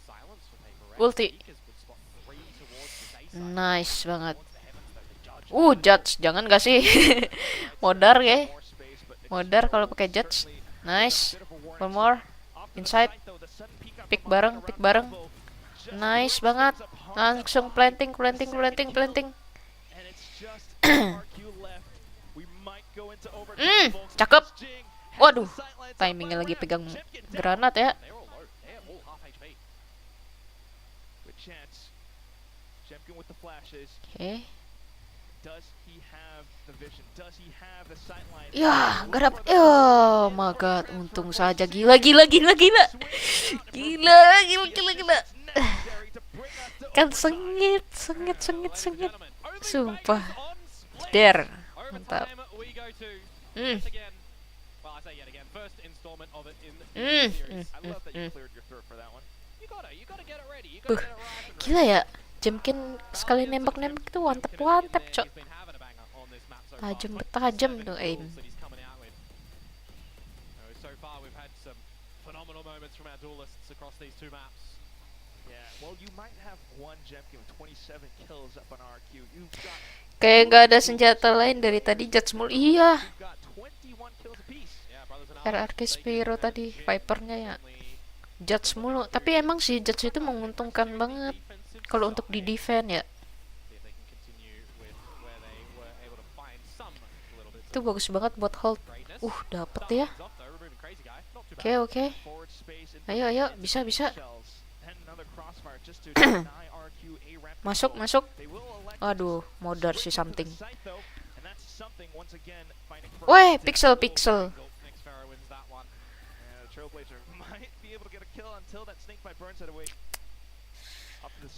Silence for Paper X. Ulti. Nice banget. Judge, jangan gak sih? Modar ya. Modar kalau pakai judge. Nice. One more. Inside. Pick bareng. Nice banget. Langsung planting. Cakep. Waduh, timingnya lagi pegang granat ya. Oke. Ya, gak dapet. Oh my god, untung saja. Gila. Kan sengit. Sumpah. Der. Mantap. Gila ya. Jemkin sekali nembak itu wantep, cok. Tajam tuh aim. Kayak gak ada senjata lain dari tadi, judge mulu. Iya. RRQ Spiro tadi, Vipernya ya. Judge mulu. Tapi emang sih judge itu menguntungkan banget kalau untuk di defend ya. Itu bagus banget buat hold. Dapet ya. Oke. Ayo, bisa. Masuk. Aduh, modar si something. Weh, pixel.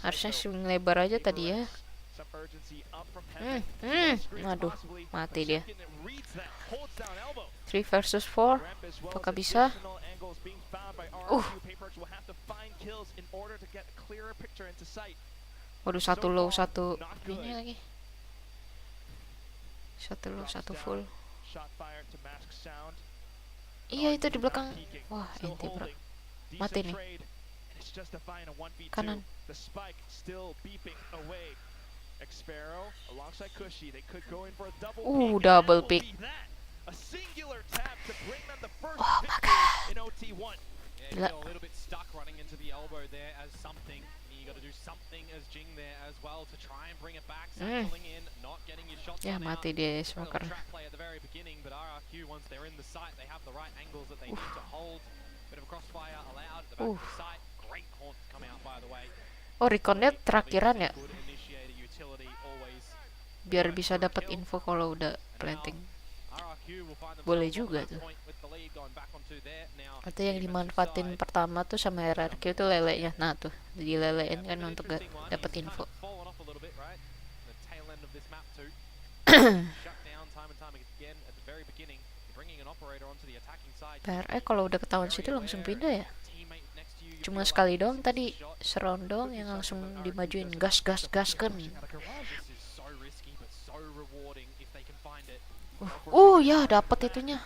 Harusnya swing lebar aja tadi ya. Aduh, mati dia. 3 versus 4. Apakah bisa? Waduh, satu low, satu ini lagi. Satu low, satu full. Iya, itu di belakang. Wah, ente bro. Mati nih. Kanan. Double pick. Oh my god. Gila. Ya mati dia smoker. Oh, reconnya terakhiran ya, biar bisa dapat info kalau udah planting. Boleh juga tuh. Atau yang dimanfaatin pertama tuh sama RRQ tuh lelenya. Nah tuh dilelein kan untuk dapat info. PRE kalau udah ketahuan situ langsung pindah ya. Cuma sekali doang tadi, seround doang yang langsung dimajuin. Gas kan. Ya dapat itunya.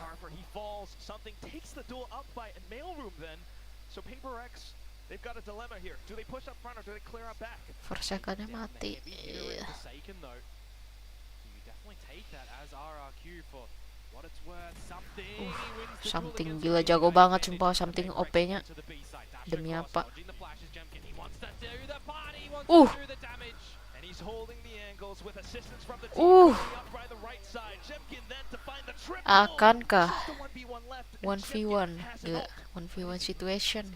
Forsakennya mati. Something gila, jago banget sumpah. Something OP-nya. Demi apa? Akankah 1v1? Gila, 1v1 situation.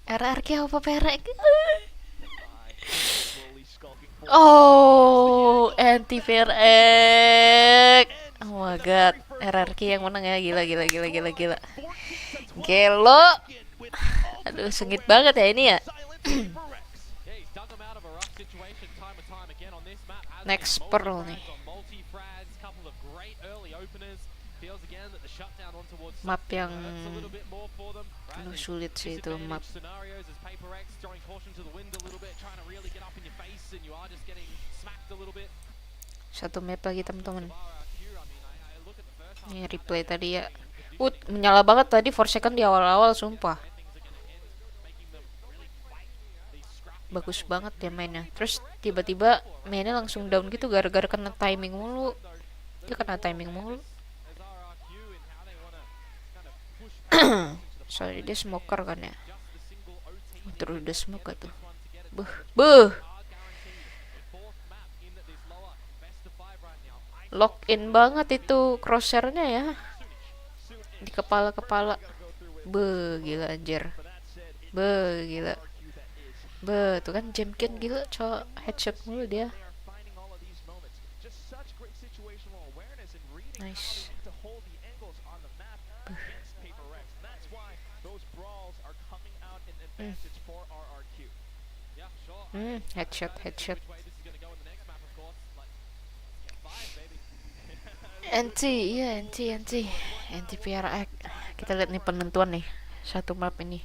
RRQ apa perek? Anti perek. Oh my god, RRQ yang menang ya. Gila. Gelo. Aduh, sengit banget ya ini ya. Next Pearl nih. Map yang sulit sih itu map. Satu map lagi teman-teman. Ini replay tadi ya. Menyala banget tadi Forsaken di awal-awal sumpah. Bagus banget ya mainnya. Terus tiba-tiba mainnya langsung down gitu gara-gara kena timing mulu. Dia kena timing mulu. Soalnya dia smoker kan ya. Terus udah smoke gak tuh? Buh, buh. Lock in banget itu crosshairnya ya. Di kepala-kepala. Be, gila anjir. Be, gila. Be, tuh kan Jemkin gila, cowok headshot mulu dia. Nice. Headshot, headshot. NT, iya NT PRX. Kita lihat nih penentuan nih satu map ini.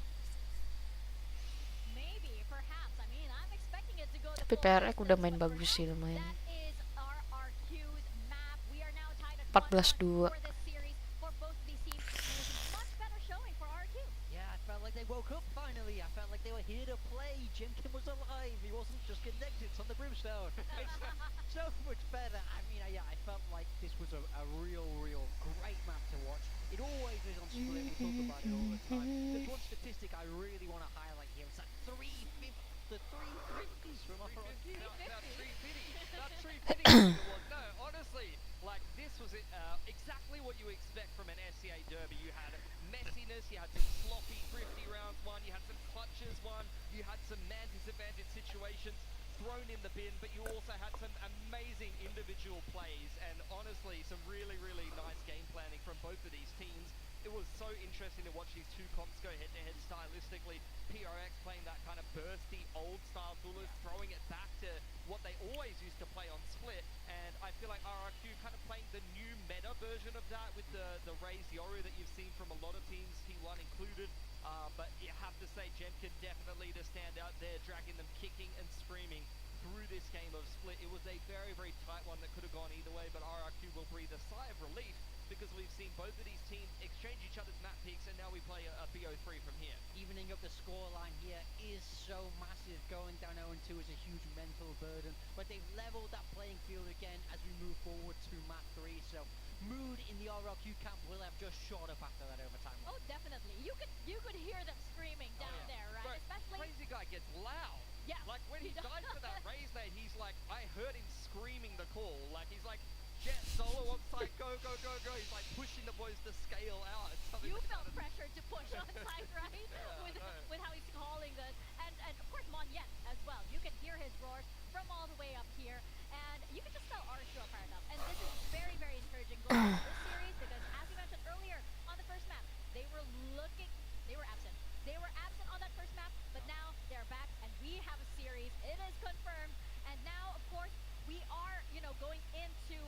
Tapi PRX udah main bagus sih lumayan. 14-2. They woke up finally. I felt like they were here to play. Jimkin was alive. He wasn't just connected on the brimstone. So much better. I mean, yeah, I felt like this was a real great map to watch. It always is on Split. We talk about it all the time. There's one statistic I really want to highlight here. It's that 350s from our That 350 was no, honestly, like this was exactly what you expect from an SCA derby. You had messiness, you had some sloppy, thrifty rounds won, you had some clutches won, you had some man disadvantage situations thrown in the bin, but you also had some amazing individual plays and honestly some really nice game planning from both of these teams. It was so interesting to watch these two comps go head to head stylistically. PRX playing that kind of bursty old style duelist, throwing it back to what they always used to play on Split, and I feel like RRQ kind of playing the new meta version of that with the Raze Yoru that you've seen from a lot of teams, T1 included. But you have to say Jemkin definitely to stand out there, dragging them kicking and screaming through this game of Split. It was a very tight one that could have gone either way, but RRQ will breathe a sigh of relief because we've seen both of these teams exchange each other's map picks, and now we play a BO3 from here. Evening up the scoreline here is so massive. Going down 0-2 is a huge mental burden, but they've leveled that playing field again as we move forward to map 3. So mood in the RRQ camp will have just shot up after that overtime. Oh, definitely. You could hear them screaming down there, right? But Especially crazy guy gets loud. Yeah. Like when he died for that raise nade, he's like, I heard him screaming the call. Like he's like, Jet solo on site, go. He's like pushing the boys to scale out. You felt pressure to push on site, right? With how he's calling this. And of course Monyet as well. You can hear his roars from all the way up here. And you can just tell RQ are fired up. And this is very encouraging going into this series because as we mentioned earlier on the first map, they were absent. They were absent on that first map, but now they're back and we have a series. It is confirmed. And now, of course, we are, going into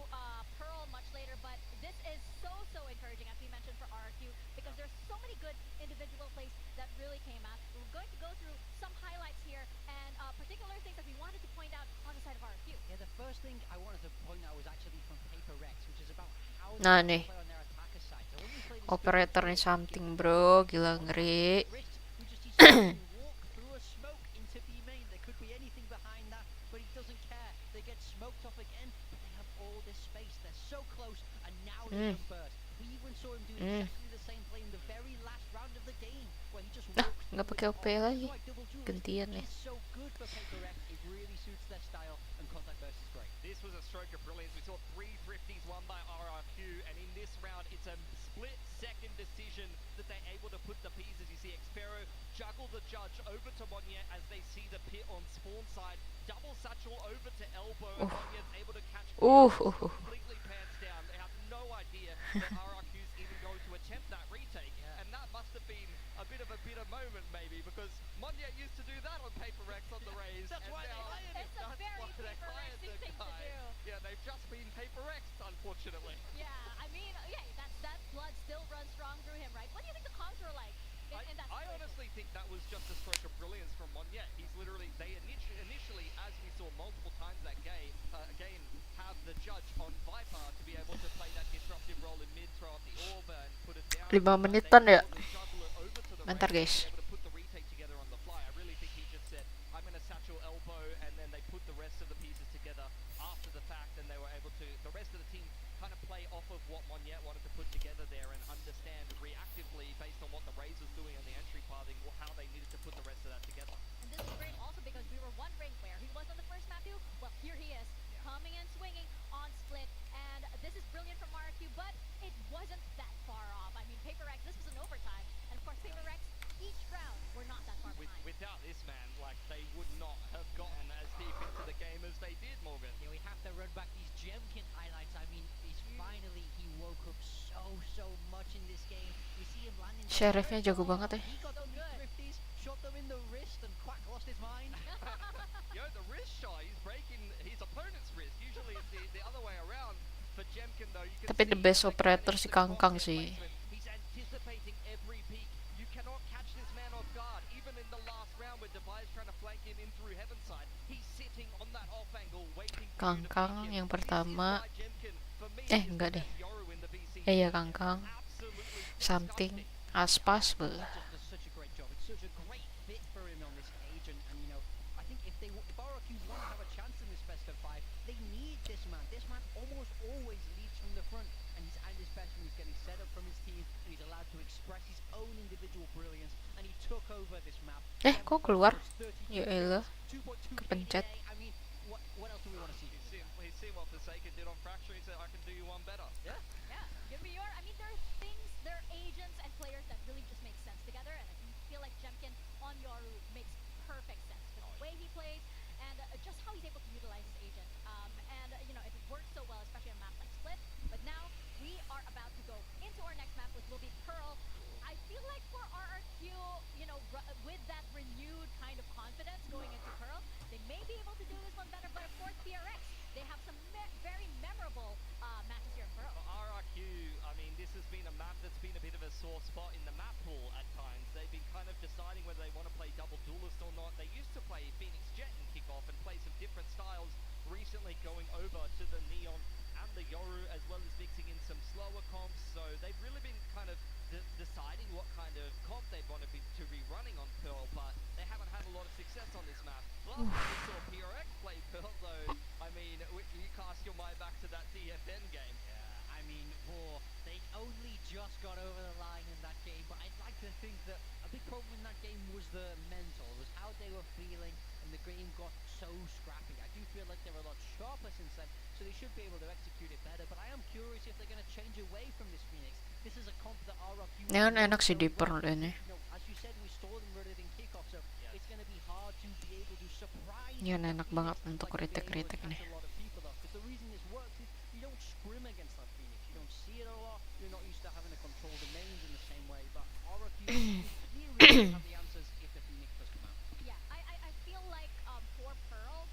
Pearl much later, but this is so encouraging, as we mentioned, for RRQ, because there's so many good individual plays that really came out. We're going to go through some highlights here and particular things that we wanted to point out on the side of RRQ. Yeah, the first thing I wanted to point out was actually from Paper Rex, which is about how Nah they nih, play on their attacker side. So when we play this operator nih something bro, gila ngeri. walk through a smoke into B main. There could be anything behind that, but he doesn't care. They get smoked off again, but they have all this space. They're so close, and now they can burst. We even saw him do exactly the same play in the very last round of the game, where he just walked Nggak pakai OP lagi. Gantian ya. so good for Paper Rex. It really suits their style, and contact burst is great. This was a stroke of brilliance. We saw 3 thrifties won by RRQ, and in this round, it's a split-second decision that they're able to put the pieces. You see Expero juggle the judge over to Monyet as they see the pit on spawn side. Double satchel over to elbow, and Monyet's able to catch completely pants down. They have no idea that RRQ's even going to attempt that retake, and that must have been a bit of a bitter moment maybe, because Monyet used to do that on Paper Rex on the Raze. That's why they hired him. It's a very Paper Rexy thing to do. Yeah, they've just been Paper Rex, unfortunately. Yeah, I mean, that blood still runs strong through him, right? What do you think the comms were like in that I situation? honestly think that was just a stroke of brilliance from Monyet. He's literally, they initially, as we saw multiple times that game, have the judge on Viper to be able to play that disruptive role in mid, throw up the orb and put it down. 5 menitan ya. Bentar guys. Able to put the retake together on the fly. I really think he just said, I'm going to satchel elbow, and then they put the rest of the pieces together after the fact, and they were able to, the rest of the team kind of play off of what Monyet wanted to put together there and understand reactively based on what the Rays was doing on the entry pathing, how they needed to put the rest of that together. And this is great also because we were wondering where he was on the first map too. Well, here he is, coming and swinging on split, and this is brilliant from RQ, but it wasn't that far off. I mean, Paper Rex, this was an overtime, and of course Paper Rex, each round, we're not that far behind. Without this man, like, they would not have gotten as deep into the game as they did, Morgan. Yeah, we have to run back these Jemkin highlights. I mean, finally he woke up so much in this game. We see him landing. Sheriffnya jago banget ya. He got those thrifties, shot them in the wrist, and Quack lost his mind. Yo, the wrist shot, he's breaking his opponent's wrist. Usually it's the other way around. For Jemkin though, you can Tapi the best operator si Kangkang sih. He's anticipating every peak. You cannot catch this man off guard. Even in the last round where Device trying to flank him in through heaven side, he's sitting on that off angle waiting for Kangkang yang pertama. Enggak deh. Iya Kangkang. Something as possible. Does such a great job. It's such a great fit for him on this stage, and you know, I think if RRQ want to have a chance in this best of 5, they need this man. This man almost always leads from the front, and he's at his best when he's getting set up from his team, and he's allowed to express his own individual brilliance, and he took over this map. Kok keluar? Ya elah. Kepencet. I mean, what else do we want to see? He's seen what Forsaken did on Fracture. He said, I can do you one better. Yeah, give me your, I mean, there are things, there are agents and players that really just make sense together, and I feel like Jemkin on Yoru makes perfect sense with the way he plays and just how he's able to utilize his agent. You know, it works so well, especially on maps like Split. But now we are about to go into our next map, which will be Pearl. I feel like for RRQ, you know, with that renewed kind of confidence going into Pearl, they may be able to do this one better. But of course, PRX, they have some very memorable matches here in Pearl. For RRQ, I mean, this has been a map that's been a bit of a sore spot in the map pool at times. They've been kind of deciding whether they want to play double duelist or not. They used to play Phoenix Jet in kickoff and play some different styles. Recently going over to the Neon and the Yoru, as well as mixing in some slower comps. So they've really been kind of deciding what kind of comp they'd want to be running on Pearl, but they haven't had a lot of success on this map. Last time we saw PRX play Pearl though, I mean, you cast your mind back to that DFN game. Yeah, I mean, they only just got over the line in that game, but I'd like to think that a big problem in that game was the mental, was how they were feeling, and the game got so scrappy. I do feel like they're a lot sharper since then, so they should be able to execute it better, but I am curious if they're going to change away from this Phoenix. This is a comp that RRQ... Neon enak sih di Pearl ini. As you said, we saw them running in kickoff, so it's going to be hard to be able to surprise... Neon enak banget untuk kritik-kritik nih. The reason this works is you don't scrim against that Phoenix. You don't see it a lot. You're not used to having to control the mains in the same way, but RRQ clearly have the answers if the Phoenix does come out. Yeah, I feel like for Pearl,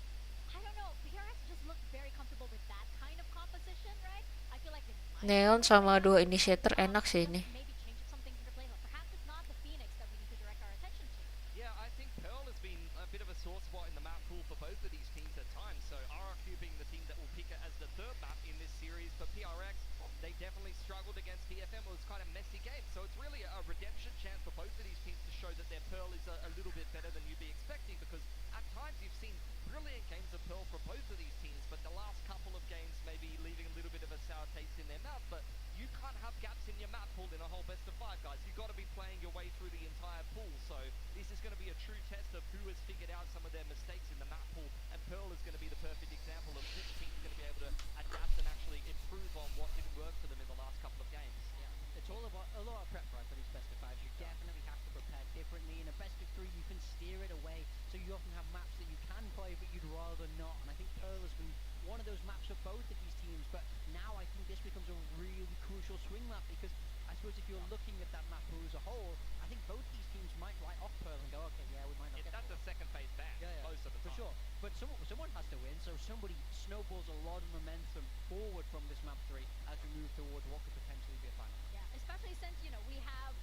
I don't know, PRX just looked very comfortable with that kind of composition, right? I feel like Neon sama dua initiator enak sih ini. maybe change up something to play. Perhaps it's not the Phoenix that we need to direct our attention to. Yeah, I think Pearl has been a bit of a sore spot in the map pool for both of these teams at times. So RRQ being the team that will pick it as the third map in this series. For PRX, they definitely struggled against TFM. It was kind of messy game. So it's really a redemption chance for both of these teams to show that their Pearl is a little bit better than you'd be expecting, because at times you've seen brilliant games of Pearl from both of these teams, but the last couple of games maybe leaving a little bit of a sour taste in their mouth. But you can't have gaps in your map pool in a whole best of 5, guys. You've got to be playing your way through the entire pool. So this is going to be a true test of who has figured out some of their mistakes in the map pool, and Pearl is going to be the perfect example of which team is going to be able to adapt and actually improve on what didn't work for them in the last couple of games. Yeah, it's all about a lot of prep, right, for these best of 5. You definitely have to prepare differently. In a best of 3, you can steer it away, so you often have maps that you can play, but you'd rather not. And I think Pearl has been one of those maps for both of these teams, but now I think this becomes a really crucial swing map, because I suppose if you're looking at that map pool as a whole, I think both these teams might write off Pearl and go, okay, yeah, we might not get That's a second phase ban most of the time. For sure. But someone has to win, so somebody snowballs a lot of momentum forward from this map 3 as we move towards what could potentially be a final. Yeah, especially since, you know, we have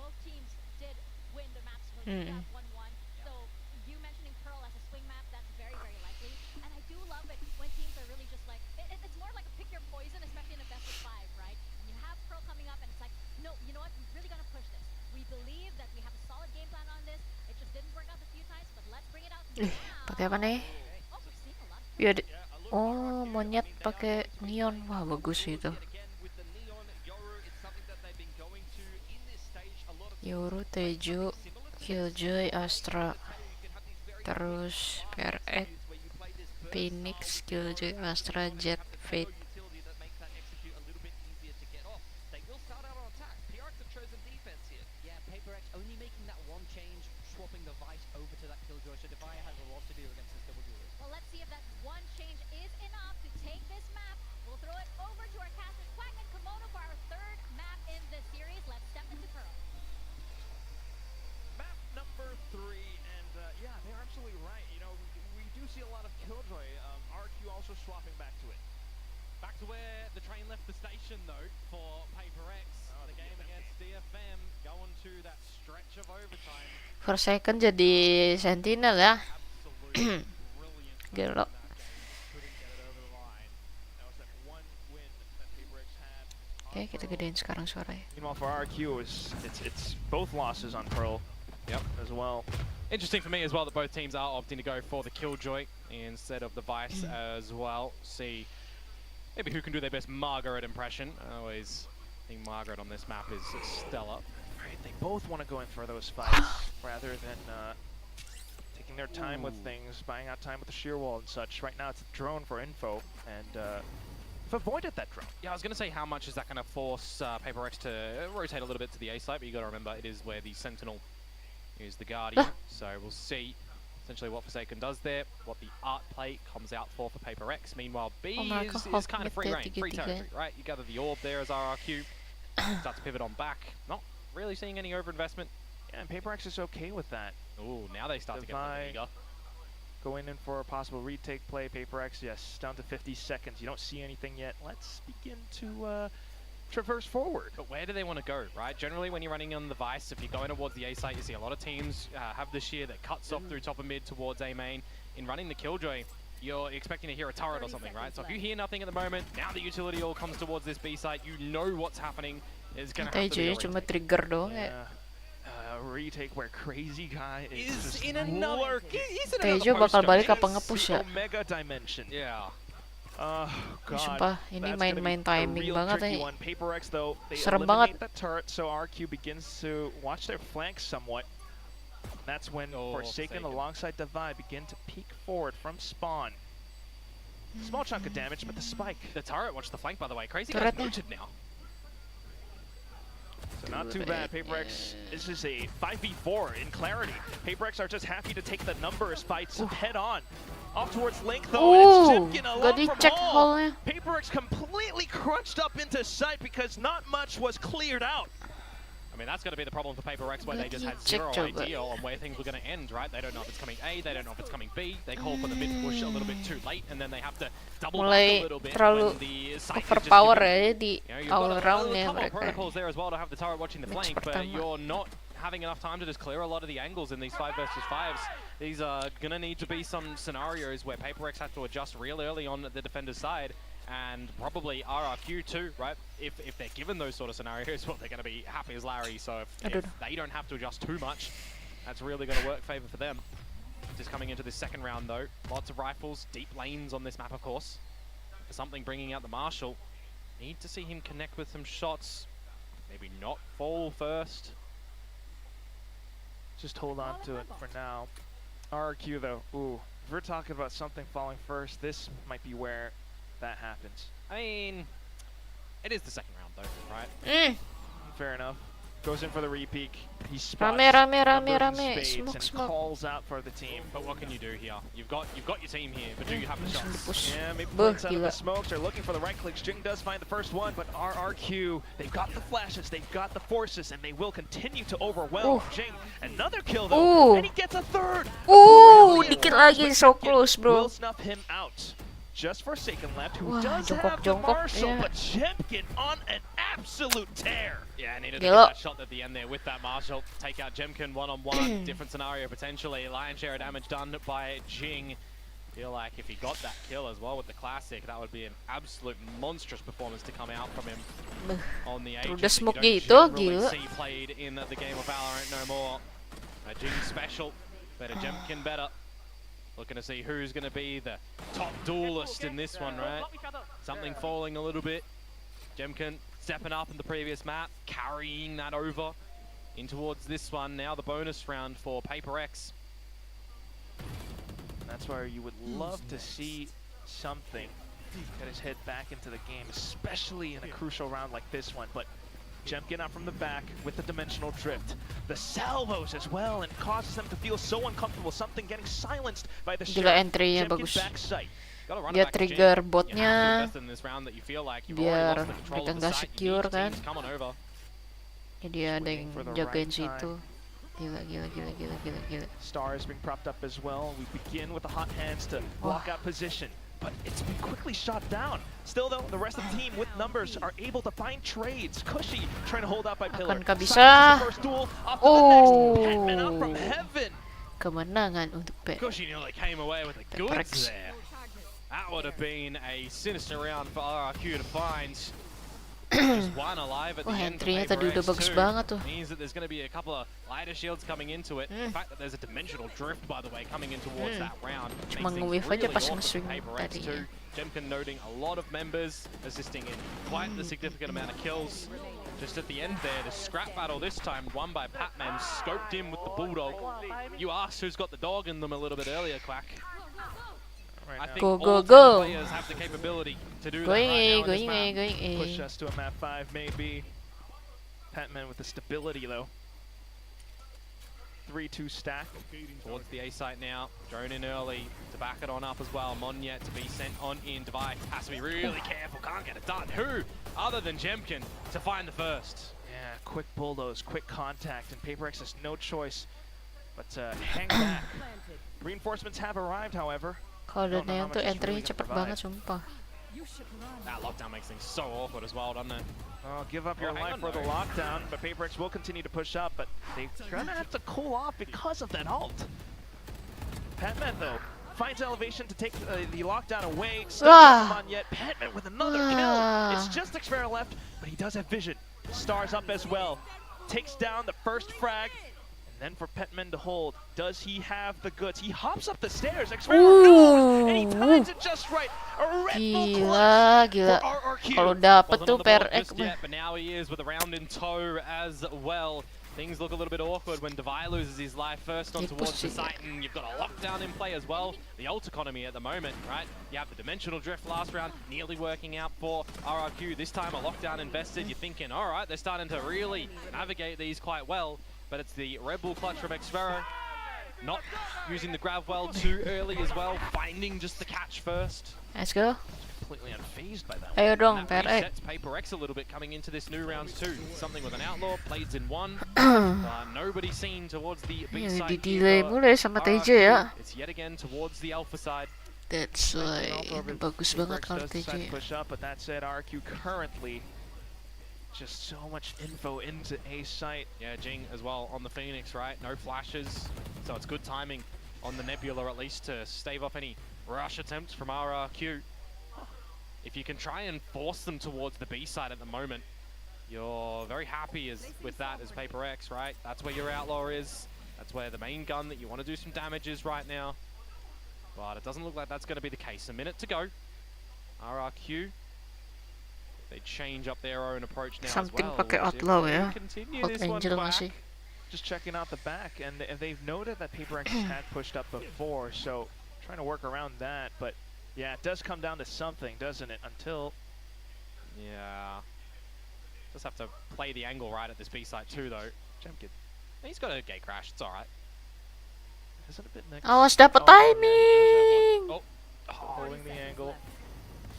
both teams did win the maps with 1-1. So you mentioning Pearl as a swing map, that's very, very likely. And I do love it when teams are really just like, it's more like a pick your poison, especially in a best of 5, right? And you have Pearl coming up and it's like, no, you know what, we're really going to push this. We believe that we have a solid game plan on this. It just didn't work out a few times, but let's bring it out now. Pakai apa nih? Oh, we're seeing a lot. Ya, oh monyet pakai neon, wah bagus itu. Yoru, Teju, Killjoy, Astra, terus PRX, Phoenix, Killjoy, Astra, Jet, Fate. They will start out on attack. PRX have chosen defense here. Yeah, PaperX only making that one change, swapping the Vice over to that Killjoy, so Divine has a lot to do against this double duelist. Well, let's see if that one change is enough to take this map. We'll throw it over to our casters, Quack and Kimono, for our third map in the series. Let's step into Pearl. Map number 3, and yeah, they're absolutely right. You know, we do see a lot of Killjoy. RQ also swapping back to it. Back to where the train left the station, though, for PaperX. The game against DFM going to that stretch of overtime. For second jadi Sentinel ya. Gelo. Oke, kita gedein sekarang suaranya. Meanwhile, for RQ, it's both losses on Pearl. Yep. As well. Interesting for me as well that both teams are opting to go for the Killjoy instead of the Vice as well. See maybe who can do their best Margaret impression. I always think Margaret on this map is stellar. Right, they both want to go in for those fights rather than taking their time with things, buying out time with the shear wall and such. Right now it's a drone for info, and have avoided that drone. Yeah, I was going to say how much is that going to force PaperX to rotate a little bit to the A site, but you got to remember it is where the Sentinel is the Guardian. So we'll see essentially what Forsaken does there, what the art play comes out for PaperX. Meanwhile, B is kind of free reign, free territory, right? You gather the orb there as RRQ, start to pivot on back. Not really seeing any overinvestment. Yeah, and PaperX is okay with that. Ooh, now they start to get a little eager. Going in for a possible retake play. PaperX, yes, down to 50 seconds. You don't see anything yet. Let's begin to traverse forward. But where do they want to go, right? Generally, when you're running on the Vice, if you're going towards the A site, you see a lot of teams have the shear that cuts off through top of mid towards A main. In running the Killjoy, you're expecting to hear a turret or something, right? So if you hear nothing at the moment, now the utility all comes towards this B site, you know what's happening. It's going to have to be a retake. Cuma trigger doang ya. Retake where Crazy Guy is in another Tejo bakal balik apa nge-push ya? Omega dimension. Yeah. Oh god. Sumpah, ini main-main timing banget ya. PaperX though, they serem eliminate banget. that turret, so RQ begins to watch their flanks somewhat. That's when Forsaken alongside Divide begin to peek forward from spawn. Small chunk of damage, but the spike. The turret, watch the flank by the way. Crazy Guy's booted now. So not too bad. PaperX, this is a 5v4 in clarity. PaperX are just happy to take the numbers fights head on. Off towards Link though, and it's Jemkin along from Hall. PaperX completely crunched up into sight because not much was cleared out. I mean, that's going to be the problem for PaperX, where they just had zero idea on where things were going to end, right? They don't know if it's coming A, they don't know if it's coming B. They call for the mid push a little bit too late, and then they have to double back a little bit when the site is just overpower ya di all you've round got ya a couple of mereka. protocols there as well to have the turret watching the flank, but you're not having enough time to just clear a lot of the angles in these 5 versus 5s. These are going to need to be some scenarios where PaperX have to adjust real early on the defender's side. And probably RRQ too, right? If they're given those sort of scenarios, well, they're going to be happy as Larry. So if they don't have to adjust too much, that's really going to work favor for them. Just coming into this second round though, lots of rifles, deep lanes on this map, of course. Something bringing out the Marshal. Need to see him connect with some shots. Maybe not fall first. Just hold on to it for now. RRQ though, ooh, if we're talking about something falling first, this might be where that happens. I mean, it is the second round though, right? Fair enough. Goes in for the repeak. He spots Rame. Smoke. Calls out for the team. But what can you do here? You've got your team here, but do you have the shots? Yeah, maybe points out of the smokes. They're looking for the right clicks. Jing does find the first one, but RRQ, they've got the flashes, they've got the forces, and they will continue to overwhelm Jing. Another kill though, and he gets a third. Dikit lagi, so close, bro. Will snuff him out. Just Forsaken left, who does have the Marshal, but Jemkin on an absolute tear. Yeah, needed to get that shot at the end there with that Marshal. Take out Jemkin one-on-one. Different scenario potentially. Lion's share of damage done by Jing. Feel like if he got that kill as well with the Classic, that would be an absolute monstrous performance to come out from him on the Aegis. Udah smoke you gitu, don't generally gila. see played in the game of Valorant no more. Jing special, better Jemkin better. Looking to see who's going to be the top duelist in this one, right? Something falling a little bit. Jemkin stepping up in the previous map, carrying that over. in towards this one. Now the bonus round for Paper X. That's where you would love to see something get his head back into the game, especially in a crucial round like this one. But Jemkin out from the back with the dimensional drift. The salvos as well, and causes them to feel so uncomfortable. Something getting silenced by the Gila entry-nya bagus. Dia trigger botnya biar mereka nggak secure kan. Jadi ada yang jagain situ. Gila. Star is being propped up as well. We begin with the hot hands to block out position, but it's been quickly shot down. Still though, the rest of the team with numbers are able to find trades. Cushy trying to hold out by Pillar. Akankah bisa? Oh, kemenangan untuk P. Cushy nearly came away with the goods there. That would have been a sinister round for RRQ to find. Just one alive at the end of Paper X too. Means that there's going to be a couple of lighter shields coming into it. The fact that there's a dimensional drift, by the way, coming in towards that round Cuma makes things nge-wave aja really pas awkward for nge-swing Paper X too. Jemkin noting a lot of members assisting in quite the significant amount of kills. Just at the end there, the scrap battle this time won by Patman, scoped in with the Bulldog. You asked who's got the dog in them a little bit earlier, Quack. I think all 10 players have the capability to do that right now in this map. Push us to a map 5 maybe. Patman with the stability though. 3-2 stack. Towards the A site now. Drone in early to back it on up as well. Monyet to be sent on in. Devi has to be really careful. Can't get it done. Who other than Jemkin to find the first? Yeah, quick bulldoze, quick contact, and Paper X has no choice but to hang back. Reinforcements have arrived, however. Kalau udah yang tuh entry cepet banget sumpah. That lockdown makes things so awkward as well, doesn't it? Oh, give up your life for the lockdown, but Paper X will continue to push up, but they're gonna have to cool off because of that ult. Patman though finds elevation to take the lockdown away. Still not on yet. Patman with another kill. It's just Xfera left, but he does have vision. Stars up as well. Takes down the first frag. And then for Petman to hold, does he have the goods? He hops up the stairs, and he times it just right. A Red Bull clutch for RRQ. Kalau dapet tuh per But now he is with a round in tow as well. Things look a little bit awkward when Devi loses his life first on towards the site, and you've got a lockdown in play as well. The ult economy at the moment, right? You have the dimensional drift last round, nearly working out for RRQ. This time a lockdown invested. You're thinking, all right, they're starting to really navigate these quite well. But it's the Red Bull clutch from Xfera. Not using the grab well too early as well. Finding just the catch first. Let's go. Completely unfazed by that. Ayo dong, that PRX. resets Paper X a little bit coming into this new round too. Something with an outlaw, blades in one. Nobody seen towards the B side. Di delay mulai sama TJ ya. It's yet again towards the alpha side. That's why bagus banget kalau TJ. Push up, but that said, RQ currently just so much info into A site. Yeah, Jing as well on the Phoenix, right? No flashes, so it's good timing on the Nebula at least to stave off any rush attempts from RRQ. If you can try and force them towards the B side at the moment, you're very happy with that as Paper X, right? That's where your outlaw is. That's where the main gun that you want to do some damage is right now. But it doesn't look like that's going to be the case. A minute to go. RRQ. They change up their own approach now Something as well. pakai outlaw ya. Continue this one Angel back. masih. Just checking out the back, and they've noted that Paper X had pushed up before, so trying to work around that. But yeah, it does come down to something, doesn't it? Until yeah, just have to play the angle right at this B site too, though. Jemkin, he's got a gate crash. It's all right. Is it a bit next? Awas dapat timing. Oh, holding the angle.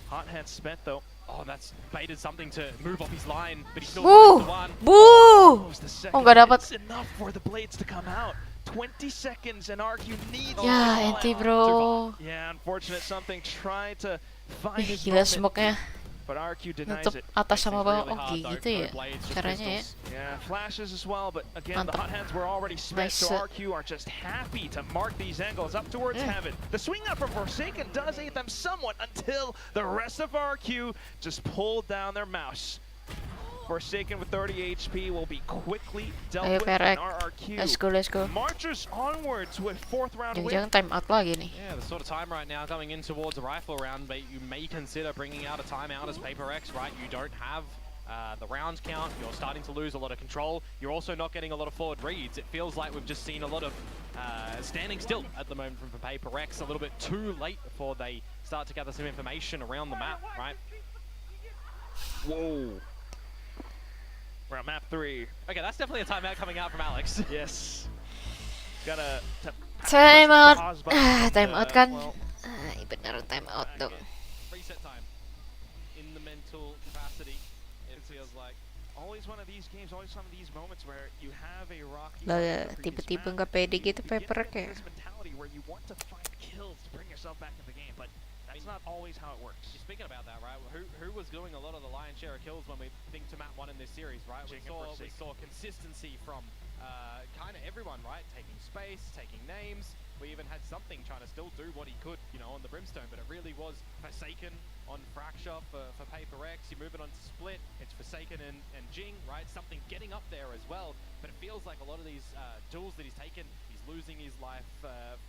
Hot hand spent though. Oh, that's baited something to move off his line, but he still Boo! finds the one. Boo! Oh, nggak dapat. It's enough for the blades to come out. 20 seconds and RQ needs. Ya, enti bro. Yeah, unfortunate something. Try to find his Gila moment, smoke-nya. but RQ denies Nutup it. atas sama bawah. Oh, gitu ya caranya ya. Yeah, flashes as well, but again, Mantap. the hot hands were already spent, Nice. so RQ are just happy to mark these angles up towards heaven. The swing up from Forsaken does aid them somewhat until the rest of RQ just pulled down their mouse. Forsaken with 30 HP will be quickly dealt Ayo with, and PRX. RRQ Let's go. marches onwards with 4th round win. Jangan-jangan time out lagi nih. Yeah, the sort of time right now coming in towards a rifle round, but you may consider bringing out a timeout as Paper X, right? You don't have the round count. You're starting to lose a lot of control. You're also not getting a lot of forward reads. It feels like we've just seen a lot of standing still at the moment from Paper Rex. A little bit too late before they start to gather some information around the map, right? Whoa. We're on map 3. Okay, that's definitely a timeout coming out from Alex. Yes. Gotta Time out. pause button Time and, out kan? well, Benar time out dong. Reset time. In the mental capacity, it feels like. Always one of these games, always some of these moments where you have a rocky. Lah, tiba-tiba nggak pede gitu Paper ya. This mentality where you want to find kills to bring yourself back in the game, but that's not always how it works. You're speaking about that, right? Who was doing a lot of the lion's share of kills when we think to map 1 in this series, right? We saw consistency from kind of everyone, right? Taking space, taking names. We even had something trying to still do what he could, you know, on the Brimstone, but it really was Forsaken on Fracture for Paper Rex. You move it on to Split, it's Forsaken and Jing, right? Something getting up there as well, but it feels like a lot of these duels that he's taken, he's losing his life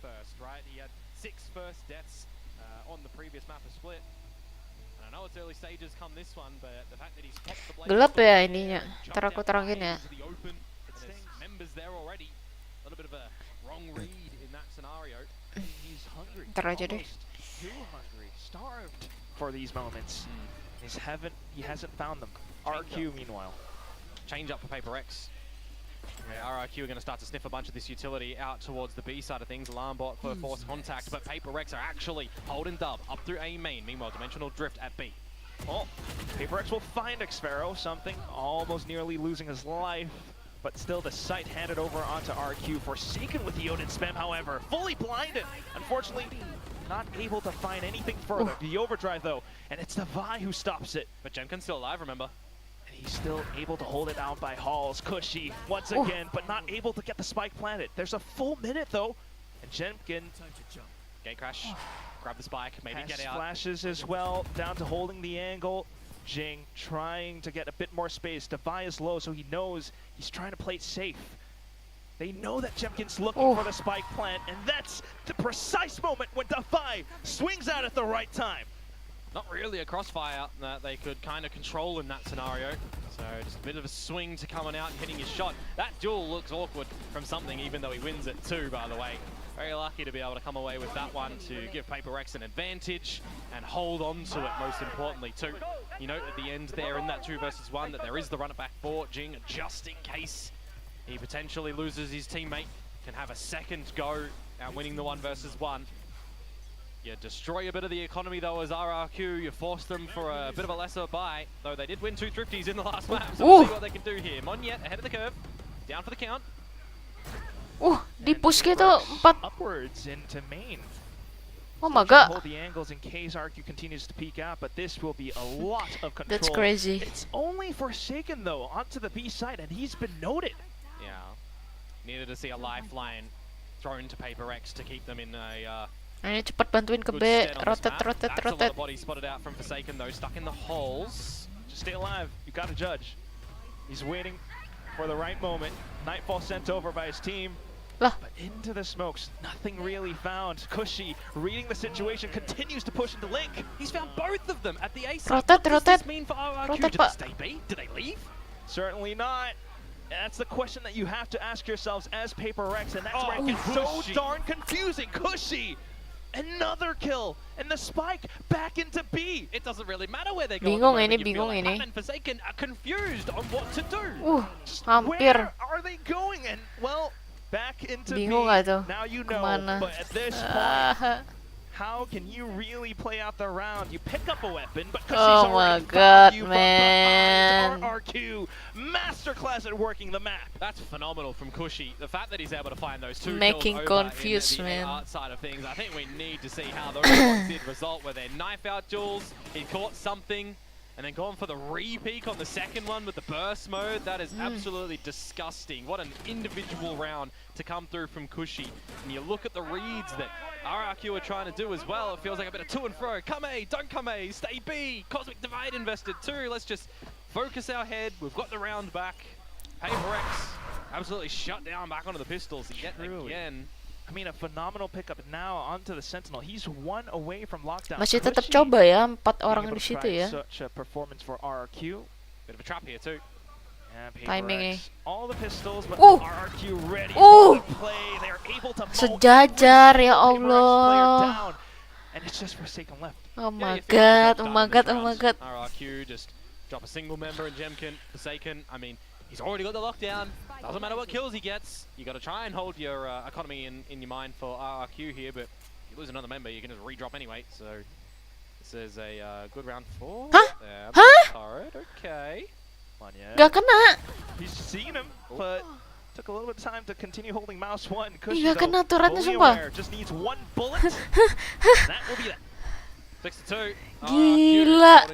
first, right? He had 6 first deaths on the previous map of Split. And I know it's early stages come this one, but the fact that he's popped the blade Gelap ya ininya. Ntar aku terangin ya. Members there already. A little bit of a wrong read in that scenario. He's hungry. Ntar aja deh. Too hungry, starved for these moments. He hasn't found them. RQ meanwhile. Change up for Paper Rex. Yeah, RRQ are going to start to sniff a bunch of this utility out towards the B side of things. Alarm bot for force contact, but Paper Rex are actually holding dub up through A main. Meanwhile, Dimensional Drift at B. Oh, Paper Rex will find Xpharaoh, something almost nearly losing his life, but still the sight handed over onto RQ. Forsaken with the Odin spam, however, fully blinded. Unfortunately, not able to find anything further. The overdrive though, and it's the Vi who stops it. But Jemkin's still alive, remember? He's still able to hold it out by Halls. Cushy once again, but not able to get the spike planted. There's a full minute though, and Jemkin. Gate crash. Grab the spike, maybe get out. Flashes as well, down to holding the angle. Jing trying to get a bit more space. Devi is low, so he knows he's trying to play it safe. They know that Jemkin's looking for the spike plant, and that's the precise moment when Devi swings out at the right time. Not really a crossfire that they could kind of control in that scenario. So just a bit of a swing to coming out and hitting his shot. That duel looks awkward from something, even though he wins it too, by the way. Very lucky to be able to come away with that one to give Paper Rex an advantage and hold on to it, most importantly too. You note at the end there in that 2 versus 1 that there is the run it back for Jing, just in case he potentially loses his teammate, can have a second go at winning the 1 versus 1. You destroy a bit of the economy though as RRQ, you force them for a bit of a lesser buy, though they did win 2 thrifties in the last map, so we'll see what they can do here. Monyet ahead of the curve, down for the count. Di-push gitu 4. Upwards into main. Oh my god. Hold the angles in case RQ continues to peek out, but this will be a lot of control. That's crazy. It's only Forsaken though, onto the B side, and he's been noted. Yeah. Needed to see a lifeline thrown to Paper Rex to keep them in a Ini cepat bantuin ke B. Rotate. That's a lot of bodies spotted out from Forsaken though, stuck in the holes. Just stay alive. You gotta judge. He's waiting for the right moment. Nightfall sent over by his team. But into the smokes, nothing really found. Cushy, reading the situation, continues to push into Link. He's found both of them at the A side. Rotate. What does this mean for RRQ? Did they stay B? Did they leave? Certainly not. That's the question that you have to ask yourselves as Paper Rex, and that's where it gets so darn confusing. Cushy, another kill, and the spike back into B. It doesn't really matter where they go. Bingung ini. And Forsaken are confused on what to do. Hampir. Where are they going? And well, back into Bingung B. gak tuh? Now you know, Kemana? but at this point, how can you really play out the round? You pick up a weapon, but Oh my god, man. RRQ, masterclass at working the map. That's phenomenal from Cushy. The fact that he's able to find those 2 Making kills confused, over in the man. art side of things. I think we need to see how those ones did result with their knife out duels. He caught something and then gone for the re-peek on the second one with the burst mode. That is absolutely disgusting. What an individual round to come through from Cushy. And you look at the reads that RRQ are trying to do as well. It feels like a bit of to and fro. Come A, don't come A, stay B. Cosmic Divide invested too. Let's just focus our head. We've got the round back. Paper Rex absolutely shut down back onto the pistols yet again. I mean, a phenomenal pickup now onto the Sentinel. He's 1 away from lockdown. Masih tetap coba ya 4 orang di situ ya. Such a performance for RRQ. Bit of a trap here too. Yeah, Timing nih. all the pistols, but RRQ ready for the play. They are able to sejajar ya Allah. down, and it's just Forsaken left. Oh my god, oh my god, oh my god. RRQ just drop a single member in Jemkin, Forsaken. I mean, he's already got the lockdown. Doesn't matter what kills he gets. You got to try and hold your economy in your mind for RRQ here, but if you lose another member, you can just redrop anyway. So this is a good round 4. Turret, okay. Gak kena. He's seen him, but took a little bit of time to continue holding mouse 1. Gak kena turretnya sumpah. Just needs 1 bullet. That will be that. 6-2. Gila.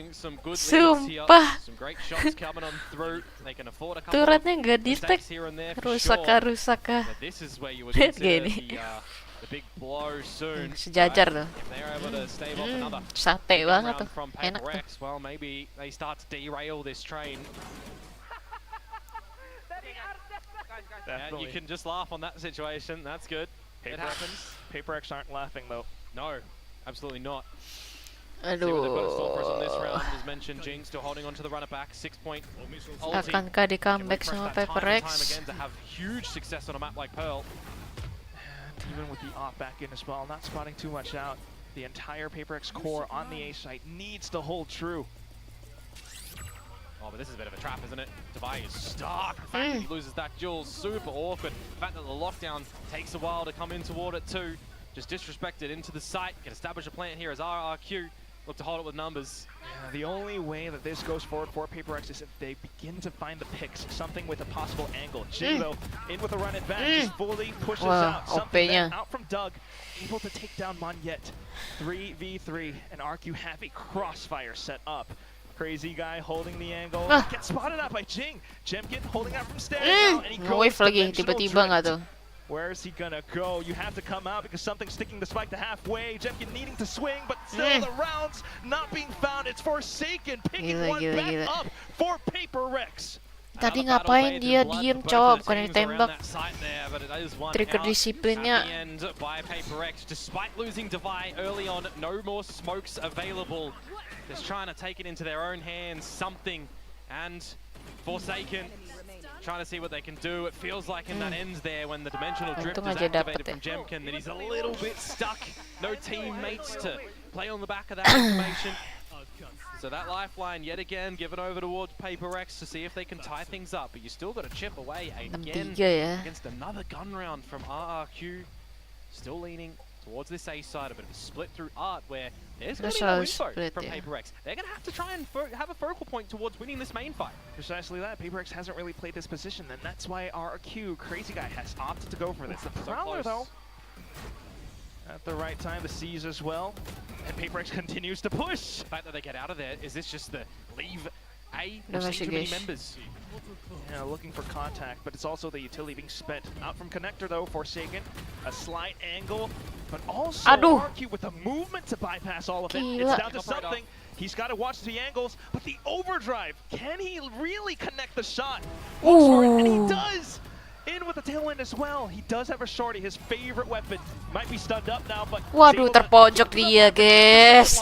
Sumpah. Some great shots coming on through. They can afford a couple Turretnya nggak of detect. mistakes here and there for Rusak sure. rusak kah. But this is where you would consider Gini. the big blow soon. Sejajar tuh. If they're able to stave off another Sate banget tuh. from Enak tuh. Rex, well, maybe they start to derail this train. Yeah, you can just laugh on that situation. That's good. It happens. Paper X aren't laughing though. No, absolutely not. Aduh. See what they've got in store for us on this round. As mentioned, Jing still holding on to the runner back. 6-point ulti. Akankah di comeback sama Paper Rex? Again to have huge success on a map like Pearl. And even with the off back in as well, not spotting too much out. The entire Paper X core on the A site needs to hold true. Oh, but this is a bit of a trap, isn't it? Devi is stuck. The fact that he loses that duel, super awkward. The fact that the lockdown takes a while to come in toward it too. Just disrespected into the site. Can establish a plant here as RRQ look to hold it with numbers. Yeah, the only way that this goes forward for Paper X is if they begin to find the picks, something with a possible angle. Jing though, in with a run it back, just fully pushes out. Something then out from Doug, able to take down Monyet. 3v3, and RQ have a crossfire set up. Crazy guy holding the angle, gets spotted out by Jing. Jemkin holding out from stairs now, and he goes Wave lagi, tiba-tiba nggak tuh. Where is he gonna go? You have to come out because something's sticking the spike to halfway. Jemkin needing to swing, but still the rounds not being found. It's Forsaken picking one back up for Paper Rex. Tadi ngapain dia diem coba bukan ditembak. Trigger disiplinnya. By Paper Rex, despite losing Devi early on, no more smokes available. Just trying to take it into their own hands, something, and Forsaken trying to see what they can do. It feels like in that ends there when the dimensional drift is activated from Jemkin that he's a little bit stuck. No teammates to play on the back of that information. So that lifeline yet again given over towards Paper Rex to see if they can tie things up. But you still got to chip away again against another gun round from RRQ. Still leaning towards this A side, a bit of a split through Art where there's going to be no info from Paper Rex. They're going to have to try and have a focal point towards winning this main fight. Precisely that. Paper Rex hasn't really played this position, and that's why RRQ, Crazy Guy, has opted to go for this. The Prowler, though, at the right time, the C's as well, and Paper Rex continues to push. The fact that they get out of there, is this just the leave A? We're seeing too many members. Yeah, looking for contact, but it's also the utility being spent. Out from Connector though, Forsaken. A slight angle, but also RQ with the movement to bypass all of it. It's down to something. He's got to watch the angles, but the overdrive, can he really connect the shot? And he does! In with the tailwind as well. He does have a shorty, his favorite weapon. Might be stunned up now, but waduh, terpojok dia, guys.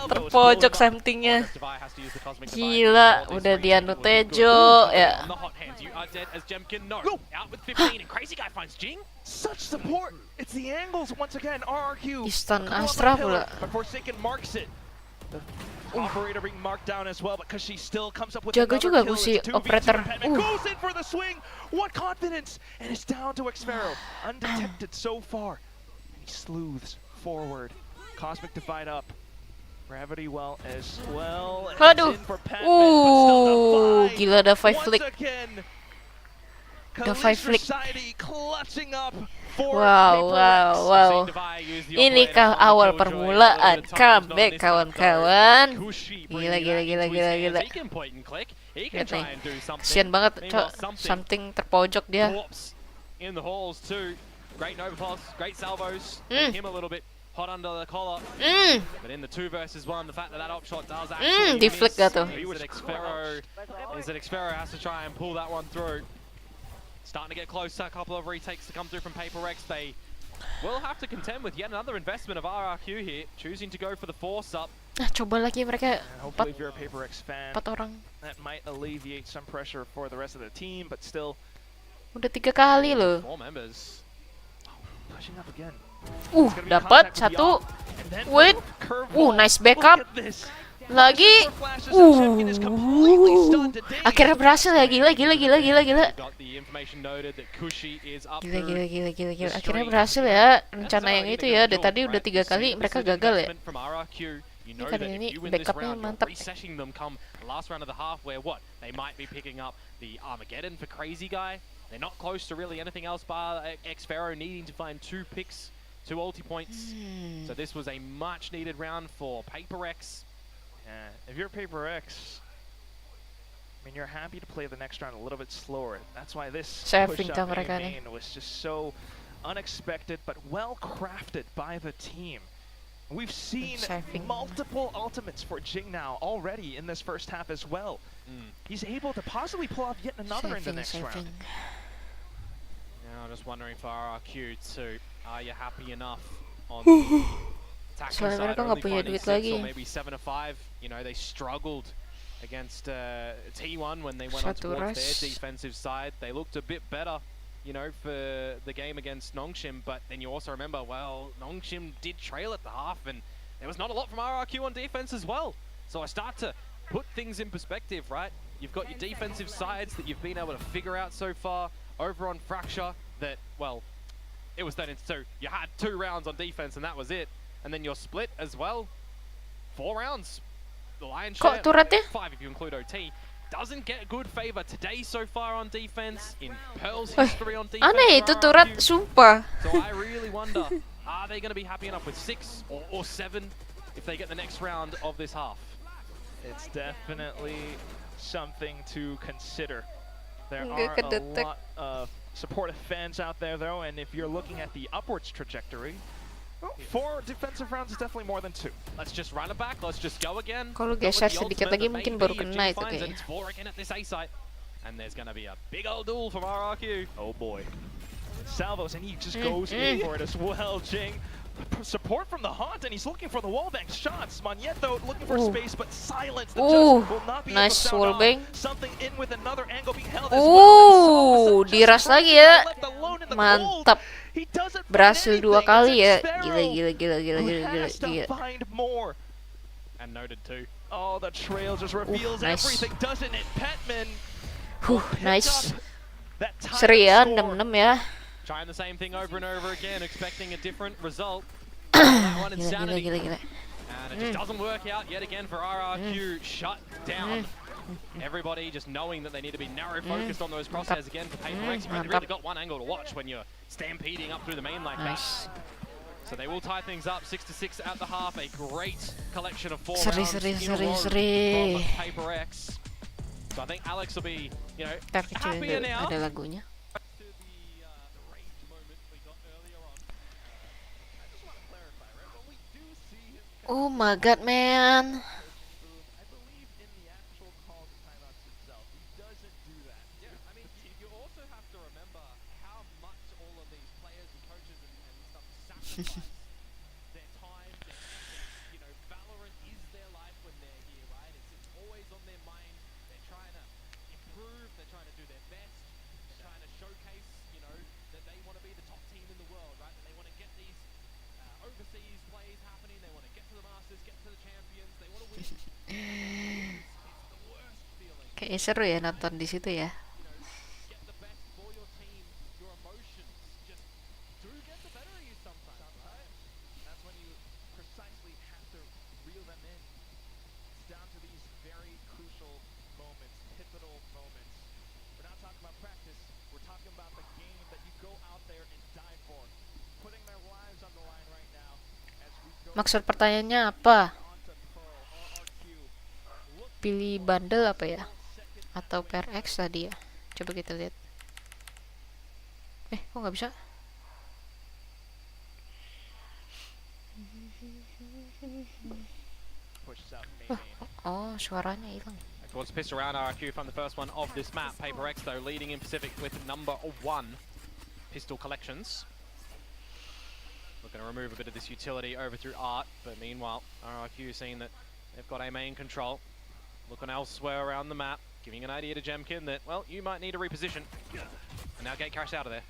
Terpojok somethingnya. Gila, udah dianu Tejo ya. Such support. It's the angles once again. RRQ. Stun Astra pula. But Forsaken marks it. The operator being marked down as well, because she still comes up with jago juga gue si operator. Goes in for the swing. What confidence! And it's down to Xfero, undetected so far. He sleuths forward. Cosmic Divide up. Gravity well as well. Aduh. Gila ada 5 flick. The 5 flick. Wow. Inikah awal permulaan comeback kawan-kawan. Gila. Lihat nih. Kasian banget, something terpojok dia. In the halls too. Great Nova Pulse, great salvos. Him a little bit hot under the collar. But in the 2 versus 1, the fact that op shot does actually deflect gak tuh. Is that Xfero has to try and pull that one through. Starting to get closer, a couple of retakes to come through from Paper Rex. They will have to contend with yet another investment of RRQ here, choosing to go for the force up. Coba lagi mereka And hopefully, if you're a Paper X fan, 4 orang. that might alleviate some pressure for the rest of the team, but still. Udah 3 kali loh. 4 members. Pushing up again. Dapat 1 win. Nice backup. Lagi. Akhirnya berhasil ya, gila. Gila. Akhirnya berhasil ya. Rencana yang itu ya, dari tadi udah 3 kali mereka gagal ya. Ini kali ini backupnya mantap. They're not close to really anything else bar X-Pharaoh needing to find 2 picks, 2 ulti points. So this was a much needed round for Paper X. Yeah, if you're Paper X, I mean, you're happy to play the next round a little bit slower. That's why this push up A main was just so unexpected but well crafted by the team. We've seen multiple ultimates for Jing now already in this first half as well. He's able to possibly pull off yet another in the next round. Now, just wondering for RRQ too, are you happy enough on the attacking side, only finding 6 or maybe 7 or 5? You know, they struggled against T1 when they went on towards their defensive side. They looked a bit better, you know, for the game against Nongshim, but then you also remember, well, Nongshim did trail at the half, and there was not a lot from RRQ on defense as well. So I start to put things in perspective, right? You've got your defensive sides that you've been able to figure out so far. Over on Fracture, that, well, it was done into 2. You had 2 rounds on defense, and that was it. And then you're split as well. 4 rounds. The lion's share, 5 if you include OT. Doesn't get good favor today so far on defense. In Pearl's history on defense. Aneh itu turret, sumpah. So I really wonder, are they going to be happy enough with 6 or 7 if they get the next round of this half? It's definitely something to consider. There are a lot of supportive fans out there, though, and if you're looking at the upwards trajectory, 4 defensive rounds is definitely more than 2. Let's just run it back. Let's just go again. Kalau geser sedikit lagi mungkin baru kena itu kayaknya. It's 4 again at this A site, and there's gonna be a big old duel from RRQ. Oh boy, salvos, and he just goes in for it as well. Jing, support from the Haunt, and he's looking for the wallbang shots. Magneto looking for space, but silence. The judge will not be able to sound off. Something in with another angle being held as well. Diras lagi ya. Mantap. Berhasil 2 kali ya. Gila. And noted too. Oh, the trail just reveals everything, doesn't it? Petman. Nice. Seri ya, 6-6 ya. Trying the same thing over and over again, expecting a different result. Gila. And it just doesn't work out yet again for RRQ. Shut down. Everybody just knowing that they need to be narrow focused on those crosshairs again for Paper X. They really got one angle to watch when you're stampeding up through the main like that. So they will tie things up 6-6 at the half. A great collection of 4 rounds in a row from Paper X. So I think Alex will be, you know, happier now. Ada lagunya. Oh my god, man. Kayaknya seru ya nonton di situ ya. Maksud pertanyaannya apa? Pilih bundle apa ya? Atau per X tadi ya? Coba kita lihat. Kok nggak bisa? Oh, suaranya hilang. Towards pistol round RRQ from the first one of this map. Paper X though leading in Pacific with number 1 pistol collections. Looking to remove a bit of this utility over through Art, but meanwhile, RRQ seeing that they've got A main control. Looking elsewhere around the map, giving an idea to Jemkin that, well, you might need a reposition. And now Gate Crash out of there.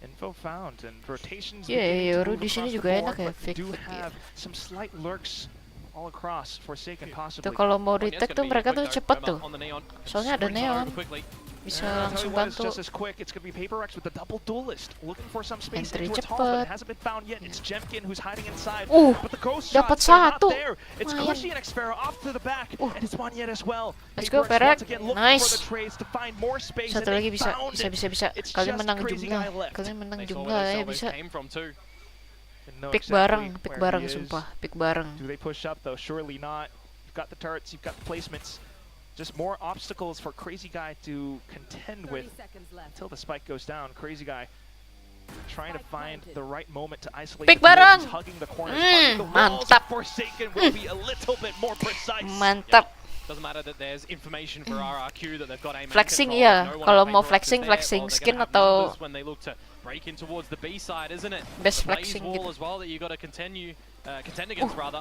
Info found and rotations. Yeah, di sini juga enak ya, do have some slight lurks all across Forsaken possibly. Tuh kalau mau retake tuh mereka tuh cepet tuh. Soalnya ada neon. Bisa langsung bantu. Just as quick, it's gonna be Paper Rex with the double duelist, looking for some space Entry into its halls, but it cepet. hasn't been found yet. It's Jemkin who's hiding inside, Dapat but the ghost shots are not there. It's Cushy and Xpera off to the back, and it's Monyet as well. Let's go, Paper Rex once Perak. again looking Nice. for the trades to find more space, Satu and lagi they bisa, found it. bisa. It's Kalian just menang Crazy jumlah. Guy left. Kalian menang They saw jumlah where ya their bisa. salvos came from too. Know Pick exactly bareng, where he is. sumpah, pick bareng. Do they push up though? Surely not. You've got the turrets, you've got the placements. Just more obstacles for Crazy Guy to contend with until the spike goes down. Crazy Guy trying to find the right moment to isolate. Pick the field. bareng. He's hugging the corners, hugging the walls. Mantap. Forsaken will be a little bit more precise. Mantap. Doesn't matter that there's information for RRQ that they've got aim Flexing control. iya, No one kalau on mau Paper Rex is flexing, there, flexing or they're skin gonna have atau numbers when they look to break in towards the B side, isn't it? Best The Blaze flexing wall gitu. as well that you got to contend against rather.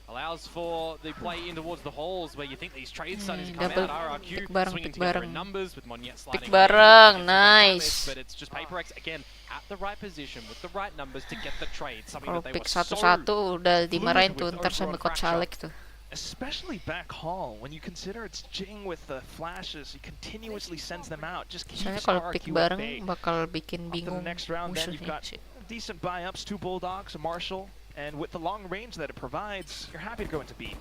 Allows for the play in towards the halls where you think these trades starting to come double out. RRQ pick bareng, swinging pick together bareng. in numbers with Monyet sliding. Pick bareng, away, getting nice. damage, but it's just Paper Rex again at the right position with the right numbers to get the trade. Something Kalau that they pick were so satu-satu udah dimarahin fluid tuh with ntar over sama on Coach Fracture. Alec tuh. Especially back hall, when you consider it's Jing with the flashes, he continuously sends them out. Just Soalnya keeps kalau pick RRQ at bareng bay. bakal bikin Up to the bingung next round, then you've musuhnya got sih. decent buy-ups, 2 Bulldogs, a Marshall, and with the long range that it provides, you're happy to go into B.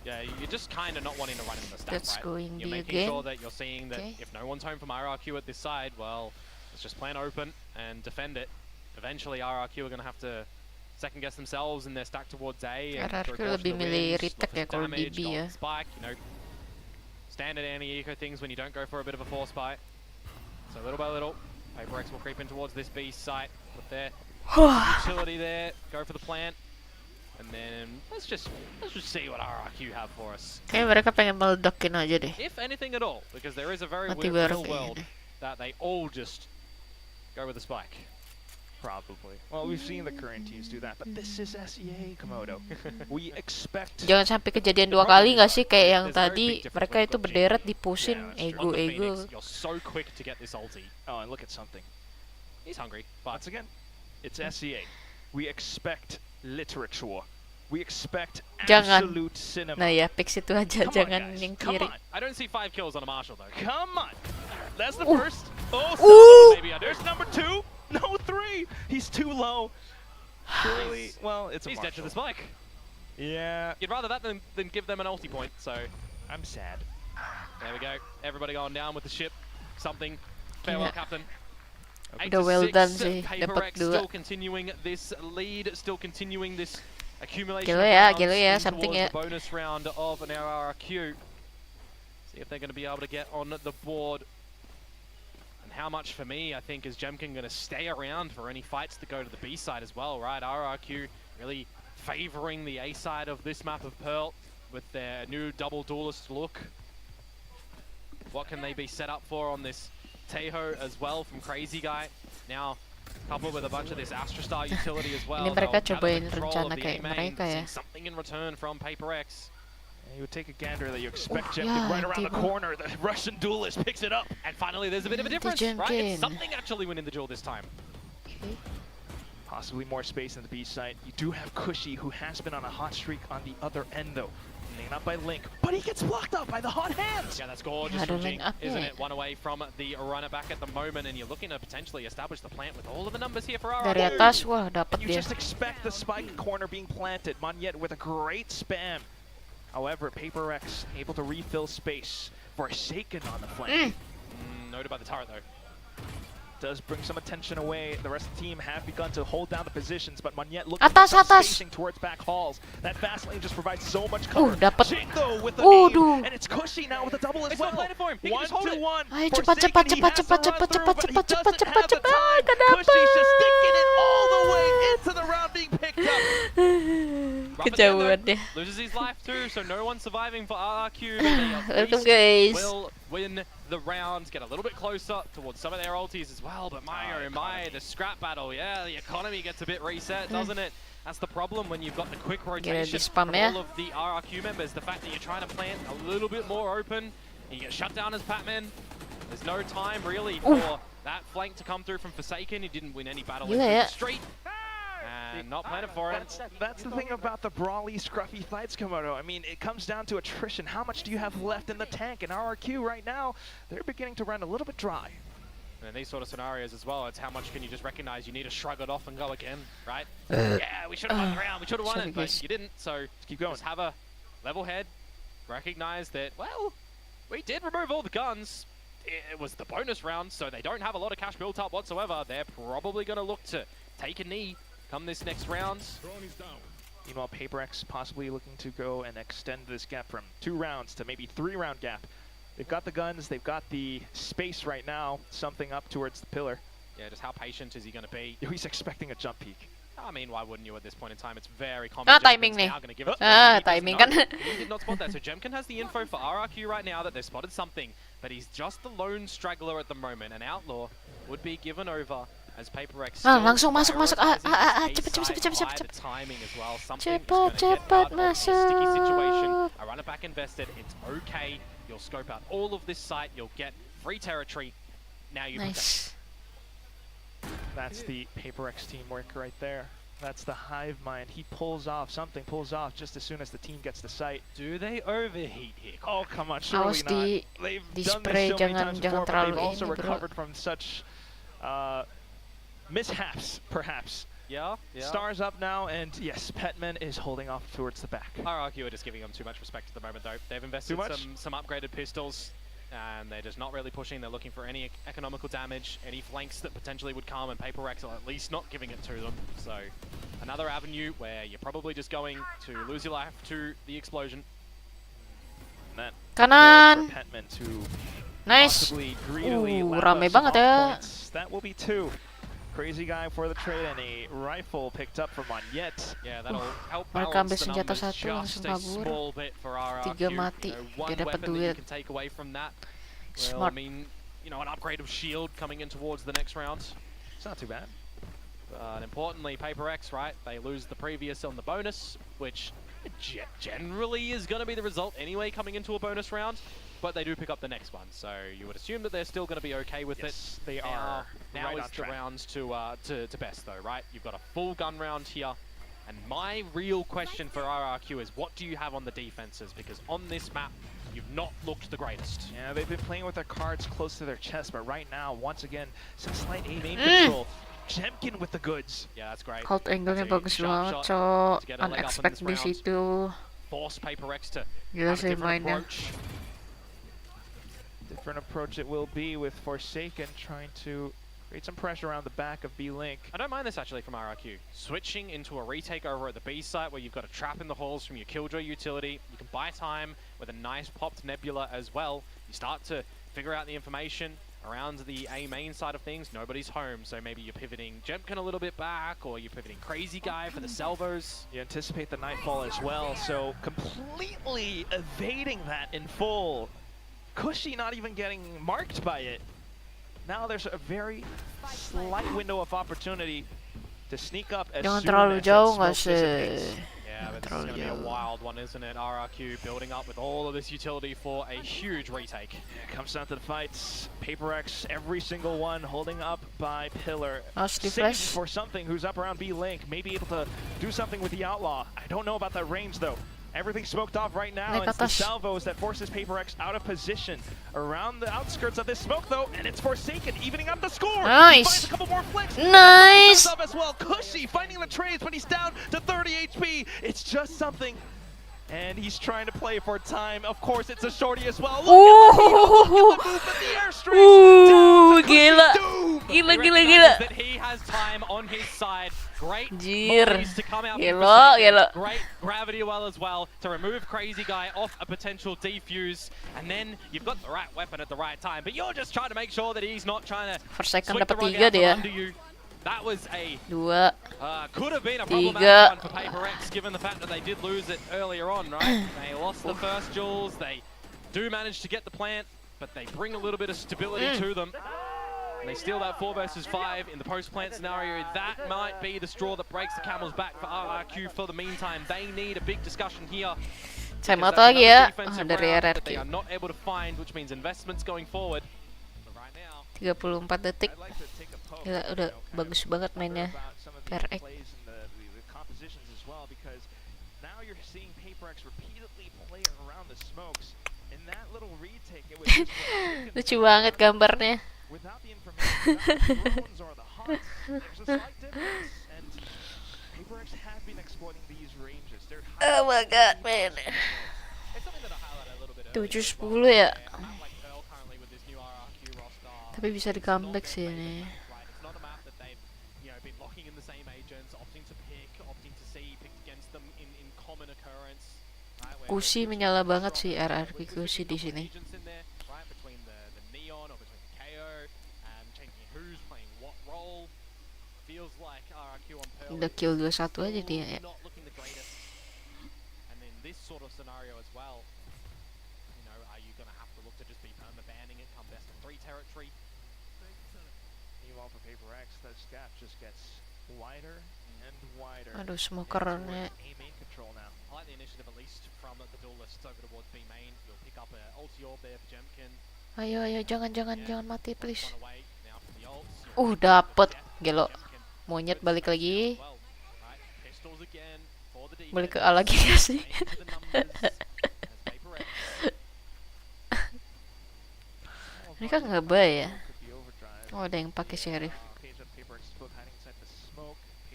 Yeah, you're just kind of not wanting to run into the stack, That's right? going You're B making again. sure that you're seeing that Okay. if no one's home from RRQ at this side, well, let's just plan open and defend it. Eventually, RRQ are going to have to second guess themselves in their stack towards A. And RRQ throw caution lebih to milih wins, retake look for ya kalau damage, BB go ya. on Spike, you know, standard anti-eco things when you don't go for a bit of a force fight. So little by little, Paper Rex will creep in towards this B site with their utility there, go for the plant. And then let's just see what RRQ have for us. Kayak mereka pengen meledakin aja deh. If anything at all, because there is a very Mati weird bareng real world kayaknya. that they all just go with the spike. Probably. Well, we've seen the current teams do that, but this is SEA, Komodo. We expect... Jangan sampai kejadian 2 kali nggak sih kayak yang tadi mereka itu berderet dipusin ego. You're so quick to get this ulti. Oh, and look at something. He's hungry, but Once again, it's SEA. We expect literature. We expect Jangan. absolute cinema. Nah ya, pick situ aja, Come on, jangan guys. yang Come kiri. on. I don't see 5 kills on a Marshall though. Come on. That's the Ooh. first. Oh, Ooh. maybe there's number 2. No, 3. He's too low. Surely, well, it's a He's dead to Marshall. the spike. Yeah. You'd rather that than give them an ulti point, so I'm sad. there we go. Everybody going down with the ship. Something. Farewell, Gila. Captain. Udah well done sih, Paper dapat Rex 2. still continuing this lead, still continuing this accumulation Gila of ya, rounds gila ya, in something towards ya. the bonus round of an RRQ. See if they're going to be able to get on the board. And how much for me, I think, is Jemkin going to stay around for any fights that go to the B side as well, right? RRQ really favoring the A side of this map of Pearl with their new double duelist look. What can they be set up for on this Tejo as well from Crazy Guy? Now, coupled with a bunch of this Astrostar utility as well. Ini mereka they'll gather cobain control rencana of the kayak A main, mereka ya. see something in return from Paper X. You would take a gander that you expect Oh, Jemkin yeah, right around the Timo. corner. The Russian duelist picks it up. And finally, there's a bit of a difference, right? Jemkin. It's something actually winning the duel this time. Possibly more space in the B site. You do have Cushy, who has been on a hot streak on the other end, though. Named up by Link, but he gets blocked up by the hot hands. Yeah, that's gorgeous Yeah, from the Jing, link up isn't there. it? One away from the runner back at the moment, and you're looking to potentially establish the plant with all of the numbers here for Dari RRQ. atas, wah dapat You dia. just expect the spike corner being planted. Monyet with a great spam. However, Paper Rex able to refill space. Forsaken on the flank. Noted by the turret though. Does bring some attention away. The rest of the team have begun to hold down the positions, but Monyet looking Atas, for some atas. spacing towards back halls. That fast lane just provides so much cover. Dapat. Jing though with the Duh. aim, and it's Cushy now with a double as It's well. not planted for him. He can just hold it. 1-1. Ayo cepat, Forsaken, cepat, he cepat, has to cepat, run cepat, through, cepat, but he cepat, doesn't cepat, have the cepat, time. cepat. Cushy's just sticking it all the way into the round being picked up. Rough it down, Kejauhan though. dia. Loses his life too, so no one surviving for RRQ. But they at Welcome, least guys. will win the round, get a little bit closer towards some of their ultis as well. But the scrap battle, yeah, the economy gets a bit reset, doesn't it? That's the problem when you've got the quick rotation from all of the RRQ members. The fact that you're trying to plant a little bit more open, and you get shut down as Patman. There's no time really for that flank to come through from Forsaken. He didn't win any battle into the street. And not planning for it. That's the thing about the brawly, scruffy fights, Komodo. I mean, it comes down to attrition. How much do you have left in the tank? And RRQ right now, they're beginning to run a little bit dry. And in these sort of scenarios as well, it's how much can you just recognize you need to shrug it off and go again, right? Yeah, we should have won the round, we should have won it, but you didn't, so just keep going. Just have a level head, recognize that, well, we did remove all the guns. It was the bonus round, so they don't have a lot of cash built up whatsoever. They're probably going to look to take a knee come this next round. Meanwhile, PaperX possibly looking to go and extend this gap from 2 rounds to maybe 3-round gap. They've got the guns, they've got the space right now, something up towards the pillar. Yeah, just how patient is he going to be? He's expecting a jump peek. I mean, why wouldn't you at this point in time? It's very common. Timing nih. Timing kan. He did not spot that. So Jemkin has the info for RRQ right now that they've spotted something, but he's just the lone straggler at the moment. An Outlaw would be given over as PaperX. Langsung masuk. Cepet. The timing as well. Cepet masuk. Sticky situation. A runner back invested. It's okay. You'll scope out all of this site. You'll get free territory. Now you nice. That's the PaperX teamwork right there. That's the hive mind. He pulls off just as soon as the team gets the site. Do they overheat here? Oh, come on, surely not. They've done this so many times before, but they've also recovered from such mishaps, perhaps. Yeah. Stars up now, and yes, Petman is holding off towards the back. RRQ are just giving them too much respect at the moment, though. They've invested some upgraded pistols, and they're just not really pushing. They're looking for any economical damage, any flanks that potentially would come, and PaperX are at least not giving it to them. So another avenue where you're probably just going to lose your life to the explosion. Kanan. Petman to nice. Rame banget ya. That will be 2. Crazy guy for the trade, and a rifle picked up from Monyet. Yeah, that'll help mereka ambil balance the senjata numbers 1 langsung just a small kabur. bit for RRQ. 3 mati, dia dapat duit. Can take away from that. Smart. Well, I mean, you know, an upgrade of shield coming in towards the next round. It's not too bad. But importantly, PaperX, right? They lose the previous on the bonus, which generally is going to be the result anyway coming into a bonus round. But they do pick up the next one, so you would assume that they're still going to be okay with it. They are. Now right is the rounds to best, though, right? You've got a full gun round here. And my real question for RRQ is, what do you have on the defenses? Because on this map, you've not looked the greatest. Yeah, they've been playing with their cards close to their chest, but right now, once again, some slight aim control. Jemkin with the goods. Yeah, that's great. Hold angle-nya bagus banget, cok. Unexpected di situ. Force PaperX to gila sih mainnya. Different approach it will be with Forsaken trying to create some pressure around the back of B-Link. I don't mind this actually from RRQ. Switching into a retake over at the B site where you've got a trap in the halls from your Killjoy utility. You can buy time with a nice popped Nebula as well. You start to figure out the information around the A main side of things. Nobody's home, so maybe you're pivoting Jemkin a little bit back, or you're pivoting Crazy Guy for the salvos. You anticipate the Nightfall as well, so completely evading that in full. Cushy not even getting marked by it. Now there's a very slight window of opportunity to sneak up as soon as jauh nggak sih? Yeah, but this is going to be a wild one, isn't it? RRQ building up with all of this utility for a huge retake. Yeah, it comes down to the fights. PaperX, every single one holding up by Pillar. Safe for something who's up around B-Link, maybe able to do something with the Outlaw. I don't know about that range though. Everything's smoked off right now. It's the salvos that forces PaperX out of position. Around the outskirts of this smoke, though, and it's Forsaken evening up the score. Nice. He finds a couple more flicks. Nice. Up as well. Cushy finding the trades, but he's down to 30 HP. It's just something. And he's trying to play for time. Of course, it's a shorty as well. Look at the move at the airstream. Ooh, gila. That he has time on his side. Great Jir. volleys to come out. Gila. Great gravity well as well to remove Crazy Guy off a potential defuse. And then you've got the right weapon at the right time. But you're just trying to make sure that he's not trying to Forsaken sweep the dapat rug 3 out from dia. under you. That was a 2. could have been a problematic one for PaperX, given the fact that they did lose it earlier on, right? They lost the first Jules. They do manage to get the plant, but they bring a little bit of stability to them. And they steal that 4 versus 5 in the post-plant scenario. That might be the straw that breaks the camel's back for RRQ for the meantime. They need a big discussion here. Time out lagi ya. Dari That RRQ. they are not able to find, which means investments going forward. 34 detik. Gila, udah bagus banget mainnya. PRX. Lucu banget gambarnya. Oh my god, man. 7-10 ya. Tapi bisa di comeback sih ini. Kusi menyala banget sih RRQ Kusi di sini. Udah kill 21 aja dia ya. Aduh, smokernya. Ayo, jangan mati please. Dapet, gelo. Monyet balik lagi. Balik ke A lagi ya sih. Ini kan nggak ya. Oh, ada yang pakai sheriff.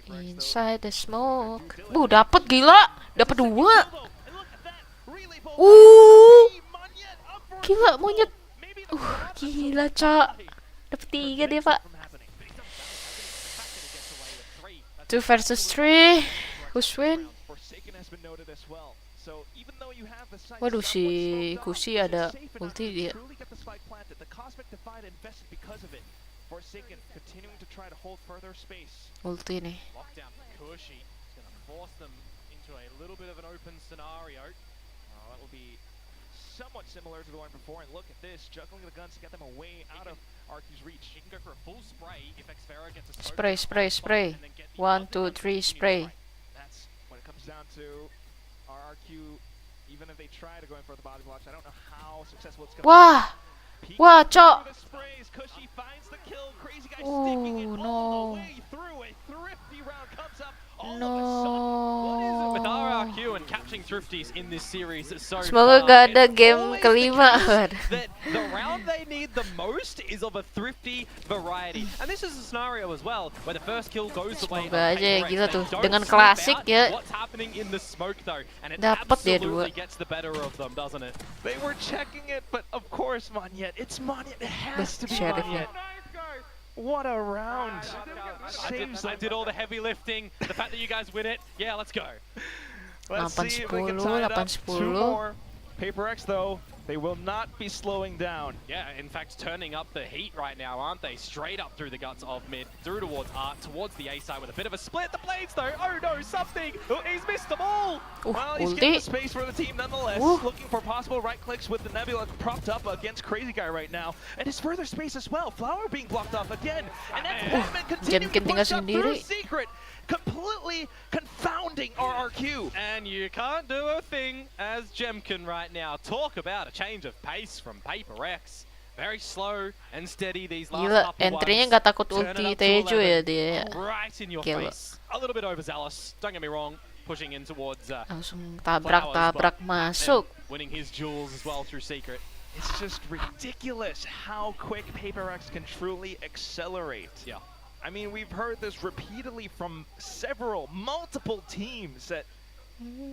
Inside the smoke. Dapet, gila. Dapat 2. Gila monyet. Gila, Cak. Dapat 3 dia, Pak. 2 versus 3. Who's win? Waduh, si Kusi ada ulti dia. Ulti nih. Somewhat similar to the one before, and look at this, juggling the guns to get them away out of RQ's reach. He can go for a full spray if Xfera gets a Spray. 1, 2, 3, spray. That's what it comes down to. RRQ, even if they try to go in for the body blocks, I don't know how successful it's going to be. Wah, Cok. No. No. With RRQ and catching Thrifties in this series so Semoga gak ada game kelima. that the round they need the most is of a thrifty variety. And this is a scenario as well where the first kill goes the way of Semoga aja ya, gila tuh. Don't Dengan sniff klasik out ya. what's happening in the smoke though, and it Dapat dia 2. absolutely gets the better of them, doesn't it? They were checking it, but of course Monyet. It's Monyet. It has to be Sheriff. Monyet. What a round. I did all the heavy lifting. The fact that you guys win it, yeah, let's go. Let's see if we can tie it up. 2 more. Paper X though, they will not be slowing down. Yeah, in fact, turning up the heat right now, aren't they? Straight up through the guts of mid, through towards Art, towards the A side with a bit of a split. The blades though, oh no, something! He's missed them all! Well, he's getting the space for the team nonetheless. Looking for possible right clicks with the Nebula propped up against Crazy Guy right now. And his further space as well. Flower being blocked off again. And that's Batman continuing to push up through Secret. Completely confounding RRQ. And you can't do a thing as Jemkin right now. Talk about a change of pace from Paper X. Very slow and steady these last Gila, couple entry-nya ones. nggak takut ulti Tejo ya dia. Right in your Gila. face. A little bit overzealous, don't get me wrong. Pushing in towards langsung tabrak masuk. Winning his jewels as well through Secret. It's just ridiculous how quick Paper X can truly accelerate. Yeah. I mean, we've heard this repeatedly from multiple teams that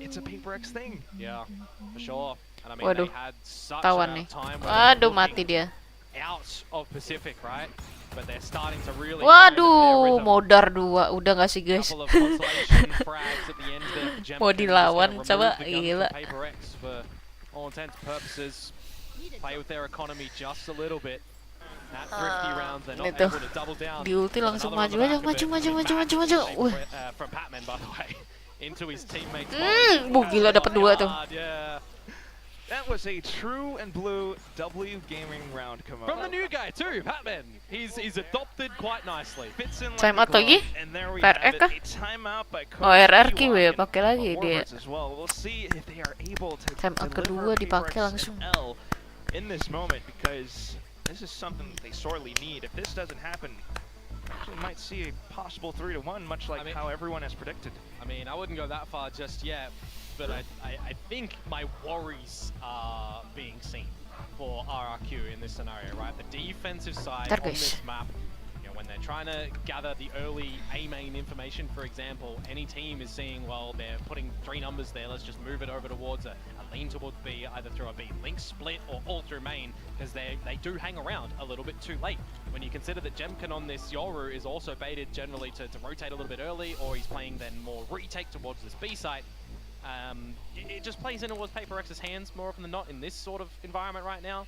it's a Paper X thing. Yeah, for sure. And I mean, Waduh, they had such tawan amount nih. of time where Waduh, mati dia. out of Pacific, right? But they're starting to really Waduh, modar 2. Udah nggak sih guys? Mau dilawan, coba gila. Paper X for all intents and purposes play with their economy just a little bit. That thrifty rounds, they're not able to double down. Di ulti langsung maju aja, maju. From Batman, by the way, into his teammates. Gila dapat 2 tuh. Yeah. That was a true and blue W gaming round, Komodo. From the new guy too, Batman. He's adopted quite nicely. Fits in like Timeout a lagi? glove, and there we RR have it, kah? a timeout by Oh, RR Coach Q ya, Kiwakin pakai lagi of dia. Warbirds as well. We'll see if they are able to Timeout deliver kedua dipakai PaperX langsung. and L in this moment, because this is something they sorely need. If this doesn't happen, we might see a possible 3-1, much like how everyone has predicted. I mean, I wouldn't go that far just yet, but I think my worries are being seen for RRQ in this scenario, right? The defensive side on this map, you know, when they're trying to gather the early A main information, for example, any team is seeing, well, they're putting 3 numbers there, let's just move it over towards a lean towards B, either through a B link split or all through main, because they do hang around a little bit too late. When you consider that Jemkin on this Yoru is also baited generally to rotate a little bit early, or he's playing then more retake towards this B site, it just plays in towards PaperX's hands more often than not in this sort of environment right now.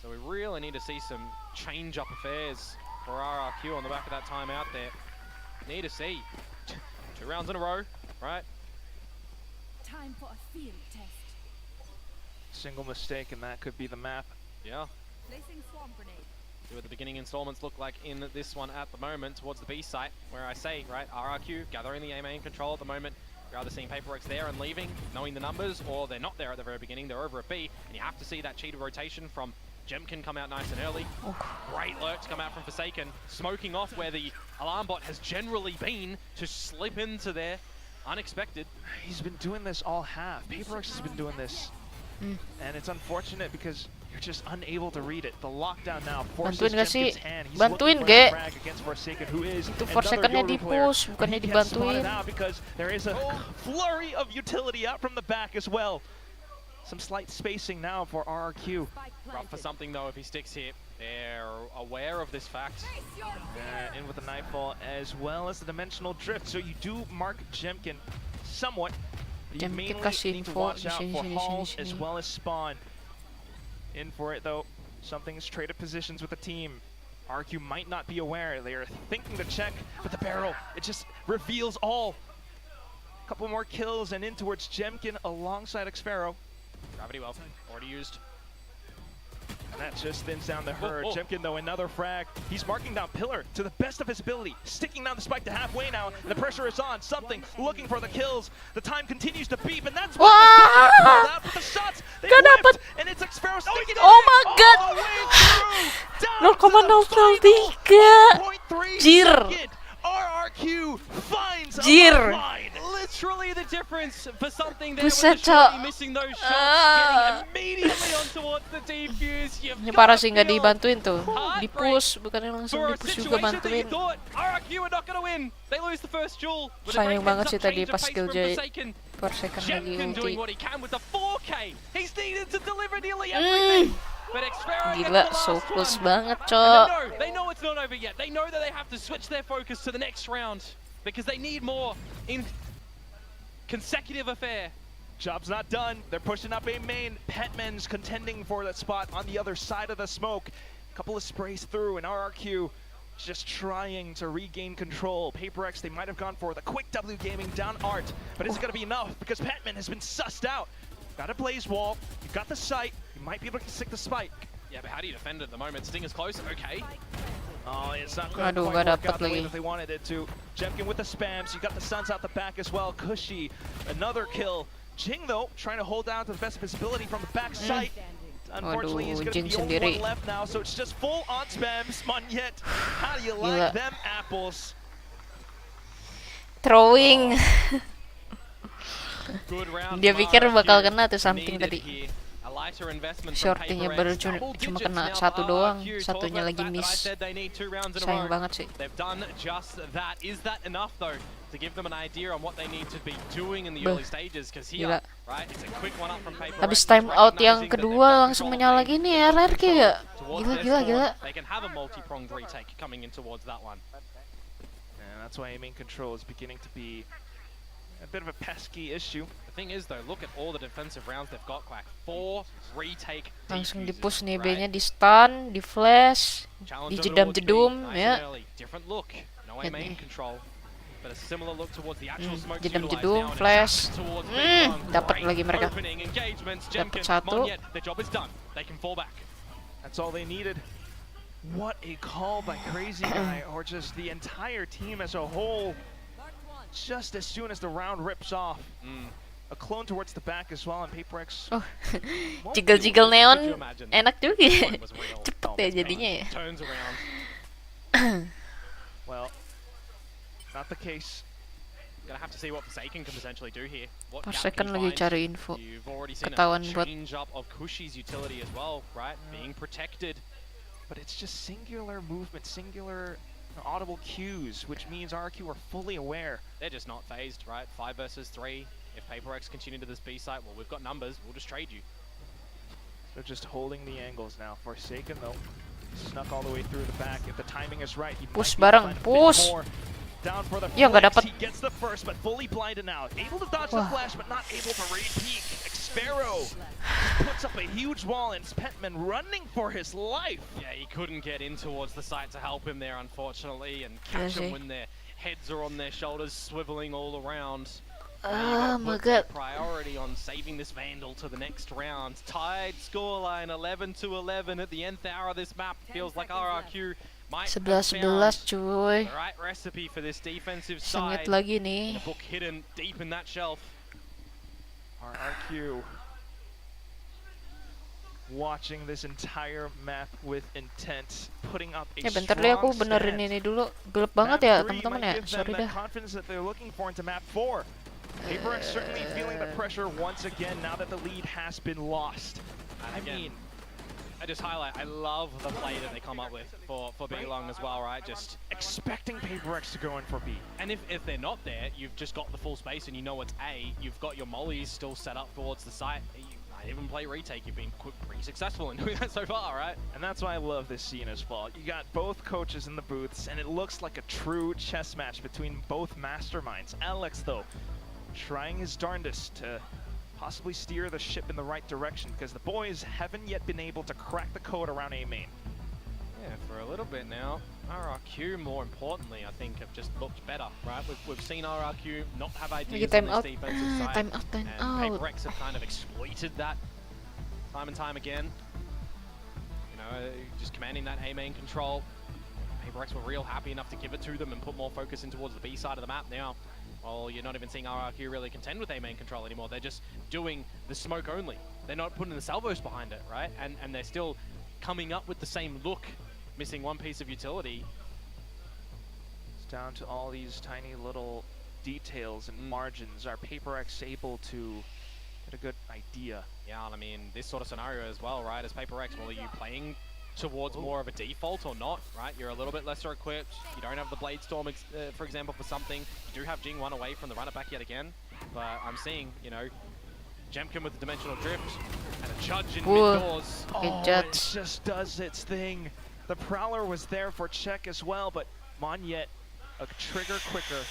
So we really need to see some change-up affairs for RRQ on the back of that timeout there. Need to see 2 rounds in a row, right? Time for a field test. Single mistake, and that could be the map. Yeah. Placing swamp grenade. See what the beginning installments look like in this one at the moment towards the B site, where I say, right, RRQ gathering the A main control at the moment. You're either seeing PaperX there and leaving, knowing the numbers, or they're not there at the very beginning, they're over at B, and you have to see that cheated rotation from Jemkin come out nice and early. Great lurk to come out from Forsaken, smoking off where the alarm bot has generally been to slip into there. Unexpected. He's been doing this all half. PaperX has been doing this. And it's unfortunate because you're just unable to read it. The lockdown now forces Jemkin's hand. He's bantuin looking for a ge. frag against Forsaken, who is Itu another Forsakennya Yoru player. di-push, bukannya He gets spotted dibantuin. out because there is a flurry of utility out from the back as well. Some slight spacing now for RRQ. Rough for something though if he sticks here. They're aware of this fact. In with the nightfall as well as the dimensional drift. So you do mark Jemkin somewhat. But you mainly kasih need to info watch di out sini, for sini, Halls sini, as sini. well as Spawn. In for it though. Something's traded positions with the team. RQ might not be aware. They are thinking to check, but the barrel, it just reveals all. Couple more kills and in towards Jemkin alongside Xfero. Gravity well, already used. And that just thins down the herd. Jemkin, though, another frag. He's marking down Pillar to the best of his ability, sticking down the spike to halfway now, and the pressure is on. Something looking for the kills. The time continues to beep, and that's what called out with the shots. They whipped, and it's Xfero sticking Oh my god! 0,003. Jir. RRQ finds Jir. Literally the difference for something there Buset, with the shorty Cok. missing those shots, getting immediately on towards the defuse. Ini parah sih nggak dibantuin tuh. Di-push, bukannya langsung For a di-push juga situation that you bantuin. thought RRQ are not going to win. They lose the first duel. With a Sayang great banget heads sih up tadi change of pas pace kill from Jay. Forsaken. Forsaken lagi Jemkin ulti. doing what he can with the 4K. He's needed to deliver nearly everything. But Xfero gets Gila, the so last close one. banget, And Cok. they know it's not over yet. They know that they have to switch their focus to the next round because they need more in consecutive affair. Job's not done. They're pushing up A main. Petman's contending for that spot on the other side of the smoke. Couple of sprays through, and RRQ just trying to regain control. PaperX, they might have gone for the quick W gaming down Art, but is it going to be enough? Because Petman has been sussed out. Got a blaze wall. You've got the sight. You might be able to stick the spike. Yeah, but how do you defend it at the moment? Sting is close. Okay. Oh, it's not going to Aduh, quite nggak work dapet out the way lagi. that they wanted it to. Jemkin with the spams. You got the Suns out the back as well. Cushy, another kill. Jing, though, trying to hold down to the best of his ability from the back site. Unfortunately, he's Waduh, going to be Jing the only sendiri. one left now, so it's just full on spams. Monyet, how do you Gila. like them apples? Throwing. Good round Dia from pikir bakal RRQ. kena tuh something Needed tadi. here. A lighter investment from Shortingnya PaperX. baru Double cuma digits kena now satu for doang, RRQ. satunya Talk about lagi the fact that I miss. said they need 2 rounds in a Sayang row. banget sih. They've done just that. Is that enough though to give them an idea on what they need to be doing in the Beuh, early stages? Because gila. here, right, it's a quick one up from PaperX. Habis time out yang recognizing that kedua they've got langsung control menyala of gini main RRQ ya. towards Gila, their gila, spawn. gila. They can have a multi-pronged retake coming in towards that one. And that's why aiming control is beginning to be a bit of a pesky issue. The thing is though, look at all the defensive rounds they've got, Quack. 4 retake Langsung defuses, di-push nih right? B-nya, di stun, di flash, Challenge di over towards B, jedam-jedum nice ya. and early. Different look. No A main control. but a similar look towards the actual smoke Jedum flash. Dapat lagi mereka. Dapat satu. The job is done. They can fall back. That's all they needed. What a call by Crazy Guy, or just the entire team as a whole. Just as soon as the round rips off. A clone towards the back as well, and PaperX. Oh, jiggle neon, enak juga. Cepet ya jadinya ya. Turns around. Well, not the case. Gonna have to see what Forsaken can potentially do here. What Forsaken lagi cari info. You've already seen Ketahuan a buat. change up of Kushi's utility as well, right? Being protected. But it's just singular movement, singular audible cues, which means RQ are fully aware. They're just not phased, right? 5 versus 3. If PaperX continue to this B site, well, we've got numbers. We'll just trade you. They're just holding the angles now. Forsaken though, snuck all the way through the back. If the timing is right, he push might be bareng, able to push. find a bit more. Down for the Ya nggak flanks. dapat. He gets the first, but fully blinded now. Able to dodge the flash, but not able to raid peak. Sparrow puts up a huge wall, and Petman running for his life. Yeah, he couldn't get in towards the site to help him there, unfortunately, and catch him when their heads are on their shoulders, swiveling all around. Oh my god. Priority on saving this Vandal to the next round. Tied scoreline 11-11 at the nth hour of this map. Feels like RRQ might have found 11-11 cuy. the right recipe for this defensive side. Sengit lagi nih. In a book hidden deep in that shelf. RRQ watching this entire map with intent, putting up a bentar deh aku strong benerin stand. ini dulu. Gelap banget Map ya 3 teman-teman might ya. give them Sorry that dah. confidence that they're looking for into map 4. PaperX certainly feeling the pressure once again now that the lead has been lost. And again, I just highlight, I love the play that they come up with for B long as well, right? Just expecting PaperX to go in for B. And if they're not there, you've just got the full space and you know it's A. You've got your mollies still set up towards the site. You might even play retake. You've been pretty successful in doing that so far, right? And that's why I love this scene as well. You got both coaches in the booths, and it looks like a true chess match between both masterminds. Alex, though, trying his darndest to possibly steer the ship in the right direction, because the boys haven't yet been able to crack the code around A main. Yeah, for a little bit now. RRQ, more importantly, I think, have just looked better, right? We've seen RRQ not have ideas on this defensive side, Time out. and PaperX have kind of exploited that time and time again. You know, just commanding that A main control. PaperX were real happy enough to give it to them and put more focus in towards the B side of the map now. Well, you're not even seeing RRQ really contend with A main control anymore. They're just doing the smoke only. They're not putting the salvos behind it, right? And they're still coming up with the same look, missing one piece of utility. It's down to all these tiny little details and margins. Are PaperX able to get a good idea? Yeah, and I mean, this sort of scenario as well, right? As PaperX, well, are you playing towards more of a default or not, right? You're a little bit lesser equipped. You don't have the Blade Storm, for example, for something. You do have Jing 1 away from the run it back yet again. But I'm seeing, you know, Jemkin with the Dimensional Drift and a Judge in mid-doors. Oh, it just does its thing. The Prowler was there for check as well, but Monyet a trigger quicker,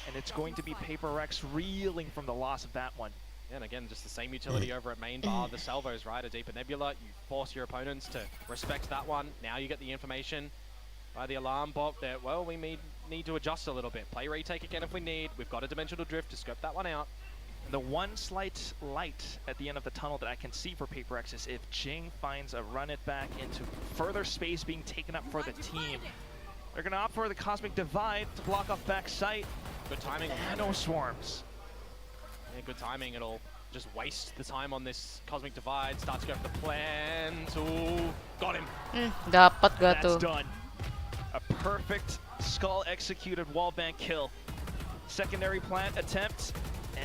and it's going to be PaperX reeling from the loss of that one. And again, just the same utility over at main bar, the salvos, right? A deeper nebula, you force your opponents to respect that one. Now you get the information by the alarm bot that, well, we need to adjust a little bit. Play retake again if we need. We've got a dimensional drift to scope that one out. The one slight light at the end of the tunnel that I can see for PaperX is if Jing finds a run it back into further space being taken up for the team. They're going to opt for the Cosmic Divide to block off back sight. Good timing. Nano Swarms. Yeah, good timing. It'll just waste the time on this Cosmic Divide. Start to go for the plan. Ooh, got him. Dapat gak tuh? That's done. A perfect skull executed wallbang kill. Secondary plant attempt,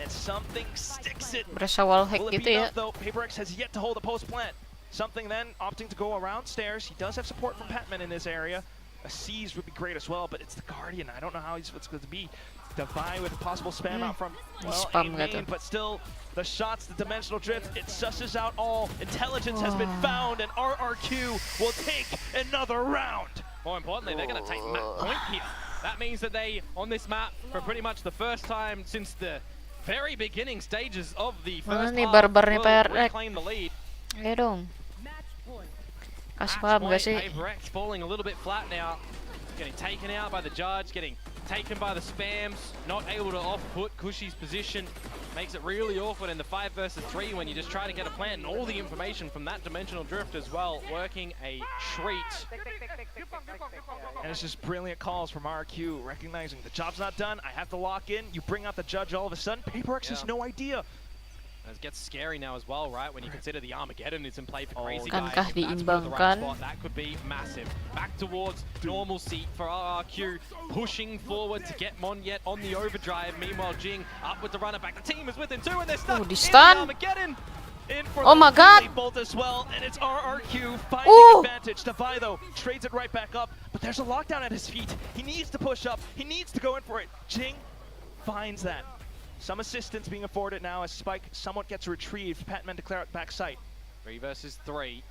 and something sticks it. Berasa wall hack Will it gitu be ya. enough, though? PaperX has yet to hold a post plant. Something then opting to go around stairs. He does have support from Petman in this area. A seize would be great as well, but it's the Guardian. I don't know how it's going to be. Divide with a possible spam out from, well, main, but still, the shots, the dimensional drift, it susses out all. Intelligence has been found, and RRQ will take another round. More importantly, they're going to take map point here. That means that they, on this map, for pretty much the first time since the very beginning stages of the first half, will reclaim the lead. Ayo dong. Kasih paham gak sih? PaperX falling a little bit flat now. Getting taken out by the judge, getting taken by the spams, not able to off-put Cushy's position. Makes it really awkward in the 5 versus 3 when you just try to get a plant, and all the information from that dimensional drift as well, working a treat. And it's just brilliant calls from RQ, recognizing the job's not done, I have to lock in, you bring out the judge all of a sudden, PaperX has no idea. It gets scary now as well, right? When you consider the Armageddon is in play for Crazy Guy. Bukankah If that's for the right diimbangkan? spot, that could be massive. Back towards normalcy for RRQ, pushing forward to get Monyet on the overdrive. Meanwhile, Jing up with the runner back. The team is within 2 and they're stuck in the stun. Armageddon. In for Oh the my god! bolt as well, and it's RRQ finding advantage. Devi though trades it right back up, but there's a lockdown at his feet. He needs to push up. He needs to go in for it. Jing finds that. Some assistance being afforded now as Spike somewhat gets retrieved. Patman declare it backside. 3 versus 3.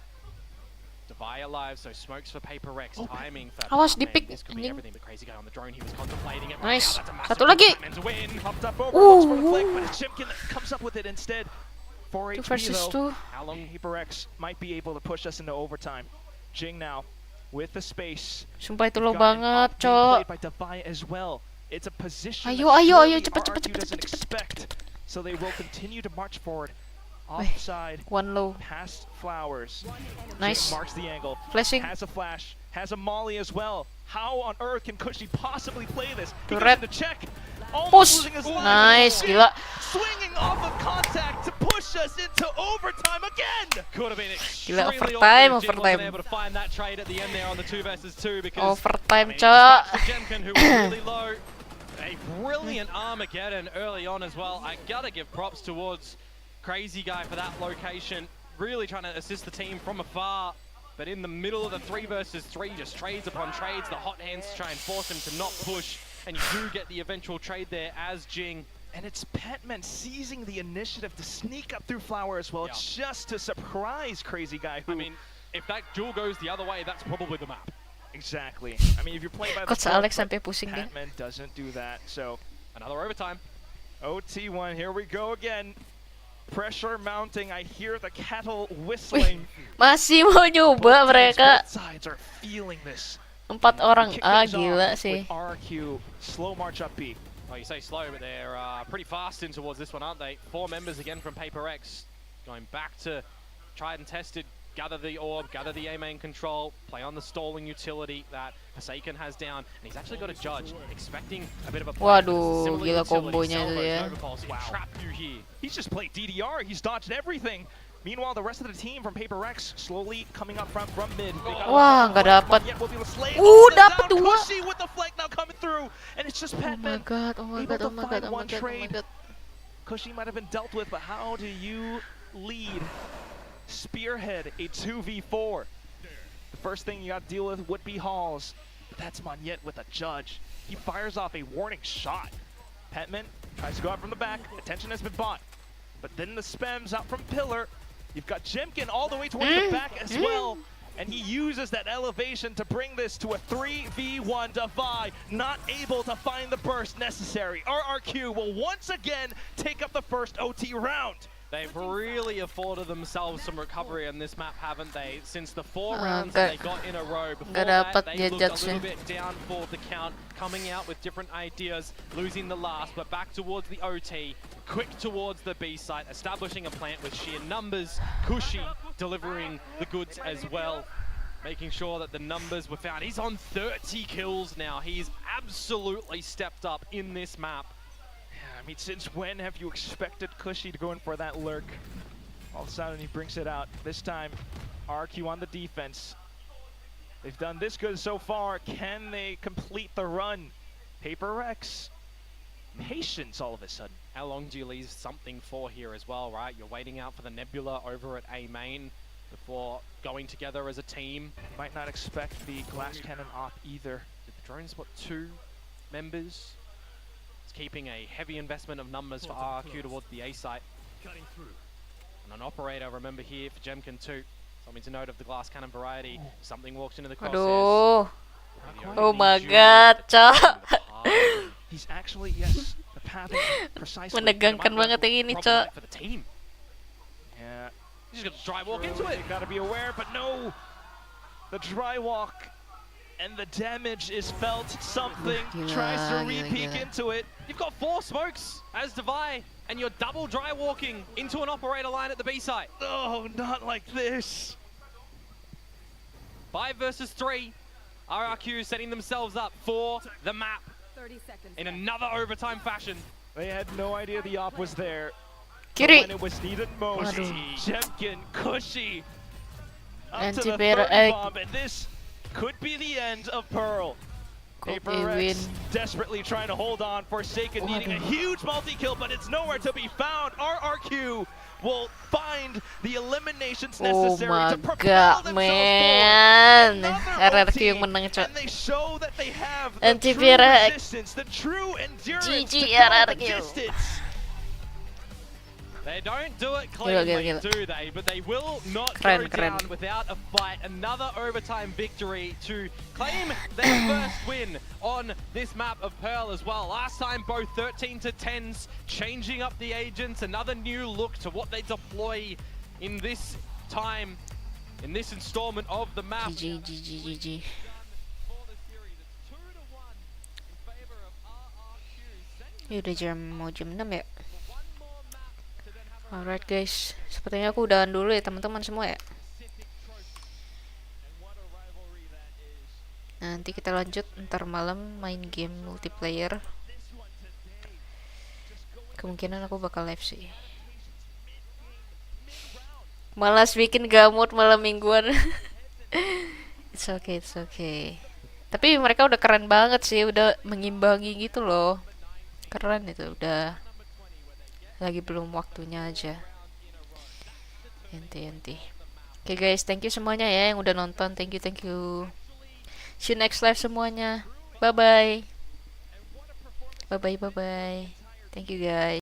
Devi alive, so smokes for PaperX. Timing for Awas Patman. dipik, This could be anjing. everything, but Crazy Guy on the drone, he was contemplating it. Nice. Right now, that's a Satu massive lagi. Patman to win. Popped up over, looks for the flick, but Chimkin comes up with it instead. 4 2 HP versus though. 2. How long PaperX might be able to push us into overtime. Jing now with the space. Sumpah itu low We've got an banget, up being played cok. by Devi as well. It's a position Ayo, that ayo, ayo, surely cepet, cepet, RRQ cepet, doesn't cepet, cepet. expect. So they will continue to march forward. Weh, Offside, one low. past Flowers. Nice. Marks the angle. Flashing. Has a flash. Has a molly as well. How on earth can Cushy possibly play this? He Turret. goes to check. Push. Almost losing his life. Nice, gila. Swinging off of contact to push us into overtime again. Could have been Gila, extremely overtime, awkward if Jing overtime. wasn't able to find that trade at the end there on the 2 versus 2 because Overtime, it's cok. back to Jemkin, who was really low. A brilliant Armageddon early on as well. I gotta give props towards Crazy Guy for that location. Really trying to assist the team from afar. But in the middle of the 3 versus 3, just trades upon trades. The hot hands try and force him to not push. And you do get the eventual trade there as Jing. And it's Petman seizing the initiative to sneak up through Flower as well, just to surprise Crazy Guy. Who, I mean, if that duel goes the other way, that's probably the map. Exactly. I mean, if you're playing by the Coach book, Alex but sampai pusing dia. Patman doesn't do that. So another overtime. OT1, here we go again. Pressure mounting. I hear the kettle whistling. Masih mau nyoba mereka. Both sides are feeling this. 4 orang. Kick Ah, things off gila with sih. RQ, slow march up B. Well, you say slow, but they're pretty fast in towards this one, aren't they? 4 members again from PaperX, going back to tried and tested, gather the orb, gather the A main control, play on the stalling utility that Forsaken has down, and he's actually got a judge, expecting a bit of a play. Waduh, gila kombonya itu ya. Trap you here. He's just played DDR, he's dodged everything. Meanwhile, the rest of the team from PaperX slowly coming up front from mid. Wah, nggak dapat. Dapat dua. Cushy with the flank now coming through, and it's just Oh my Patman. god, oh my god, oh my god, oh my god, oh my god. Cushy might have been dealt with, but how do you lead, spearhead a 2v4? The first thing you got to deal with would be Halls, but that's Monyet with a judge. He fires off a warning shot. Petman tries to go out from the back. Attention has been bought, but then the spams out from Pillar. You've got Jimkin all the way towards the back as well, and he uses that elevation to bring this to a 3v1. Devi not able to find the burst necessary. RRQ will once again take up the first OT round. They've really afforded themselves some recovery on this map, haven't they? Since the 4 rounds that they got in a row. Before that, they looked a little bit down for the count, coming out with different ideas, losing the last, but back towards the OT, quick towards the B site, establishing a plant with sheer numbers. Cushy delivering the goods as well, making sure that the numbers were found. He's on 30 kills now. He's absolutely stepped up in this map. I mean, since when have you expected Cushy to go in for that lurk? All of a sudden, he brings it out. This time, RQ on the defense. They've done this good so far. Can they complete the run? PaperX, patience all of a sudden. How long do you leave something for here as well, right? You're waiting out for the Nebula over at A main before going together as a team. Might not expect the glass cannon op either. Did the drones spot 2 members? Keeping a heavy investment of numbers for RRQ towards the A site. And an operator, remember here for Jemkin too. Something to note of the glass cannon variety. Something walks into the crosshairs. Aduh. Oh my god, cok. He's actually, yes, the path is precisely. Menegangkan banget yang ini, cok. For the team. Yeah. He's just gonna dry walk into it. You gotta be aware, but no. The dry walk and the damage is felt. Something tries to re-peek into it. You've got 4 smokes as Devi, and you're double dry walking into an operator line at the B site. Oh, not like this. 5 versus 3. RRQ setting themselves up for the map 30 seconds in another overtime fashion. They had no idea the op was there. Kiri. When it was needed most, Jemkin, Cushy, up to the Anti-bear third egg. bomb, and this could be the end of Pearl. Win. Aperex desperately trying to hold on, Forsaken needing a huge multi-kill, but it's nowhere to be found. RRQ will find the eliminations necessary to propel themselves man. forward. RRQ yang menang, Cok. And they show that they have the true Anti-bear egg. resistance, the true endurance GG to go the RRQ. distance. They don't do it cleanly, Gila. do they? But they will not Keren. go down without a fight. Another overtime victory to claim their first win on this map of Pearl as well. Last time, both 13 to 10s, changing up the agents. Another new look to what they deploy in this time, in this installment of the map. GG. Ya udah mau jam 6 ya. Alright guys, sepertinya aku udahan dulu ya teman-teman semua ya. Nanti kita lanjut ntar malam main game multiplayer. Kemungkinan aku bakal live sih. Malas bikin gamut malam mingguan. It's okay. Tapi mereka udah keren banget sih, udah mengimbangi gitu loh. Keren itu, udah. Lagi belum waktunya aja. Enti. Oke guys, thank you semuanya ya yang udah nonton. Thank you. See you next live semuanya. Bye bye. Thank you guys.